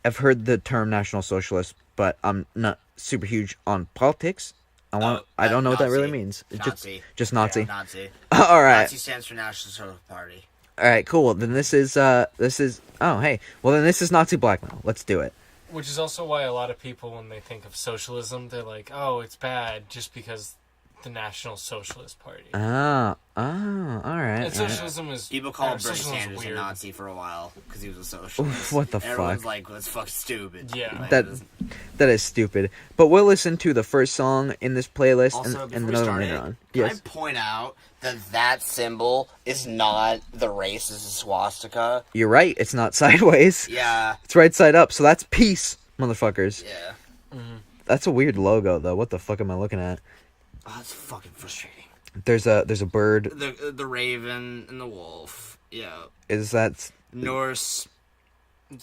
B: have heard the term National Socialist, but I'm not super huge on politics. I don't know what that really means.
C: Nazi.
B: Just Nazi.
C: Yeah, Nazi.
B: All right.
C: Nazi stands for National Socialist Party.
B: All right, cool. Then this is oh, hey. Well, then this is Nazi black metal. Let's do it.
D: Which is also why a lot of people, when they think of socialism, they're like, oh, it's bad just because the National Socialist Party.
B: Oh, all right.
D: And socialism is...
C: People called Bernie
D: socialism is
C: Sanders a
D: weird.
C: Nazi for a while because he was a socialist.
B: What the
C: Everyone's
B: fuck?
C: like, that's fucking stupid.
D: Yeah.
C: Like,
B: That is stupid. But we'll listen to the first song in this playlist
C: Also,
B: and
C: before we
B: another
C: start
B: one later
C: it,
B: on.
C: can
B: Yes.
C: I point out that that symbol is not the racist swastika?
B: You're right. It's not sideways.
C: Yeah.
B: It's right side up. So that's peace, motherfuckers.
C: Yeah.
B: That's a weird logo, though. What the fuck am I looking at?
C: Oh, that's fucking frustrating.
B: There's a bird.
C: The raven and the wolf. Yeah.
B: Is that...
C: Norse.
D: I didn't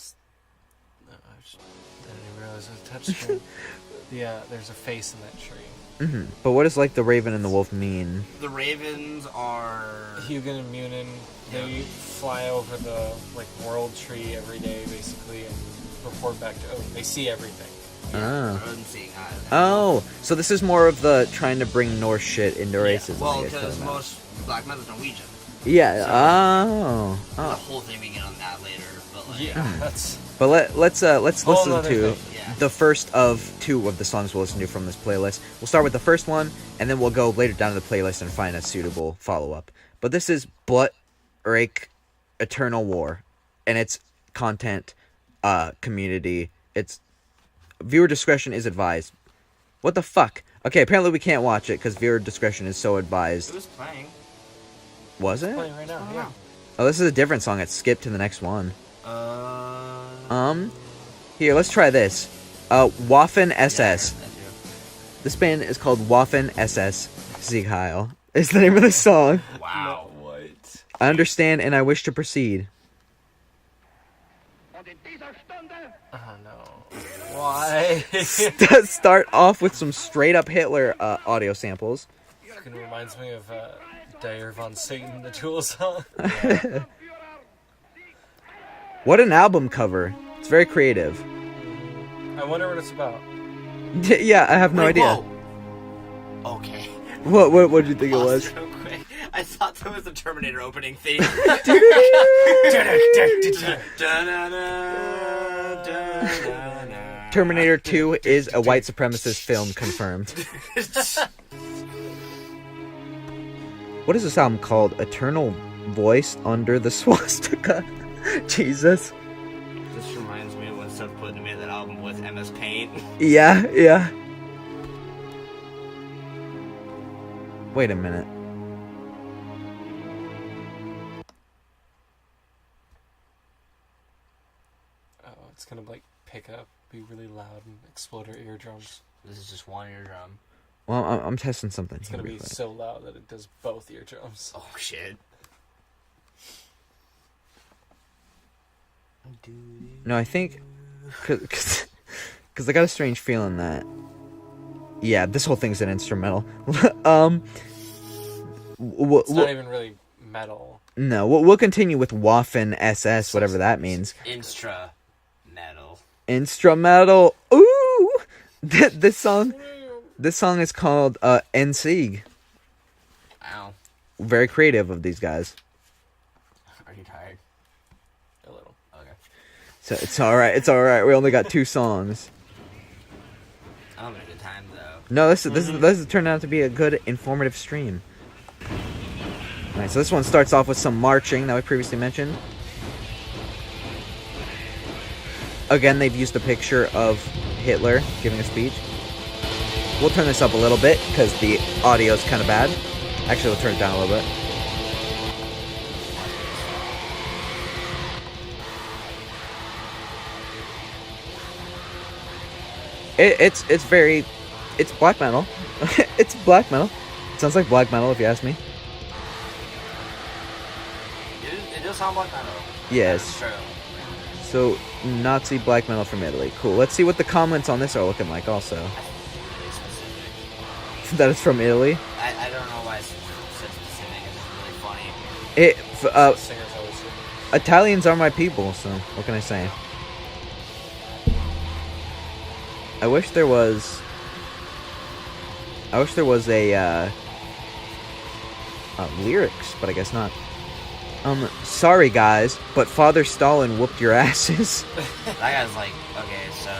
D: realize it was a touchscreen. Yeah, there's a face in that tree.
B: But what does, like, the raven and the wolf mean?
C: The ravens are.
D: Hugan and Munin, they fly over the world tree every day, basically, and report back to Odin. They see everything.
B: Oh.
C: Odin seeing eyes.
B: Oh, so this is more of the trying to bring Norse shit into racism.
C: Well,
B: I guess,
C: because
B: talking about.
C: most black metal is Norwegian.
B: Yeah.
C: There's a
B: Oh.
C: whole thing we get on that later, but like.
D: Yeah, that's...
B: But let's
D: Whole
B: listen
D: nother
B: to
D: thing.
C: Yeah.
B: the first of two of the songs we'll listen to from this playlist. We'll start with the first one, and then we'll go later down to the playlist and find a suitable follow-up. But this is Blood Rake Eternal War, and its content, community. It's viewer discretion is advised. What the fuck? Okay, apparently we can't watch it because viewer discretion is so
C: It
B: advised.
C: was playing.
B: Was it?
D: Playing right now, yeah.
B: Oh, this is a different song. It's skipped to the next one.
C: Uh.
B: Here, let's try this. Waffen SS.
C: Yeah,
B: This band is called Waffen SS Sieg Heil. Is the name of the song.
C: wow.
D: No, what?
B: I understand and I wish to proceed.
D: Oh, no. Why?
B: Start off with some straight up Hitler audio samples.
D: Fucking reminds me of Dire Von Satan, the Tool song.
B: What an album cover. It's very creative.
D: I wonder what it's about.
B: Yeah, I have no
C: Wait,
B: idea.
C: whoa. Okay.
B: What did you think it was?
C: Pause real quick. I thought that was the Terminator opening theme.
B: Terminator 2 is a white supremacist film confirmed. What is this album called? Eternal Voice Under the Swastika? Jesus.
C: This reminds me of when Seth Putin made that album with MS Paint.
B: Yeah. Wait a minute.
D: pickup be really loud and explode our eardrums.
C: This is just one eardrum.
B: Well, I'm testing something.
D: It's gonna be so loud that it does both eardrums.
C: Oh shit.
B: No, I think... Because I got a strange feeling that... Yeah, this whole thing's an instrumental.
D: It's not even really metal.
B: No, we'll continue with Waffen SS, whatever that means. Instrumental. Ooh! This song is called Ensig.
C: Ow.
B: Very creative of these guys.
C: Are you tired?
D: A little.
C: Okay.
B: So it's alright. We only got 2 songs.
C: I'm having a good time though.
B: No, this is turned out to be a good, informative stream. Alright, so this one starts off with some marching that we previously mentioned. Again, they've used a picture of Hitler giving a speech. We'll turn this up a little bit because the audio is kind of bad. Actually, we'll turn it down a little bit. It's black metal. It's black metal. It sounds like black metal if you ask me.
C: It does sound like metal.
B: Yes.
C: That's true.
B: So, Nazi black metal from Italy. Cool. Let's see what the comments on this are looking like also.
C: Really specific.
B: That is from Italy.
C: I don't know why it's so specific. It's just really funny.
D: Singers always say.
B: Italians are my people, so what can I say? I wish there was a lyrics, but I guess not. Sorry guys, but Father Stalin whooped your asses.
C: That guy's like, okay, so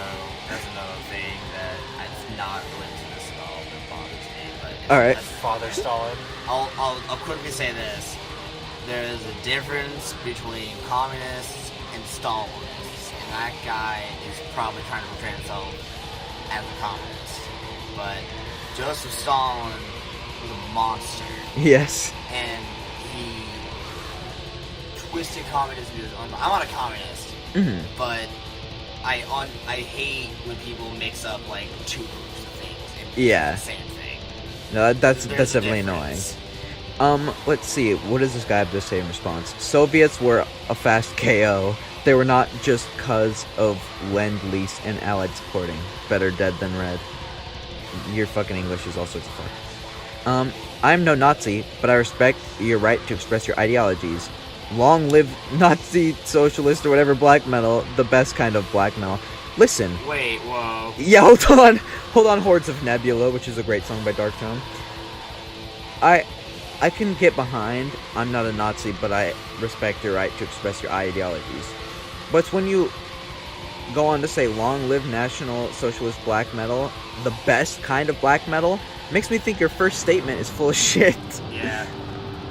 C: that's another thing that it's not related to this at all that bothers me. But it's,
B: Alright.
C: that's-
D: Father Stalin.
C: I'll quickly say this. There's a difference between communists and Stalinists, and that guy is probably trying to portray himself as a communist. But Joseph Stalin was a monster,
B: Yes.
C: and he twisted communism to his own. I'm not a communist,
B: Mhm.
C: but I hate when people mix up like 2 groups of things and
B: Yeah.
C: the same thing.
B: No, that's
C: There's a
B: definitely annoying.
C: difference.
B: Let's see. What does this guy have to say in response? Soviets were a fast KO. They were not just cause of Lend-Lease and Allied supporting. Better dead than red. Your fucking English is all sorts of fuck. I'm no Nazi, but I respect your right to express your ideologies. Long live Nazi, socialist, or whatever black metal, the best kind of black metal. Listen.
C: Wait, whoa.
B: Yeah, hold on, Hordes of Nebula, which is a great song by Dark Throne. I can get behind, I'm not a Nazi, but I respect your right to express your ideologies. But it's when you go on to say, long live National Socialist Black Metal, the best kind of black metal, makes me think your first statement is full of shit.
C: Yeah.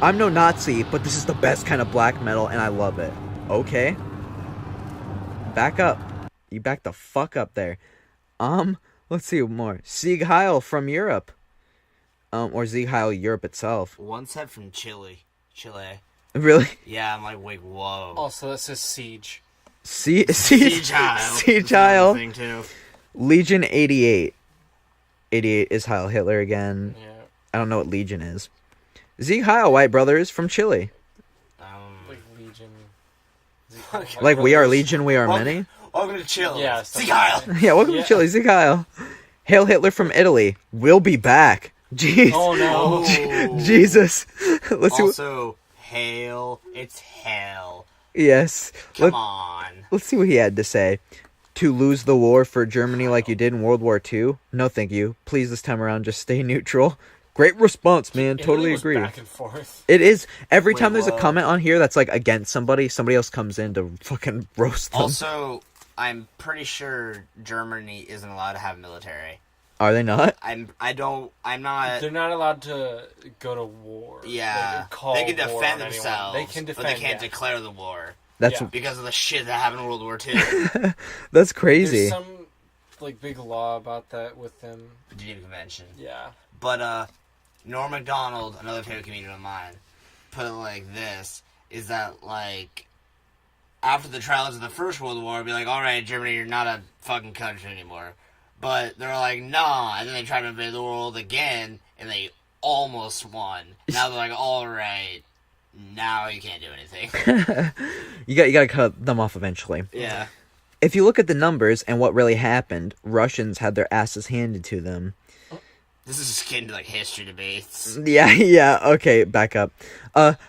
B: I'm no Nazi, but this is the best kind of black metal, and I love it. Okay. Back up. You back the fuck up there. Let's see more. Sieg Heil from Europe. Or Sieg Heil Europe itself.
C: One said from Chile.
B: Really?
C: Yeah, I'm like, wait, whoa.
D: Also, that says Siege.
C: Siege Heil.
B: Siege
C: That's another
B: Heil.
C: thing too.
B: Legion 88. 88 is Heil Hitler again.
D: Yeah.
B: I don't know what Legion is. Sieg Heil, White Brothers from Chile.
D: Like Legion.
B: Like, we are Legion, we are many.
C: Welcome to Chile.
D: Yeah,
C: Sieg Heil.
B: Yeah, welcome
D: Yeah.
B: to Chile, Sieg Heil. Hail Hitler from Italy. We'll be back. Jeez.
D: Oh no.
C: Oh.
B: Jesus. Let's see.
C: Also, hail. It's hell.
B: Yes.
C: Come on.
B: Let's see what he had to say. To lose the war for Germany like you did in World War II? No, thank you. Please, this time around, just stay neutral. Great response, man. Totally
D: Italy
B: agree.
D: was back and forth.
B: It is. Every
C: Wait,
B: time there's a
C: whoa.
B: comment on here that's like against somebody else comes in to fucking roast them.
C: Also, I'm pretty sure Germany isn't allowed to have military.
B: Are they not?
C: I'm not.
D: They're not allowed to go to war.
C: Yeah.
D: Call
C: They can
D: war
C: defend
D: on anyone.
C: themselves.
D: They can defend.
C: But they can't
D: yeah.
C: declare the war.
B: That's
D: Yeah.
C: Because of the shit that happened in World War II.
B: that's crazy.
D: There's some like big law about that with them.
C: Geneva Convention.
D: Yeah.
C: But, Norm MacDonald, another favorite comedian of mine, put it like this, is that, like, after the trials of the First World War, be like, all right, Germany, you're not a fucking country anymore. But they're like, nah, and then they tried to invade the world again, and they almost won. Now they're like, all right, now you can't do anything.
B: You gotta cut them off eventually.
C: Yeah.
B: If you look at the numbers and what really happened, Russians had their asses handed to them.
C: This is just getting to, like, history debates.
B: Yeah, okay, back up.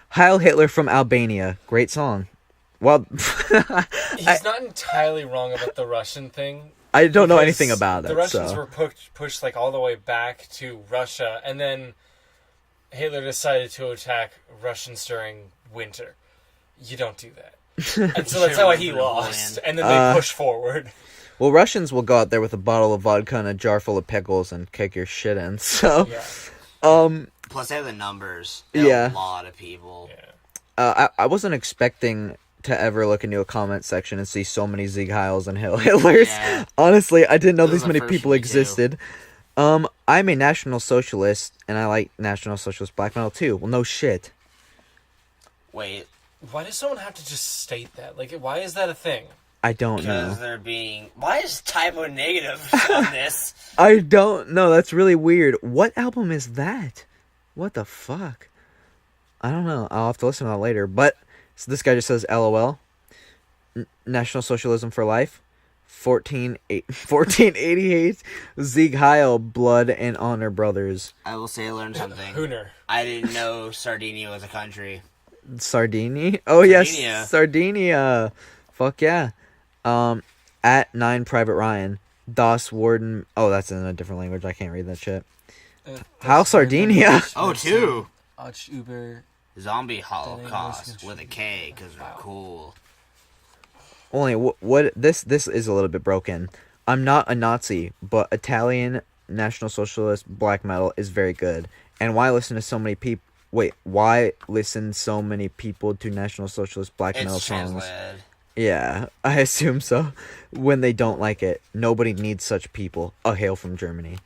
B: Heil Hitler from Albania. Great song. Well,
D: He's not entirely wrong about the Russian thing.
B: I don't know
D: because
B: anything about it.
D: The Russians
B: so.
D: were pushed like all the way back to Russia, and then Hitler decided to attack Russians during winter. You don't do that. And so that's how he lost. And then they pushed forward.
B: Well, Russians will go out there with a bottle of vodka and a jar full of pickles and kick your shit in. So,
D: yeah.
C: Plus, they have the numbers. They have a lot of people.
D: Yeah.
B: I wasn't expecting to ever look into a comment section and see so many Sieg Heils and Hail Hitlers.
C: Yeah.
B: Honestly, I didn't know
C: This
B: these
C: was
B: many
C: the first
B: people
C: for me, too.
B: existed. I'm a National Socialist, and I like National Socialist black metal too. Well, no shit.
C: Wait,
D: Why does someone have to just state that? Like, why is that a thing?
B: I don't know.
C: because they're being... Why is typo negative on this?
B: I don't know. That's really weird. What album is that? What the fuck? I don't know. I'll have to listen to that later. But so this guy just says LOL. National Socialism for Life. 1488. Sieg Heil, Blood and Honor Brothers.
C: I will say I learned something.
D: Hooner.
C: I didn't know Sardinia was a country.
B: Sardinia? Oh,
C: Sardinia.
B: yes. Sardinia. Fuck yeah. At 9 Private Ryan. Das Warden. Oh, that's in a different language. I can't read that shit. How Sardinia?
C: Oh, two.
D: Ach über.
C: Zombie Holocaust with a K, because we're cool.
B: Only what this is a little bit broken. I'm not a Nazi, but Italian National Socialist black metal is very good. And why listen so many people to National Socialist black metal
C: It's
B: songs?
C: translated.
B: Yeah, I assume so. When they don't like it, nobody needs such people. A hail from Germany.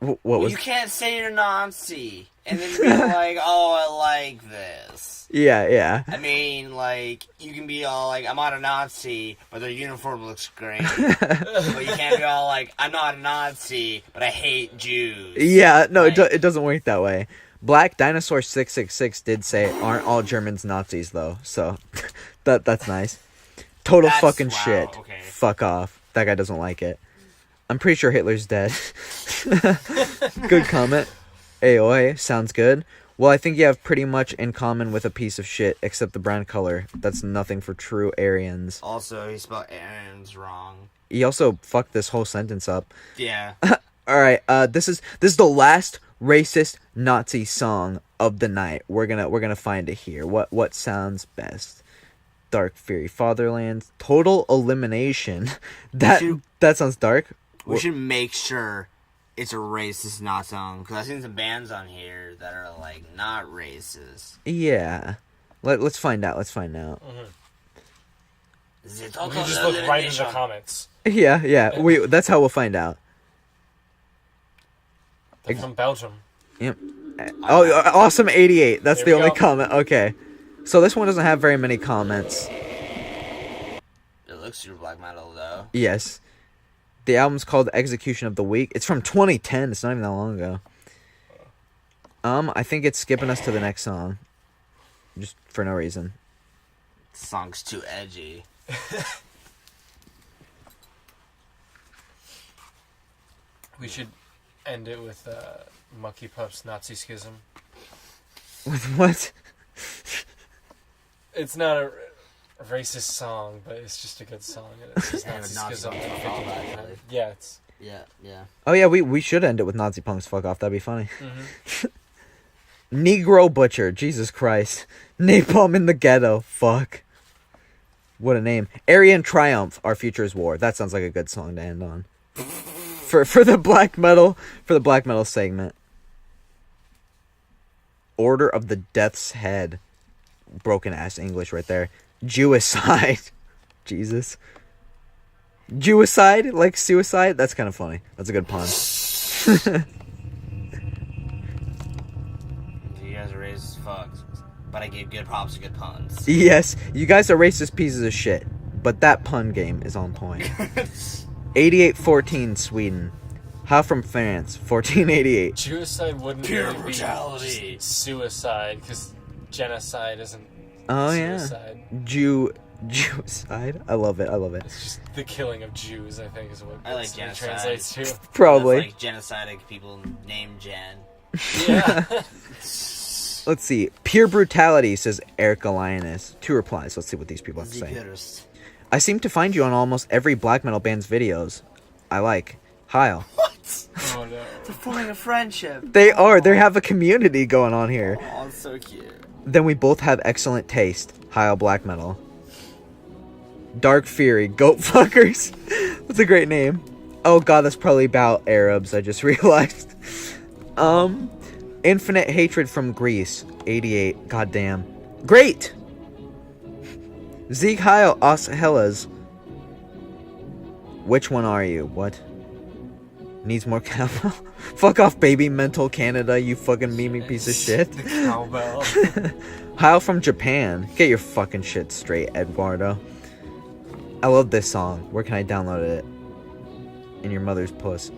B: What
C: Well,
B: was?
C: you can't say you're Nazi and then be like, "Oh, I like this."
B: Yeah.
C: I mean, like, you can be all like, "I'm not a Nazi, but their uniform looks great." But you can't be all like, "I'm not a Nazi, but I hate Jews."
B: Yeah, no,
C: Like-
B: it doesn't work that way. Black Dinosaur 666 did say, "Aren't all Germans Nazis though?" So that's nice. Total
C: That's-
B: fucking
C: wow,
B: shit.
C: okay.
B: Fuck off. That guy doesn't like it. I'm pretty sure Hitler's dead. Good comment. AOA, sounds good. Well, I think you have pretty much in common with a piece of shit, except the brown color. That's nothing for true Aryans.
C: Also, he spelled Aaron's wrong.
B: He also fucked this whole sentence up.
C: Yeah.
B: All right, this is the last racist Nazi song of the night. We're gonna find it here. What sounds best? Dark Fury, Fatherland, Total Elimination. That sounds dark.
C: We should make sure it's a racist not song, because I've seen some bands on here that are like not racist.
B: Yeah. Let's find out.
C: The
D: We
C: Total
D: can just look right into the
C: Elimination.
D: comments.
B: Yeah. That's how we'll find out.
D: They're from Belgium.
B: Yep. Oh, awesome 88. That's
D: There
B: the
D: we
B: only
D: go.
B: comment. Okay. So this one doesn't have very many comments.
C: It looks super black metal though.
B: Yes. The album's called Execution of the Week. It's from 2010. It's not even that long ago. I think it's skipping us to the next song. Just for no reason.
C: The song's too edgy.
D: We should end it with Monkey Pup's Nazi Schism.
B: With what?
D: It's not a racist song, but it's just a good song. And it's just
C: Yeah,
D: Nazi
C: Nazi
D: Schism.
C: Punk
D: and
C: Fuck Off,
D: 50%.
C: actually.
D: Yeah, it's...
C: Yeah.
B: Oh yeah, we should end it with Nazi punks fuck off. That'd be funny. Negro Butcher. Jesus Christ. Napalm in the Ghetto. Fuck. What a name. Aryan Triumph. Our Future is War. That sounds like a good song to end on. For the black metal segment. Order of the Death's Head. Broken ass English right there. Jewicide. Jesus. Jewicide, like suicide? That's kind of funny. That's a good pun.
C: You guys are racist fucks. but I gave good props to good puns.
B: Yes, you guys are racist pieces of shit, but that pun game is on point. 8814 Sweden. How from France? 1488.
D: Suicide wouldn't
C: Pure
D: really
C: brutality.
D: be just suicide, because genocide isn't
B: Oh
D: suicide.
B: yeah. Jewicide. I love it.
D: It's just the killing of Jews, I think, is what
C: I like
D: it
C: genocide.
D: translates to.
B: Probably.
C: That's like genocidal people named Jen.
D: Yeah.
B: Let's see. Pure brutality, says Erica Lioness. 2 replies. Let's see what these people have to say.
C: Purist.
B: I seem to find you on almost every black metal band's videos. I like. Heil.
D: Oh no.
C: They're forming a friendship.
B: They are. They have a community going on here.
C: Oh, it's so cute.
B: Then we both have excellent taste. Heil Black Metal. Dark Fury. Goat fuckers. That's a great name. Oh god, that's probably about Arabs, I just realized. Infinite Hatred from Greece. 88. Goddamn. Great! Sieg Heil Os Hellas. Which one are you? What? Needs more cowbell? Fuck off, baby. Mental Canada, you fucking meme piece of shit.
D: The cowbell.
B: Heil from Japan. Get your fucking shit straight, Eduardo. I love this song. Where can I download it? In your mother's puss.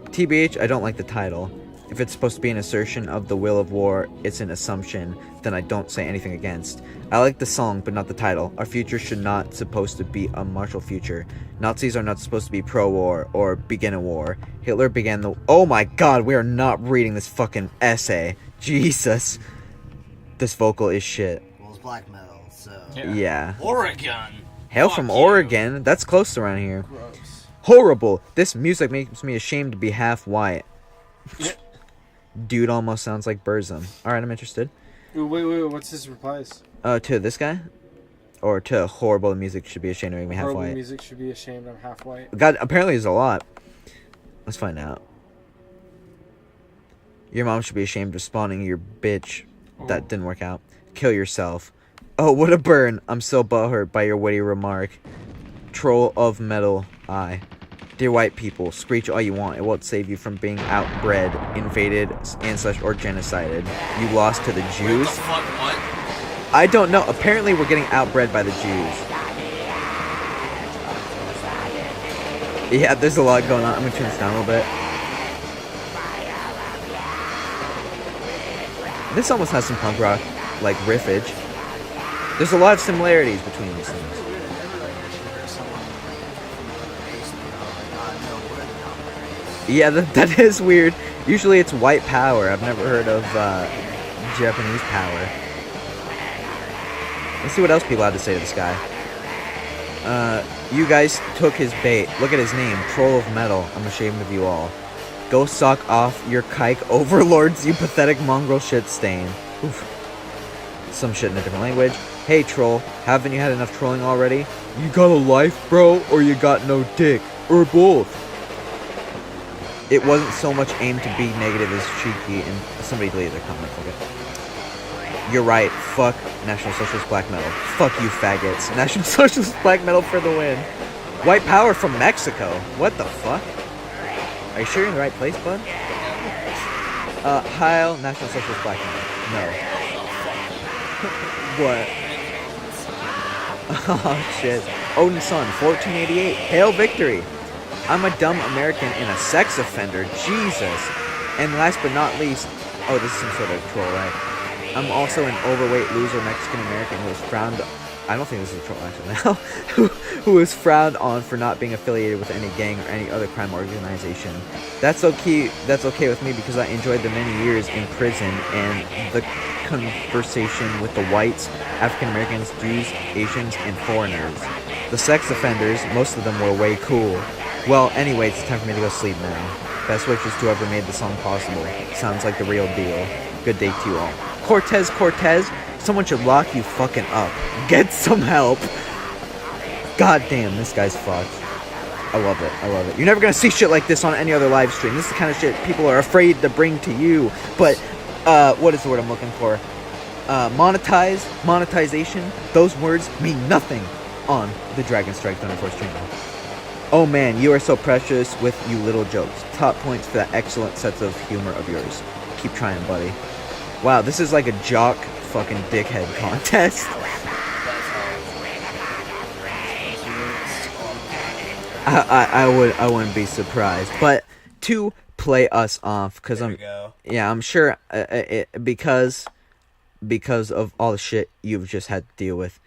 B: TBH, I don't like the title. If it's supposed to be an assertion of the will of war, it's an assumption, then I don't say anything against. I like the song, but not the title. Our future should not supposed to be a martial future. Nazis are not supposed to be pro-war or begin a war. Hitler began the... Oh my god, we are not reading this fucking essay. Jesus. This vocal is shit.
C: Well, it's black metal, so...
B: Yeah.
C: Oregon!
B: Hail
C: Fuck
B: from
C: you.
B: Oregon. That's close around here.
D: Gross.
B: Horrible. This music makes me ashamed to be half white.
D: Yeah.
B: Dude almost sounds like Burzum. Alright, I'm interested.
D: Wait, what's his replies?
B: To this guy? Or to horrible music should be ashamed to make me half
D: Horrible
B: white?
D: music should be ashamed I'm half white.
B: God, apparently there's a lot. Let's find out. Your mom should be ashamed of spawning your bitch. That didn't work out. Kill yourself. Oh, what a burn. I'm so butthurt by your witty remark. Troll of metal eye. Dear white people, screech all you want. It won't save you from being outbred, invaded, and/or genocided. You lost to the Jews?
C: What the fuck, what?
B: I don't know. Apparently we're getting outbred by the Jews. Yeah, there's a lot going on. I'm gonna turn this down a little bit. This almost has some punk rock, like, riffage. There's a lot of similarities between these things. Yeah, that is weird. Usually it's white power. I've never heard of Japanese power. Let's see what else people had to say to this guy. You guys took his bait. Look at his name, Troll of Metal. I'm ashamed of you all. Go suck off your kike overlords, you pathetic mongrel shit stain. Oof. Some shit in a different language. Hey, troll, haven't you had enough trolling already? You got a life, bro, or you got no dick? Or both? It wasn't so much aimed to be negative as cheeky, and somebody deleted their comment. Fuck it. You're right. Fuck National Socialist Black Metal. Fuck you, faggots. National Socialist Black Metal for the win. White power from Mexico. What the fuck? Are you sure you're in the right place, bud? Heil National Socialist Black Metal. No. What? Oh shit. Odin's Son, 1488. Hail victory. I'm a dumb American and a sex offender. Jesus. And last but not least, oh, this is some sort of troll, right? I'm also an overweight loser Mexican American who is frowned. I don't think this is a troll actually now. who is frowned on for not being affiliated with any gang or any other crime organization. That's okay. That's okay with me because I enjoyed the many years in prison and the conversation with the whites, African Americans, Jews, Asians, and foreigners. The sex offenders, most of them were way cool. Well, anyway, it's time for me to go sleep now. Best wishes to whoever made the song possible. Sounds like the real deal. Good day to you all. Cortez, someone should lock you fucking up. Get some help. God damn, this guy's fucked. I love it. You're never gonna see shit like this on any other live stream. This is the kind of shit people are afraid to bring to you. But, what is the word I'm looking for? Monetization, those words mean nothing on the Dragon Strike Thunder Force channel. Oh man, you are so precious with you little jokes. Top points for that excellent sense of humor of yours. Keep trying, buddy. Wow, this is like a jock fucking dickhead contest. I wouldn't be surprised. But to play us off, because I'm sure because of all the shit you've just had to deal with,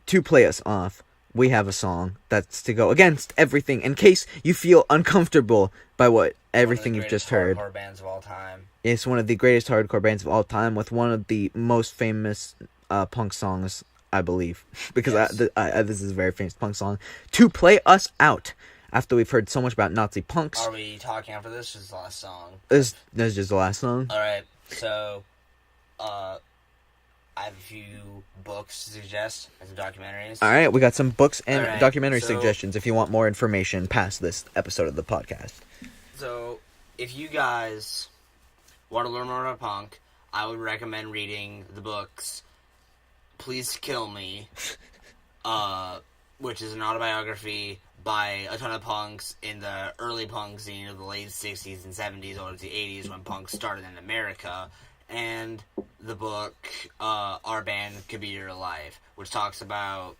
B: to play us off, we have a song that's to go against everything in case you feel uncomfortable by everything you've just heard.
C: Hardcore bands of all time.
B: It's one of the greatest hardcore bands of all time with one of the most famous punk songs, I believe, because this is a very famous punk song. To play us out after we've heard so much about Nazi punks.
C: Are we talking after this? Or is the last song?
B: This is just the last song.
C: All right. So, I have a few books to suggest and some documentaries.
B: All right, we got some books and
C: All right,
B: documentary suggestions if you want more information past this episode of the podcast.
C: So, if you guys want to learn more about punk, I would recommend reading the books Please Kill Me, which is an autobiography by a ton of punks in the early punk scene of the late 60s and 70s or the 80s when punk started in America, and the book Our Band Could Be Your Life, which talks about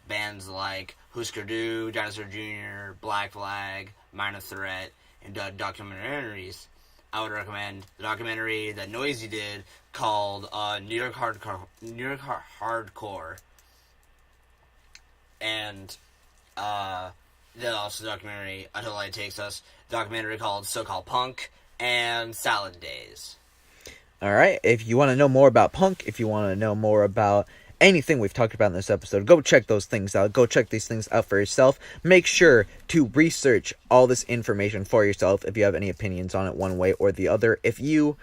C: bands like Husker Du, Dinosaur Jr., Black Flag, Minor Threat, and documentaries. I would recommend the documentary that Noisy did called New York Hardcore. And then also the documentary Until Light Takes Us, documentary called So-Called Punk, and Salad Days.
B: Alright, if you want to know more about punk, if you want to know more about anything we've talked about in this episode, go check those things out. Go check these things out for yourself. Make sure to research all this information for yourself if you have any opinions on it one way or the other. If you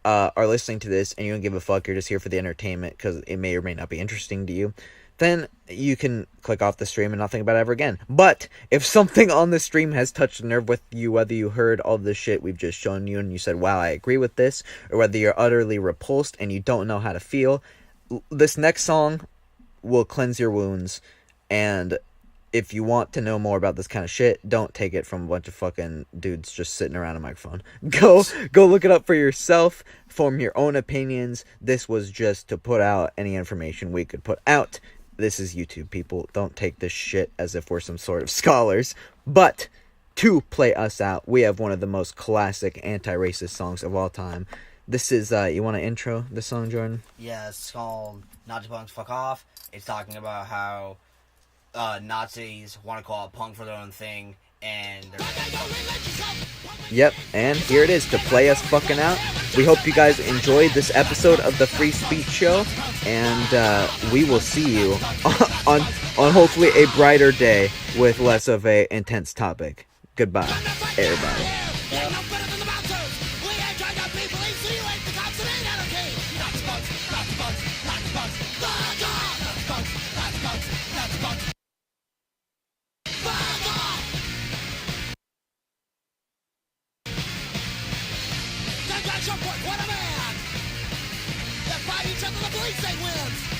B: are listening to this and you don't give a fuck, you're just here for the entertainment because it may or may not be interesting to you, then you can click off the stream and not think about it ever again. But if something on the stream has touched a nerve with you, whether you heard all the shit we've just shown you and you said, wow, I agree with this, or whether you're utterly repulsed and you don't know how to feel, this next song will cleanse your wounds. And if you want to know more about this kind of shit, don't take it from a bunch of fucking dudes just sitting around a microphone. Go look it up for yourself, form your own opinions. This was just to put out any information we could put out. This is YouTube, people. Don't take this shit as if we're some sort of scholars. But to play us out, we have one of the most classic anti-racist songs of all time. This is, you want to intro the song, Jordan?
C: Yeah, it's called Nazi Punks Fuck Off. It's talking about how Nazis want to call out punk for their own thing, and they're
B: Yep, and here it is to play us fucking out. We hope you guys enjoyed this episode of the Free Speech Show, and we will see you on hopefully a brighter day with less of a intense topic. Goodbye, everybody.
A: What a man! They fight each other, the police say wins!